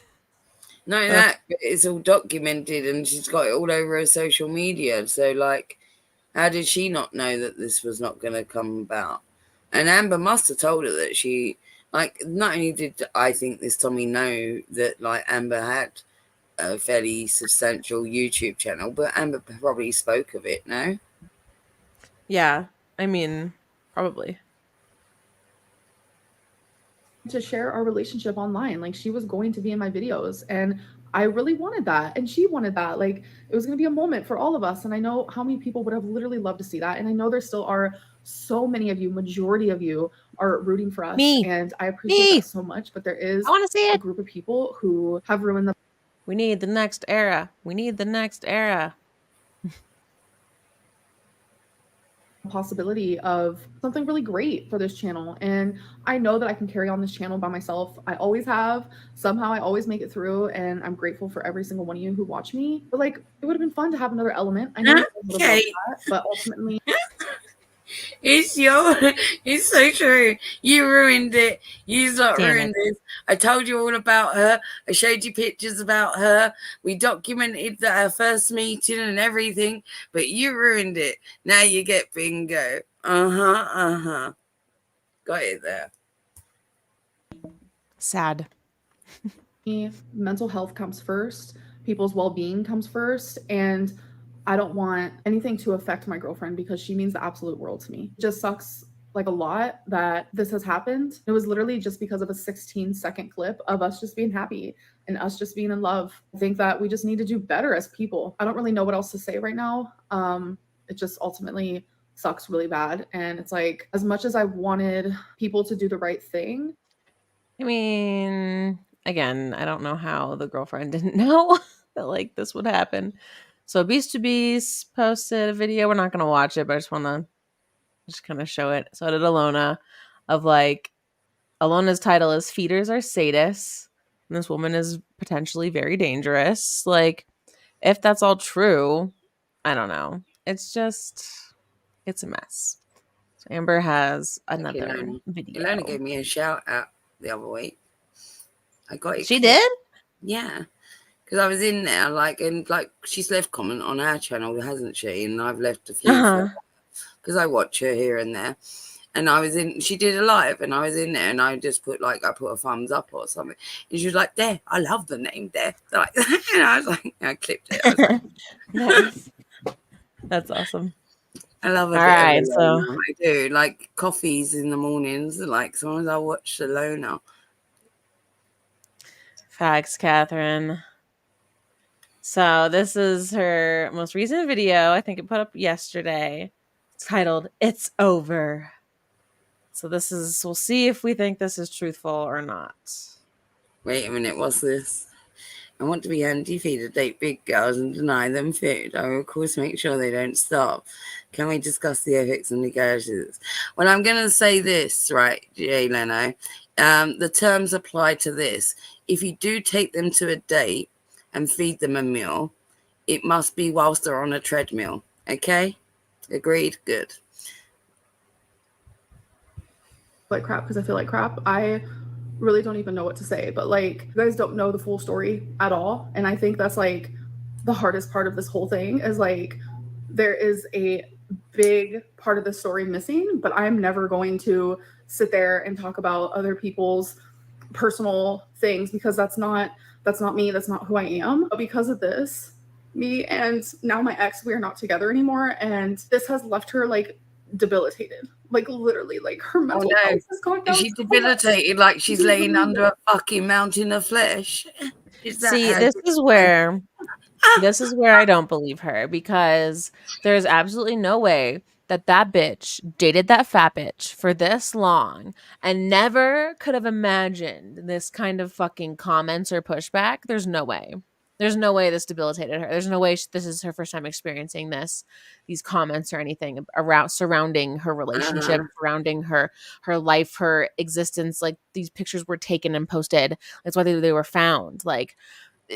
Speaker 4: No, that it's all documented and she's got it all over her social media. So, like, how did she not know that this was not going to come about? And Amber must have told her that she, like, not only did I think this Tommy know that, like, Amber had a fairly substantial YouTube channel, but Amber probably spoke of it, no?
Speaker 3: Yeah, I mean, probably.
Speaker 5: To share our relationship online. Like she was going to be in my videos and I really wanted that and she wanted that. Like it was going to be a moment for all of us, and I know how many people would have literally loved to see that, and I know there still are so many of you, majority of you are rooting for us. And I appreciate that so much, but there is
Speaker 3: I want to see it.
Speaker 5: A group of people who have ruined the...
Speaker 3: We need the next era. We need the next era.
Speaker 5: Possibility of something really great for this channel, and I know that I can carry on this channel by myself. I always have. Somehow I always make it through, and I'm grateful for every single one of you who watch me. But like it would have been fun to have another element. I know that, but ultimately
Speaker 4: it's so true. You ruined it. You've not ruined this. I told you all about her. I showed you pictures about her. We documented our first meeting and everything, but you ruined it. Now you get bingo. Got it there.
Speaker 3: Sad.
Speaker 5: Mental health comes first. People's well-being comes first, and I don't want anything to affect my girlfriend because she means the absolute world to me. It just sucks like a lot that this has happened. It was literally just because of a 16-second clip of us just being happy and us just being in love. I think that we just need to do better as people. I don't really know what else to say right now. It just ultimately sucks really bad. And it's like, as much as I wanted people to do the right thing.
Speaker 3: I mean, again, I don't know how the girlfriend didn't know that like this would happen. So Beast to Beast posted a video. We're not going to watch it, but I just want to just kind of show it. So I did Alona of like, Alona's title is Feeders Are Sadists. And this woman is potentially very dangerous. Like, if that's all true, I don't know. It's a mess. So Amber has another video.
Speaker 4: Ilona gave me a shout out the other week. I got it.
Speaker 3: She did?
Speaker 4: Yeah. Because I was in there, and she's left comment on our channel, hasn't she? And I've left a few because I watch her here and there. And she did a live, and I was in there, and I just put a thumbs up or something. And she was like, "There, I love the name there." Like, and I was like, I clipped it. I was like,
Speaker 3: nice. That's awesome.
Speaker 4: I love it. All right, so I do like coffees in the mornings. Like sometimes I watch Alona.
Speaker 3: Facts, Catherine. So this is her most recent video. I think it put up yesterday. It's titled "It's Over." So we'll see if we think this is truthful or not.
Speaker 4: Wait a minute, what's this? I want to be handy-free to date big girls and deny them food. I will, of course, make sure they don't starve. Can we discuss the ethics and legalities? Well, I'm going to say this, right, Jay Leno. The terms apply to this. If you do take them to a date and feed them a meal, it must be whilst they're on a treadmill. Okay? Agreed? Good.
Speaker 5: Like crap because I feel like crap. I really don't even know what to say, but like you guys don't know the full story at all. And I think that's like the hardest part of this whole thing is like there is a big part of the story missing, but I'm never going to sit there and talk about other people's personal things because that's not me, that's not who I am. But because of this, me and now my ex, we are not together anymore, and this has left her like debilitated, like literally, like her mental health has gone down.
Speaker 4: Is she debilitated like she's laying under a fucking mountain of flesh?
Speaker 3: See, this is where I don't believe her, because there's absolutely no way that bitch dated that fat bitch for this long and never could have imagined this kind of fucking comments or pushback. There's no way. There's no way this debilitated her. There's no way this is her first time experiencing these comments or anything around surrounding her relationship, surrounding her life, her existence. Like, these pictures were taken and posted. That's why they were found. Like,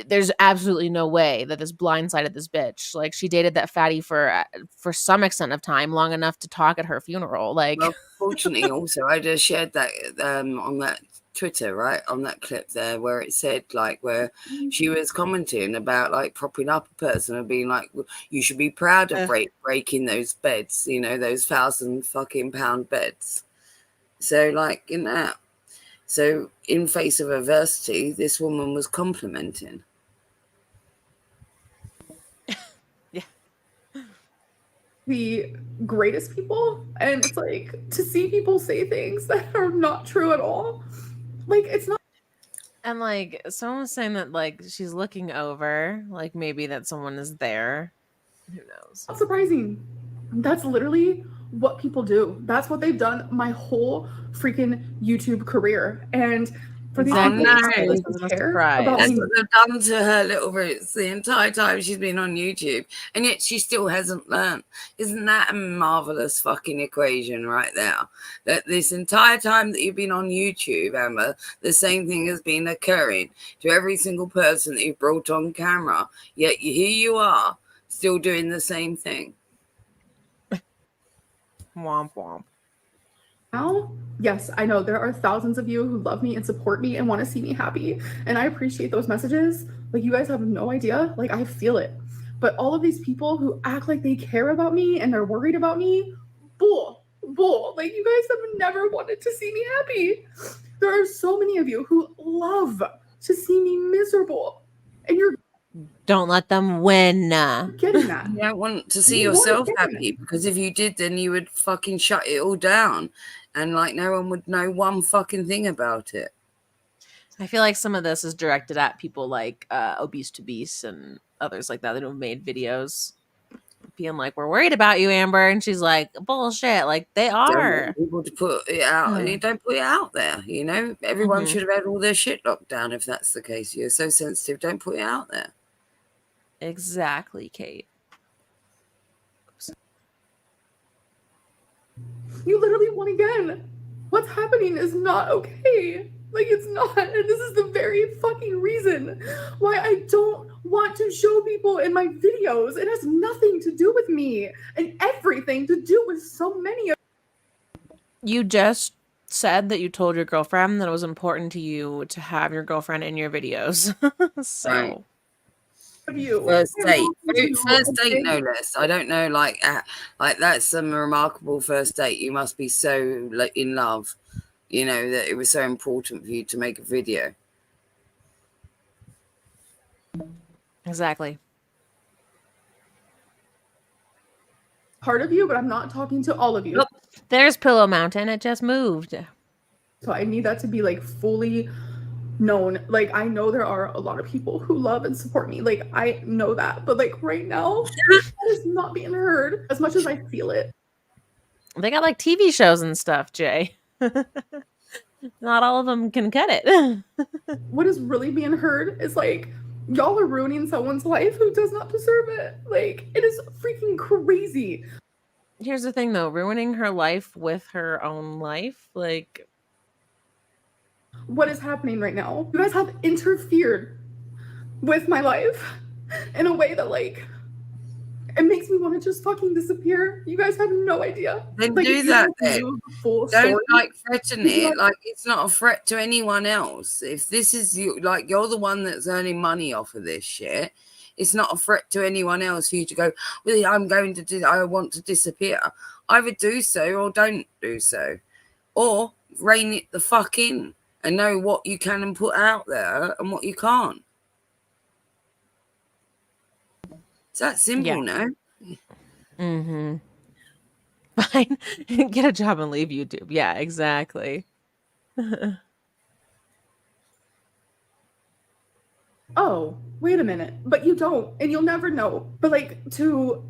Speaker 3: there's absolutely no way that this blindsided this bitch. Like, she dated that fatty for some extent of time, long enough to talk at her funeral. Like,
Speaker 4: well, fortunately, also I just shared that on that Twitter, right, on that clip there where it said like where she was commenting about like propping up a person and being like, you should be proud of breaking those beds, you know, those 1,000 fucking pound beds. So like in that. So in face of adversity, this woman was complimenting.
Speaker 3: Yeah.
Speaker 5: The greatest people, and it's like to see people say things that are not true at all. Like, it's not.
Speaker 3: And like someone was saying that like she's looking over, like maybe that someone is there. Who knows?
Speaker 5: Not surprising. That's literally what people do. That's what they've done my whole freaking YouTube career. And for these people to care about
Speaker 4: that's
Speaker 5: me.
Speaker 4: what they've done to her little roots the entire time she's been on YouTube, and yet she still hasn't learned. Isn't that a marvelous fucking equation right there? That this entire time that you've been on YouTube, Amber, the same thing has been occurring to every single person that you've brought on camera, yet here you are still doing the same thing.
Speaker 3: Womp womp.
Speaker 5: Now, yes, I know there are thousands of you who love me and support me and want to see me happy, and I appreciate those messages. Like, you guys have no idea. Like, I feel it. But all of these people who act like they care about me and they're worried about me, bull. Like, you guys have never wanted to see me happy. There are so many of you who love to see me miserable, and you're
Speaker 3: don't let them win.
Speaker 5: Getting that.
Speaker 4: You don't want to see yourself happy, because if you did, then you would fucking shut it all down, and like no one would know one fucking thing about it.
Speaker 3: I feel like some of this is directed at people like Obese to Beast and others like that that have made videos being like, we're worried about you, Amber, and she's like, bullshit. Like, they are.
Speaker 4: Don't want people to put it out. You don't put it out there, you know. Everyone should have had all their shit locked down if that's the case. You're so sensitive, don't put it out there.
Speaker 3: Exactly, Kate.
Speaker 5: You literally won again. What's happening is not okay. Like, it's not. And this is the very fucking reason why I don't want to show people in my videos. It has nothing to do with me and everything to do with so many of.
Speaker 3: You just said that you told your girlfriend that it was important to you to have your girlfriend in your videos. So.
Speaker 4: Right.
Speaker 5: You.
Speaker 4: First date, no less. I don't know, like that's some remarkable first date. You must be so in love, you know, that it was so important for you to make a video.
Speaker 3: Exactly.
Speaker 5: Part of you, but I'm not talking to all of you.
Speaker 3: Nope. There's Pillow Mountain. It just moved.
Speaker 5: So I need that to be like fully known. Like, I know there are a lot of people who love and support me. Like, I know that. But like right now, that is not being heard as much as I feel it.
Speaker 3: They got like TV shows and stuff, Jay. Not all of them can cut it.
Speaker 5: What is really being heard is like Y'all are ruining someone's life who does not deserve it. Like, it is freaking crazy.
Speaker 3: Here's the thing, though. Ruining her life with her own life, like...
Speaker 5: What is happening right now? You guys have interfered with my life in a way that, like, it makes me want to just fucking disappear. You guys have no idea.
Speaker 4: Then
Speaker 5: like,
Speaker 4: do that then.
Speaker 5: Don't
Speaker 4: like threaten it. Like, it's not a threat to anyone else. If this is you, like, you're the one that's earning money off of this shit, it's not a threat to anyone else for you to go, well, I want to disappear. Either do so or don't do so. Or rein it the fuck in and know what you can and put out there and what you can't. It's that simple, no?
Speaker 3: Mm-hmm. Fine. Get a job and leave YouTube. Yeah, exactly.
Speaker 5: Oh, wait a minute. But you don't, and you'll never know. But, like, to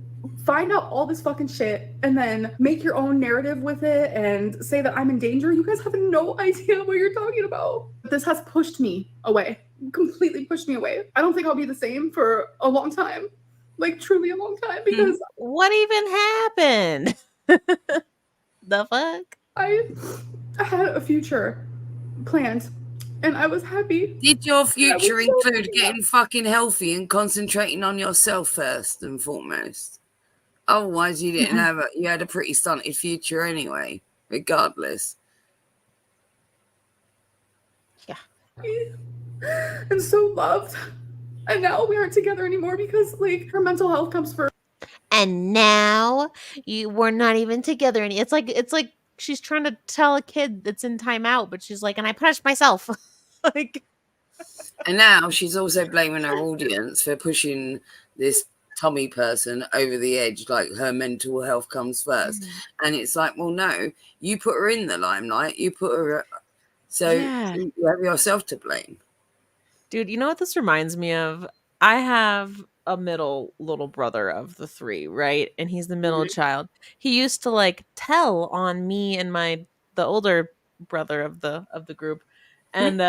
Speaker 5: find out all this fucking shit and then make your own narrative with it and say that I'm in danger, you guys have no idea what you're talking about. This has pushed me away, completely pushed me away. I don't think I'll be the same for a long time. Like, truly a long time, because
Speaker 3: what even happened? The fuck?
Speaker 5: I had a future planned and I was happy.
Speaker 4: Did your future include getting fucking healthy and concentrating on yourself first and foremost? Otherwise, you didn't have you had a pretty stunted future anyway, regardless.
Speaker 5: Yeah. And so loved. And now we aren't together anymore because, like, her mental health comes first.
Speaker 3: And now we're not even together any. It's like she's trying to tell a kid that's in timeout, but she's like, and I punished myself. Like,
Speaker 4: and now she's also blaming her audience for pushing this Tommy person over the edge, like her mental health comes first. And it's like, well, no, you put her in the limelight, you put her, so you have yourself to blame.
Speaker 3: Dude, you know what this reminds me of? I have a middle little brother of the three, right? And he's the middle child. He used to, like, tell on me and the older brother of the group. And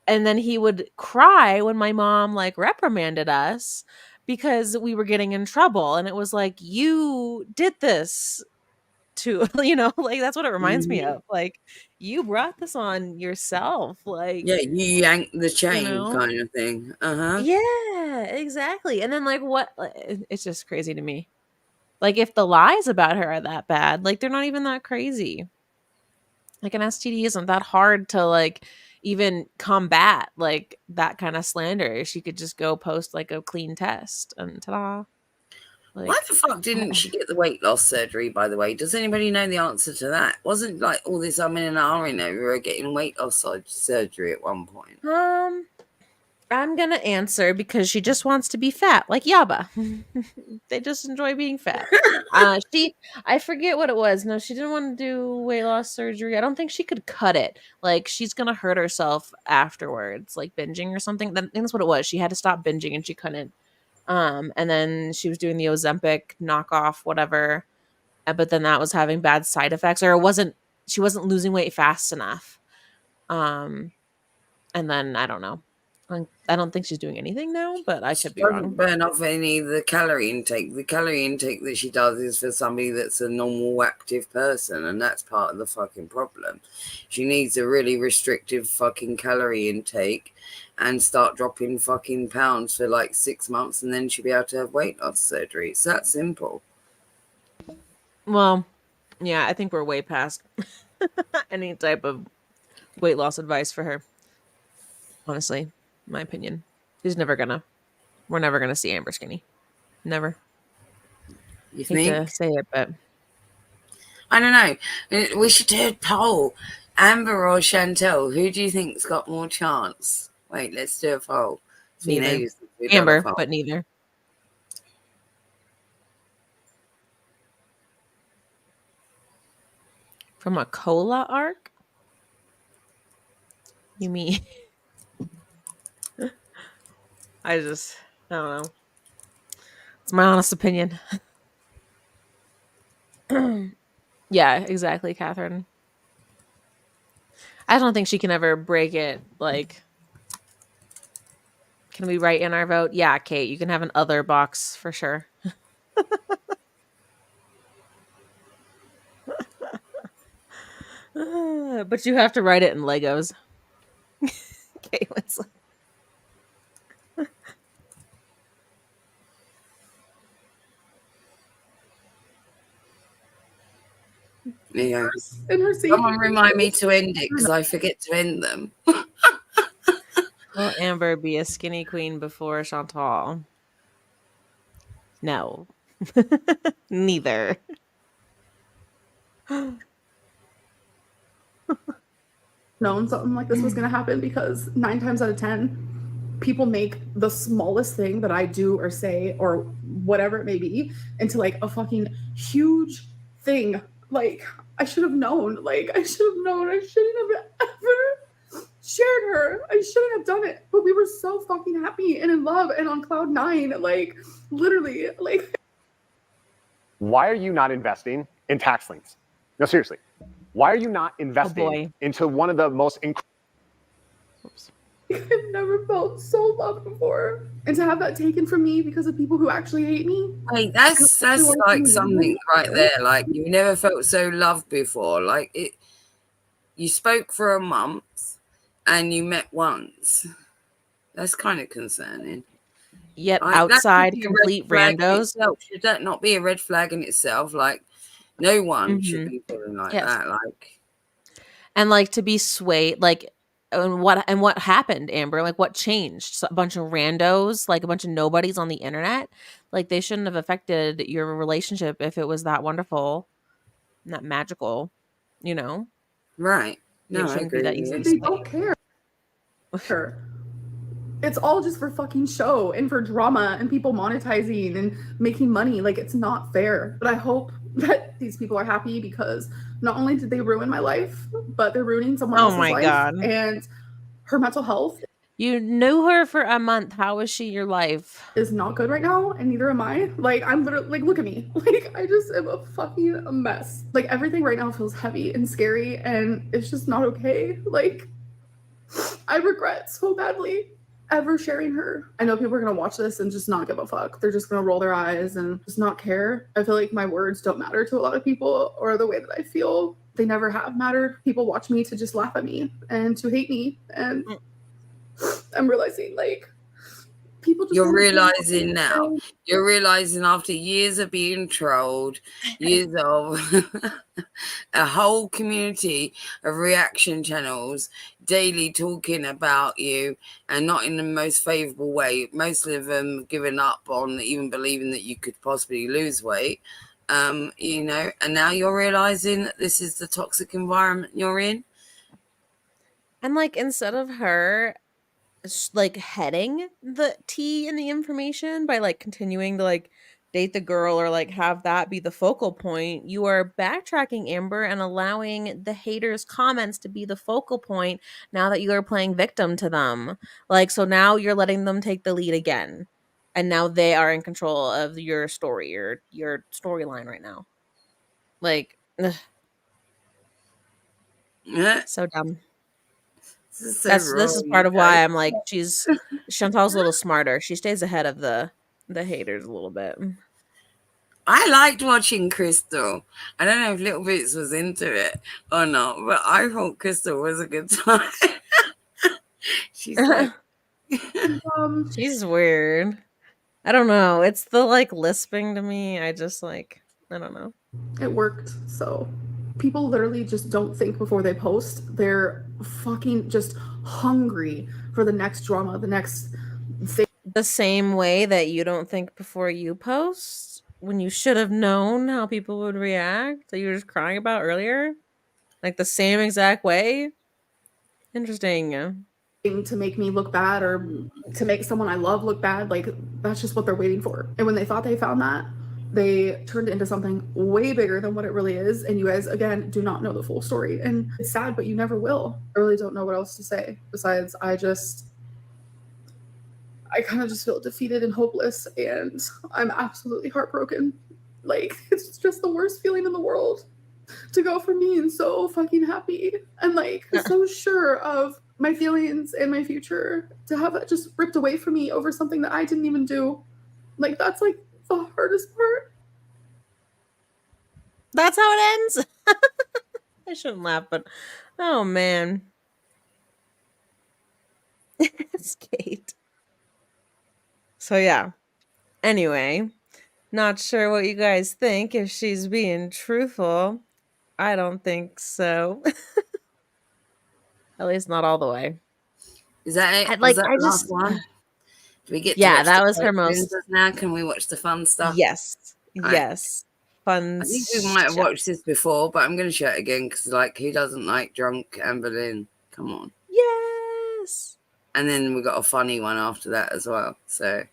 Speaker 3: then he would cry when my mom, like, reprimanded us because we were getting in trouble. And it was like, you did this to, you know, like, that's what it reminds me of. Like, you brought this on yourself. Like,
Speaker 4: yeah, you yanked the chain, kind of thing.
Speaker 3: Yeah, exactly. And then, like, what? It's just crazy to me. Like, if the lies about her are that bad, like, they're not even that crazy. Like, an STD isn't that hard to, like, even combat, like, that kind of slander. She could just go post, like, a clean test and ta-da. Like,
Speaker 4: why the fuck didn't she get the weight loss surgery, by the way? Does anybody know the answer to that? Wasn't, like, all this I'm in and ahhing over her getting weight loss surgery at one point?
Speaker 3: I'm gonna answer because she just wants to be fat, like Yaba. They just enjoy being fat. I forget what it was. No, she didn't want to do weight loss surgery. I don't think she could cut it. Like, she's gonna hurt herself afterwards, like binging or something. I think that's what it was. She had to stop binging and she couldn't. And then she was doing the Ozempic knockoff, whatever. But then that was having bad side effects, or she wasn't losing weight fast enough. And then I don't know. I don't think she's doing anything now, but I could be wrong.
Speaker 4: Doesn't burn off any of the calorie intake. The calorie intake that she does is for somebody that's a normal active person, and that's part of the fucking problem. She needs a really restrictive fucking calorie intake and start dropping fucking pounds for like 6 months, and then she'll be able to have weight loss surgery. It's that simple.
Speaker 3: Well, yeah, I think we're way past any type of weight loss advice for her. Honestly, in my opinion, we're never gonna see Amber skinny. Never.
Speaker 4: You think?
Speaker 3: I hate to say it, but
Speaker 4: I don't know. We should do a poll. Amber or Chantel, who do you think's got more chance? Wait, let's do a poll.
Speaker 3: Neither. Amber, but neither. From a cola arc? You mean? I don't know. It's my honest opinion. Yeah, exactly, Catherine. I don't think she can ever break it, like, Can we write in our vote? Yeah, Kate, you can have an other box for sure. But you have to write it in Legos. Caitlin's like,
Speaker 4: Yeah.
Speaker 5: In her seat.
Speaker 4: Someone remind me to end it because I forget to end them.
Speaker 3: will Amber be a skinny queen before Chantal? No. Neither.
Speaker 5: Known something like this was going to happen, because 9 times out of 10 people make the smallest thing that I do or say or whatever it may be into like a fucking huge thing. Like, I should have known. Like, I should have known. I shouldn't have ever shared her. I shouldn't have done it. But we were so fucking happy and in love and on cloud 9. Like, literally, like.
Speaker 10: Why are you not investing in tax liens? No, seriously. Why are you not investing into one of the most
Speaker 5: I've never felt so loved before. And to have that taken from me because of people who actually hate me.
Speaker 4: Like, that's like something right there. Like, you never felt so loved before. Like, you spoke for a month and you met once. That's kind of concerning.
Speaker 3: Yet
Speaker 4: like,
Speaker 3: outside complete randos.
Speaker 4: Should that not be a red flag in itself? Like, no one should be feeling like that. Like,
Speaker 3: and like to be swayed, like, and what happened, Amber? Like, what changed? So a bunch of randos, like a bunch of nobodies on the internet. Like, they shouldn't have affected your relationship if it was that wonderful, and that magical, you know?
Speaker 4: Right. No,
Speaker 3: it shouldn't be that easy.
Speaker 5: They don't care. It's all just for fucking show and for drama and people monetizing and making money. Like, it's not fair. But I hope that these people are happy, because not only did they ruin my life, but they're ruining someone else's life.
Speaker 3: God.
Speaker 5: And her mental health.
Speaker 3: You knew her for a month. How is she your life?
Speaker 5: Is not good right now, and neither am I. Like, I'm literally, like, look at me. Like, I just am a fucking mess. Like, everything right now feels heavy and scary, and it's just not okay. Like, I regret so badly ever sharing her. I know people are gonna watch this and just not give a fuck. They're just gonna roll their eyes and just not care. I feel like my words don't matter to a lot of people, or the way that I feel. They never have mattered. People watch me to just laugh at me and to hate me. And I'm realizing, like, people just.
Speaker 4: You're realizing now. You're realizing after years of being trolled, years of a whole community of reaction channels daily talking about you, and not in the most favorable way. Most of them giving up on even believing that you could possibly lose weight. You know, and now you're realizing that this is the toxic environment you're in.
Speaker 3: And like, instead of her like heading the tea and the information by like continuing to like date the girl or like have that be the focal point, you are backtracking, Amber, and allowing the haters' comments to be the focal point now that you are playing victim to them. Like, so now you're letting them take the lead again, and now they are in control of your story, your storyline right now. Like, so dumb. This is part of why I'm like, Chantal's a little smarter. She stays ahead of the haters a little bit.
Speaker 4: I liked watching Crystal. I don't know if Little Bits was into it or not, but I thought Crystal was a good time. She's like,
Speaker 3: she's weird. I don't know. It's the like lisping to me. I just like, I don't know.
Speaker 5: It worked. So people literally just don't think before they post. They're fucking just hungry for the next drama, the next thing.
Speaker 3: The same way that you don't think before you post, when you should have known how people would react that you were just crying about earlier. Like the same exact way. Interesting.
Speaker 5: To make me look bad, or to make someone I love look bad. Like, that's just what they're waiting for. And when they thought they found that, they turned it into something way bigger than what it really is. And you guys, again, do not know the full story. And it's sad, but you never will. I really don't know what else to say. Besides, I kind of just feel defeated and hopeless. And I'm absolutely heartbroken. Like, it's just the worst feeling in the world to go from being so fucking happy and like so sure of my feelings and my future, to have that just ripped away from me over something that I didn't even do. Like, that's like the hardest part.
Speaker 3: That's how it ends. I shouldn't laugh, but oh man. It's Kate. So yeah. Anyway, not sure what you guys think, if she's being truthful. I don't think so. At least not all the way.
Speaker 4: Is that it?
Speaker 3: Like,
Speaker 4: Was that
Speaker 3: I
Speaker 4: the last one? Do we get to
Speaker 3: Yeah,
Speaker 4: watch
Speaker 3: that
Speaker 4: the
Speaker 3: was her
Speaker 4: cartoons
Speaker 3: most.
Speaker 4: now? Can we watch the fun stuff?
Speaker 3: Yes.
Speaker 4: Right.
Speaker 3: Yes. Fun
Speaker 4: I think we might have
Speaker 3: stuff.
Speaker 4: watched this before, but I'm going to show it again because, like, who doesn't like drunk Amberlynn? Come on.
Speaker 3: Yes.
Speaker 4: And then we got a funny one after that as well. So.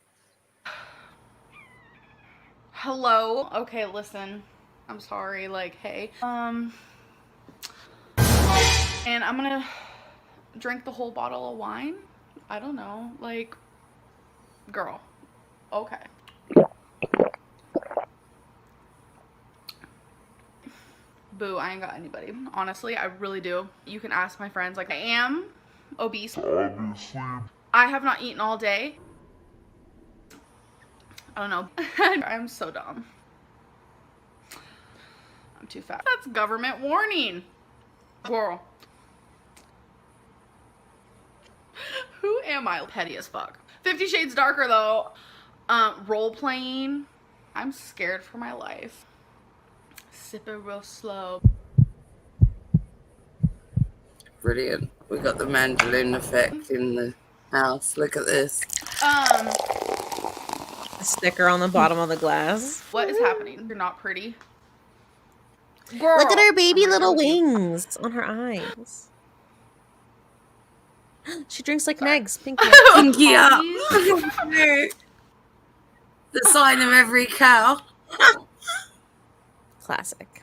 Speaker 11: Hello. Okay, listen. I'm sorry. Like, hey. And I'm gonna drink the whole bottle of wine. I don't know. Like, girl. Okay. Boo, I ain't got anybody. Honestly, I really do. You can ask my friends. Like, I am obese. Obviously. I have not eaten all day. I don't know. I'm so dumb. I'm too fat. That's government warning. Girl. Who am I? Petty as fuck. 50 Shades Darker though. Role playing. I'm scared for my life. Sip it real slow.
Speaker 4: Brilliant. We got the Mandellynn effect in the house. Look at this.
Speaker 3: A sticker on the bottom of the glass.
Speaker 11: What is happening? You're not pretty. Girl.
Speaker 3: Look at her baby little wings on her eyes. She drinks like Megs. Pinky up.
Speaker 4: Pinky up. The sign of every cow.
Speaker 3: Classic.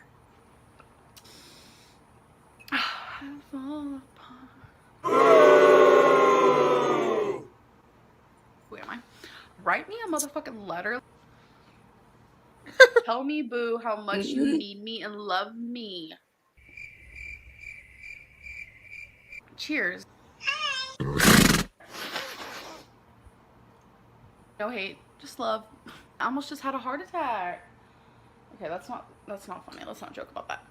Speaker 11: Who am I? Write me a motherfucking letter. Tell me, boo, how much you need me and love me. Cheers. No hate, just love. I almost just had a heart attack. Okay, that's not funny. Let's not joke about that.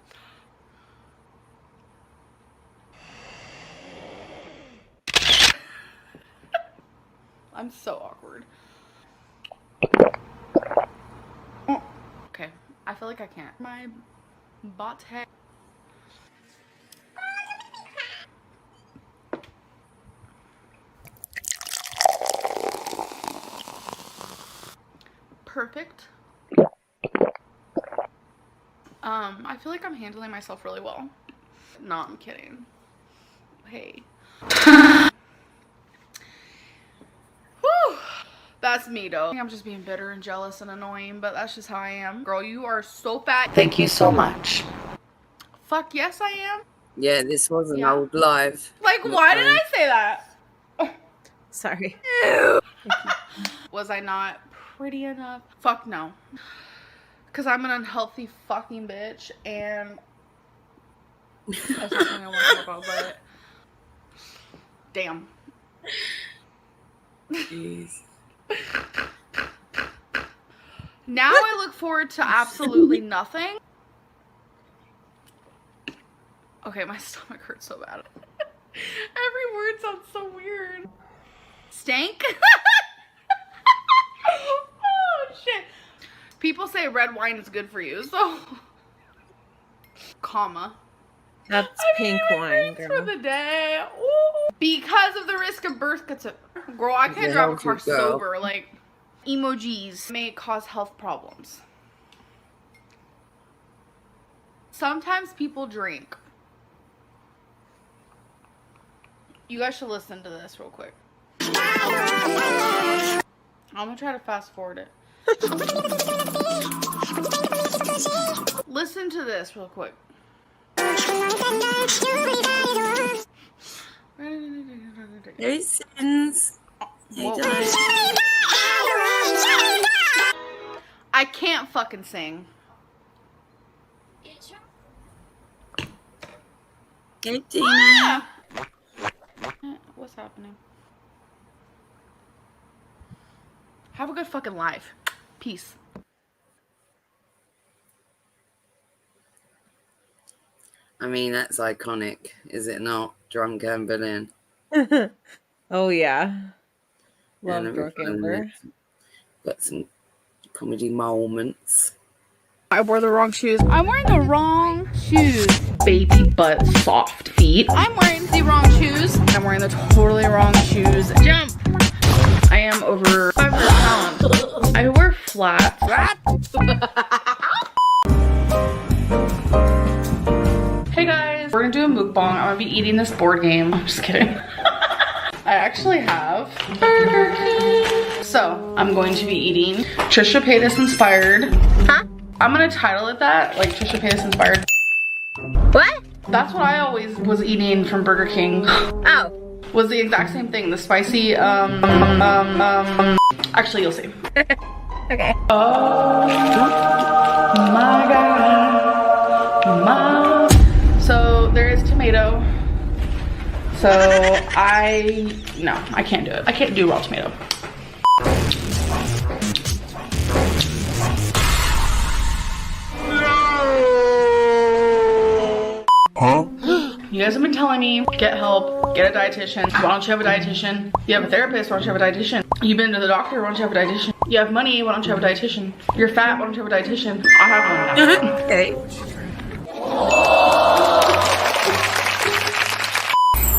Speaker 11: I'm so awkward. Okay, I feel like I can't. My bot head. Perfect. I feel like I'm handling myself really well. No, I'm kidding. Hey. Whew. That's me though. I think I'm just being bitter and jealous and annoying, but that's just how I am. Girl, you are so fat.
Speaker 8: Thank you so much.
Speaker 11: Fuck yes, I am.
Speaker 4: Yeah, this was an old live.
Speaker 11: Like, why did I say that?
Speaker 3: Sorry.
Speaker 11: Was I not pretty enough? Fuck no. Because I'm an unhealthy fucking bitch, and that's not something I want to talk about, but damn.
Speaker 4: Jeez.
Speaker 11: Now I look forward to absolutely nothing. Okay, my stomach hurts so bad. Every word sounds so weird. Stank? Oh, shit. People say red wine is good for you, so... Comma.
Speaker 3: That's pink wine, girl.
Speaker 11: For the day. Ooh. Because of the risk of birth control. Girl, I can't drive a car sober. Like, emojis may cause health problems. Sometimes people drink. You guys should listen to this real quick. I'm gonna try to fast forward it. Listen to this real quick.
Speaker 4: No sins.
Speaker 11: I can't fucking sing.
Speaker 4: Hey, Tina.
Speaker 11: what's happening. Have a good fucking life. Peace.
Speaker 4: I mean, that's iconic, is it not? Drunk Mandellynn.
Speaker 3: Oh yeah. Love
Speaker 4: And
Speaker 3: Drunk Amber.
Speaker 4: Got some comedy moments.
Speaker 11: I wore the wrong shoes. I'm wearing the wrong shoes. Baby butt soft feet. I'm wearing the wrong shoes. I'm wearing the totally wrong shoes. Jump. I am over 500 pounds. I wear flats. Hey guys, we're gonna do a mukbang. I'm gonna be eating this board game. I'm just kidding. I actually have Burger King. So I'm going to be eating Trisha Paytas inspired. Huh? I'm gonna title it that, like Trisha Paytas inspired.
Speaker 12: What?
Speaker 11: That's what I always was eating from Burger King.
Speaker 12: Oh.
Speaker 11: Was the exact same thing. The spicy, actually you'll see.
Speaker 12: Okay.
Speaker 11: Oh my God. So there is tomato. So no, I can't do it. I can't do raw tomato.
Speaker 9: Huh?
Speaker 11: You guys have been telling me, get help, get a dietitian. Why don't you have a dietitian? You have a therapist, why don't you have a dietitian? You've been to the doctor, why don't you have a dietitian? You have money, why don't you have a dietitian? You're fat, why don't you have a dietitian? I have one now.
Speaker 12: Okay.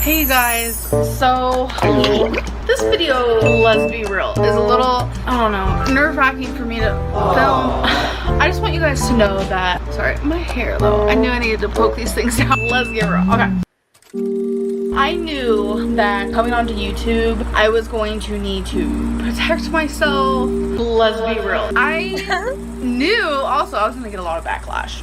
Speaker 11: Hey guys, so this video, let's be real, is a little, I don't know, nerve-wracking for me to film. I just want you guys to know that, sorry, my hair though, I knew I needed to poke these things out. Let's get real, okay. I knew that coming onto YouTube, I was going to need to protect myself. Let's be real. I knew also I was gonna get a lot of backlash.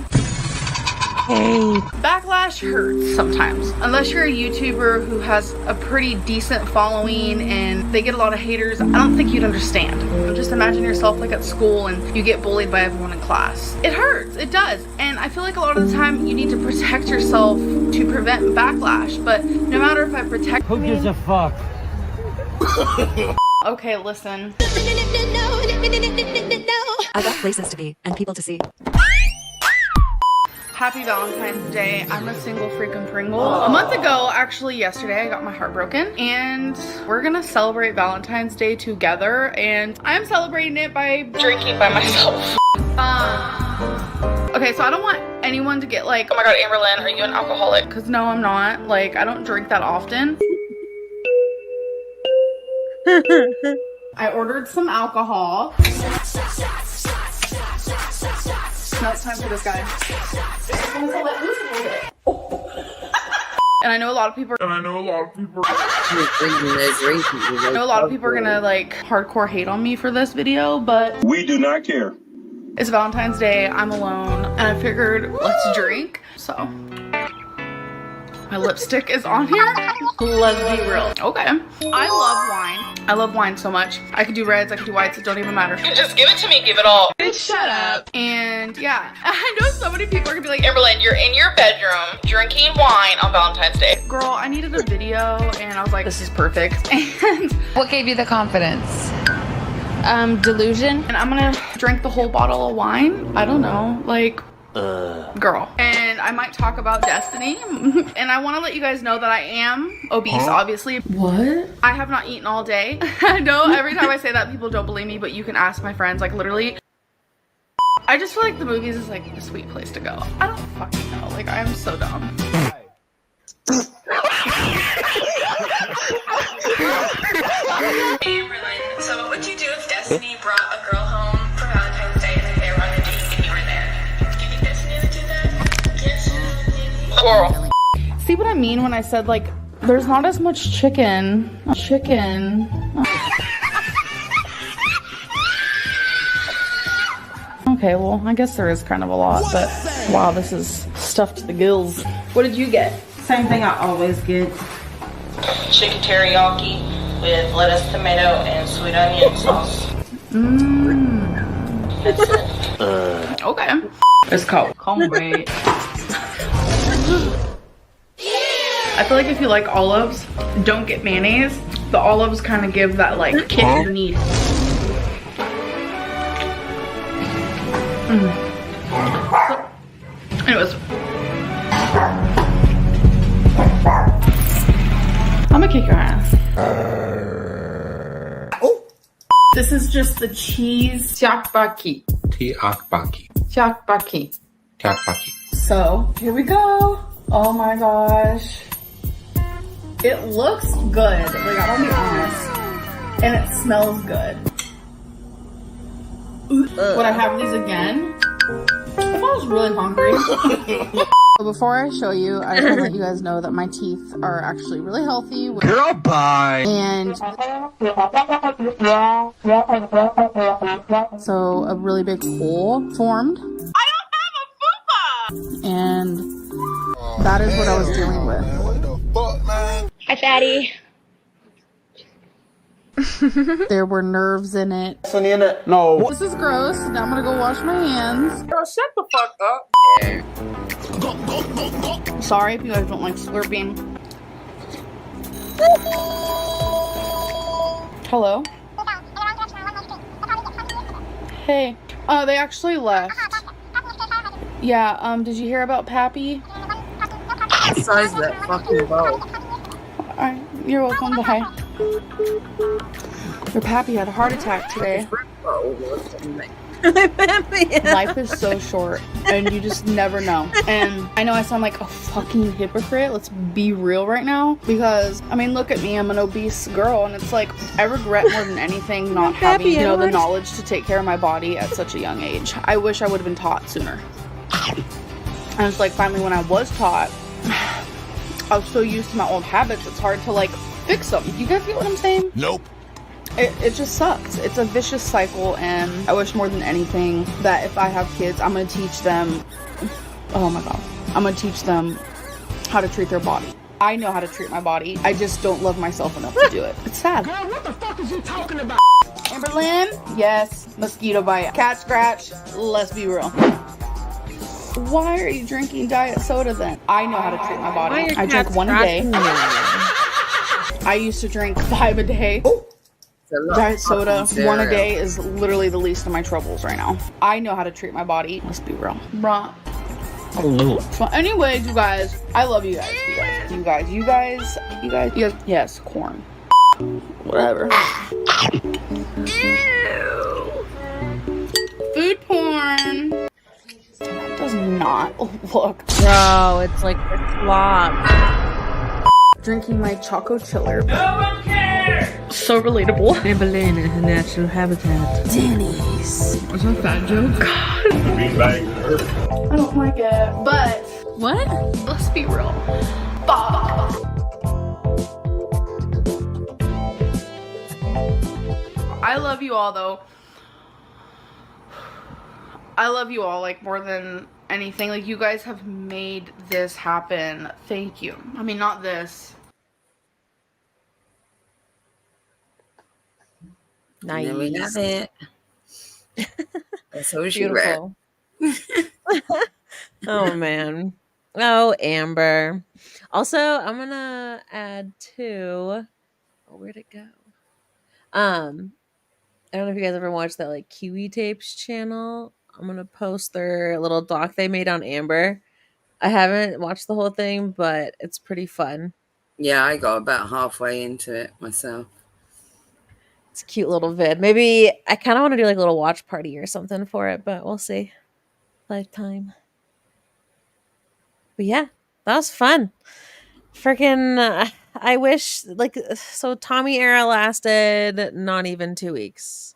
Speaker 12: Hey.
Speaker 11: Backlash hurts sometimes. Unless you're a YouTuber who has a pretty decent following and they get a lot of haters, I don't think you'd understand. Just imagine yourself like at school and you get bullied by everyone in class. It hurts, it does. And I feel like a lot of the time you need to protect yourself to prevent backlash. But no matter if I protect
Speaker 2: Who gives a fuck?
Speaker 11: Okay, listen.
Speaker 13: I've got places to be and people to see.
Speaker 11: Happy Valentine's Day. I'm a single freaking Pringle. A month ago, actually yesterday, I got my heart broken and we're gonna celebrate Valentine's Day together and I'm celebrating it by drinking by myself. Okay, so I don't want anyone to get like, oh my God, Amberlynn, are you an alcoholic? Because no, I'm not. Like, I don't drink that often. I ordered some alcohol. Now it's time for this guy. And I know a lot of people are gonna like hardcore hate on me for this video, but
Speaker 9: We do not care.
Speaker 11: it's Valentine's Day, I'm alone, and I figured let's drink. So my lipstick is on here. Let's be real. Okay. I love wine. I love wine so much. I could do reds, I could do whites, it don't even matter. Just give it to me, give it all. Bitch, shut up. And yeah, I know so many people are gonna be like, Amberlynn, you're in your bedroom drinking wine on Valentine's Day. Girl, I needed a video and I was like, this is perfect. And
Speaker 12: What gave you the confidence? Delusion.
Speaker 11: and I'm gonna drink the whole bottle of wine. I don't know, like, girl. And I might talk about Destiny. And I want to let you guys know that I am obese, obviously. What? I have not eaten all day. I know every time I say that people don't believe me, but you can ask my friends, like literally. I just feel like the movies is like a sweet place to go. I don't fucking know, like I am so dumb.
Speaker 14: So what would you do if Destiny brought a girl home for Valentine's Day and they were on a date and you were there? Do you think Destiny would do that? Yes.
Speaker 11: Girl. See what I mean when I said like there's not as much chicken. Okay, well, I guess there is kind of a lot, but wow, this is stuffed to the gills. What did you get?
Speaker 8: Same thing I always get.
Speaker 14: Chicken teriyaki with lettuce, tomato, and sweet onion sauce. That's it.
Speaker 11: Okay. It's called cornbread. I feel like if you like olives, don't get mayonnaise. The olives kind of give that like kick you need. So, anyways. I'm gonna kick your ass. Oh! This is just the cheese tteokbokki.
Speaker 15: Tteokbokki.
Speaker 11: Tteokbokki.
Speaker 15: Tteokbokki.
Speaker 11: So, here we go. Oh my gosh. It looks good, like I'm gonna be honest. And it smells good. Would I have these again? If I was really hungry. So before I show you, I just want to let you guys know that my teeth are actually really healthy.
Speaker 2: Girl, bye.
Speaker 11: And so a really big hole formed. I don't have a fupa! And that is what I was dealing with.
Speaker 8: Hi, fatty.
Speaker 11: There were nerves in it.
Speaker 2: No.
Speaker 11: This is gross. Now I'm gonna go wash my hands.
Speaker 15: Girl, shut the fuck up.
Speaker 11: Sorry if you guys don't like slurping. Hello? Hey. They actually left. Yeah, did you hear about Pappy?
Speaker 4: What size is that fucking bowl?
Speaker 11: Alright, you're welcome. Bye. Your Pappy had a heart attack today. Life is so short and you just never know. And I know I sound like a fucking hypocrite. Let's be real right now. Because, I mean, look at me. I'm an obese girl and it's like, I regret more than anything not having, you know, the knowledge to take care of my body at such a young age. I wish I would have been taught sooner. And it's like, finally when I was taught, I was so used to my old habits, it's hard to like fix them. You guys get what I'm saying?
Speaker 15: Nope.
Speaker 11: It just sucks. It's a vicious cycle, and I wish more than anything that if I have kids, I'm gonna teach them, oh my god, I'm gonna teach them how to treat their body. I know how to treat my body. I just don't love myself enough to do it. It's sad.
Speaker 2: Girl, what the fuck is you talking about?
Speaker 11: Amberlynnn? Yes. Mosquito bite. Cat scratch? Let's be real. Why are you drinking diet soda then? I know how to treat my body. I drink 1 a day. I used to drink 5 a day. Diet soda, 1 a day is literally the least of my troubles right now. I know how to treat my body. Let's be real. Bruh. So anyways, you guys, I love you guys. You guys. Yes, corn. Whatever. Ew. Food porn. That does not look.
Speaker 3: Bro, it's like a flop.
Speaker 11: Drinking my Choco Chiller.
Speaker 7: No one cares!
Speaker 11: So relatable.
Speaker 3: Mandellynn in her natural habitat.
Speaker 11: Denny's.
Speaker 3: Was that a fat joke?
Speaker 11: God. I don't like it. But what? Let's be real. Fuck. I love you all though. I love you all like more than anything. Like you guys have made this happen. Thank you. I mean, not this.
Speaker 3: Nice.
Speaker 4: There we have it. That's all she read.
Speaker 3: Oh man. Oh, Amber. Also, I'm gonna add to. Oh, where'd it go? I don't know if you guys ever watched that like Kiwi Tapes channel. I'm gonna post their little doc they made on Amber. I haven't watched the whole thing, but it's pretty fun.
Speaker 4: Yeah, I got about halfway into it myself.
Speaker 3: It's a cute little vid. Maybe I kind of want to do like a little watch party or something for it, but we'll see. Lifetime. But yeah, that was fun. Freaking, I wish, like, so Tommy era lasted not even 2 weeks.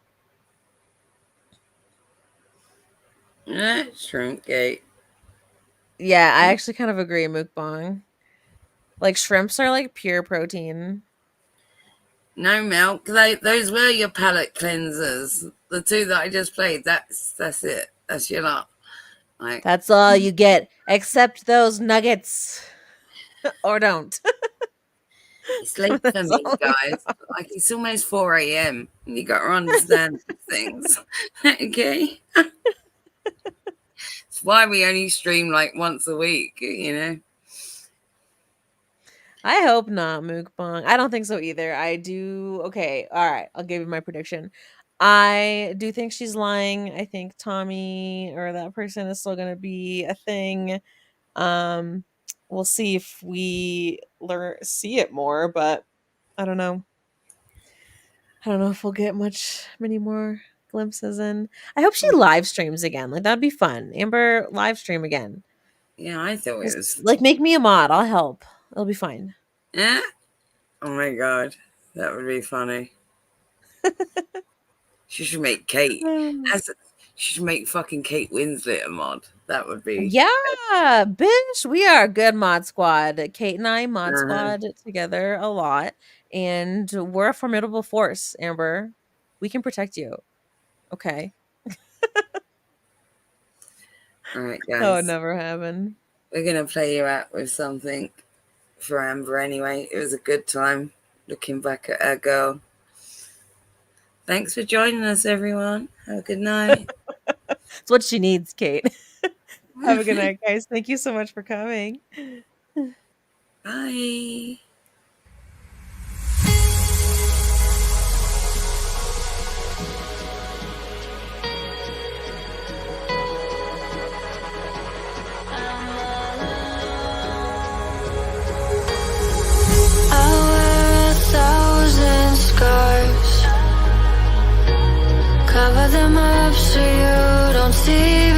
Speaker 4: Shrimp gate.
Speaker 3: Yeah, I actually kind of agree, Mukbang. Like, shrimps are like pure protein.
Speaker 4: No milk. Those were your palate cleansers. The 2 that I just played. That's it. That's your lot. Like,
Speaker 3: that's all you get, except those nuggets, or don't.
Speaker 4: It's late for me, guys. Like it's almost 4 a.m. and you got to understand things. Okay. It's why we only stream like once a week. You know.
Speaker 3: I hope not, Mukbang. I don't think so either. I do. Okay, all right. I'll give you my prediction. I do think she's lying. I think Tommy or that person is still gonna be a thing. Um, we'll see if we see it more, but I don't know. I don't know if we'll get many more glimpses in. I hope she live streams again. Like that'd be fun. Amber live stream again.
Speaker 4: Yeah, I thought it was
Speaker 3: Like make me a mod. I'll help. It'll be fine.
Speaker 4: Yeah. Oh my god, that would be funny. She should make Kate. She should make fucking Kate Winslet a mod. That would be.
Speaker 3: Yeah, bitch. We are a good mod squad. Kate and I mod squad together a lot, and we're a formidable force. Amber, we can protect you. Okay.
Speaker 4: All right, guys.
Speaker 3: That would never happen.
Speaker 4: We're gonna play you out with something for Amber anyway. It was a good time looking back at our girl. Thanks for joining us, everyone. Have a good night.
Speaker 3: It's what she needs, Kate. Have a good night, guys. Thank you so much for coming.
Speaker 4: Bye.
Speaker 16: I wear 1,000 scars. Cover them up so you don't see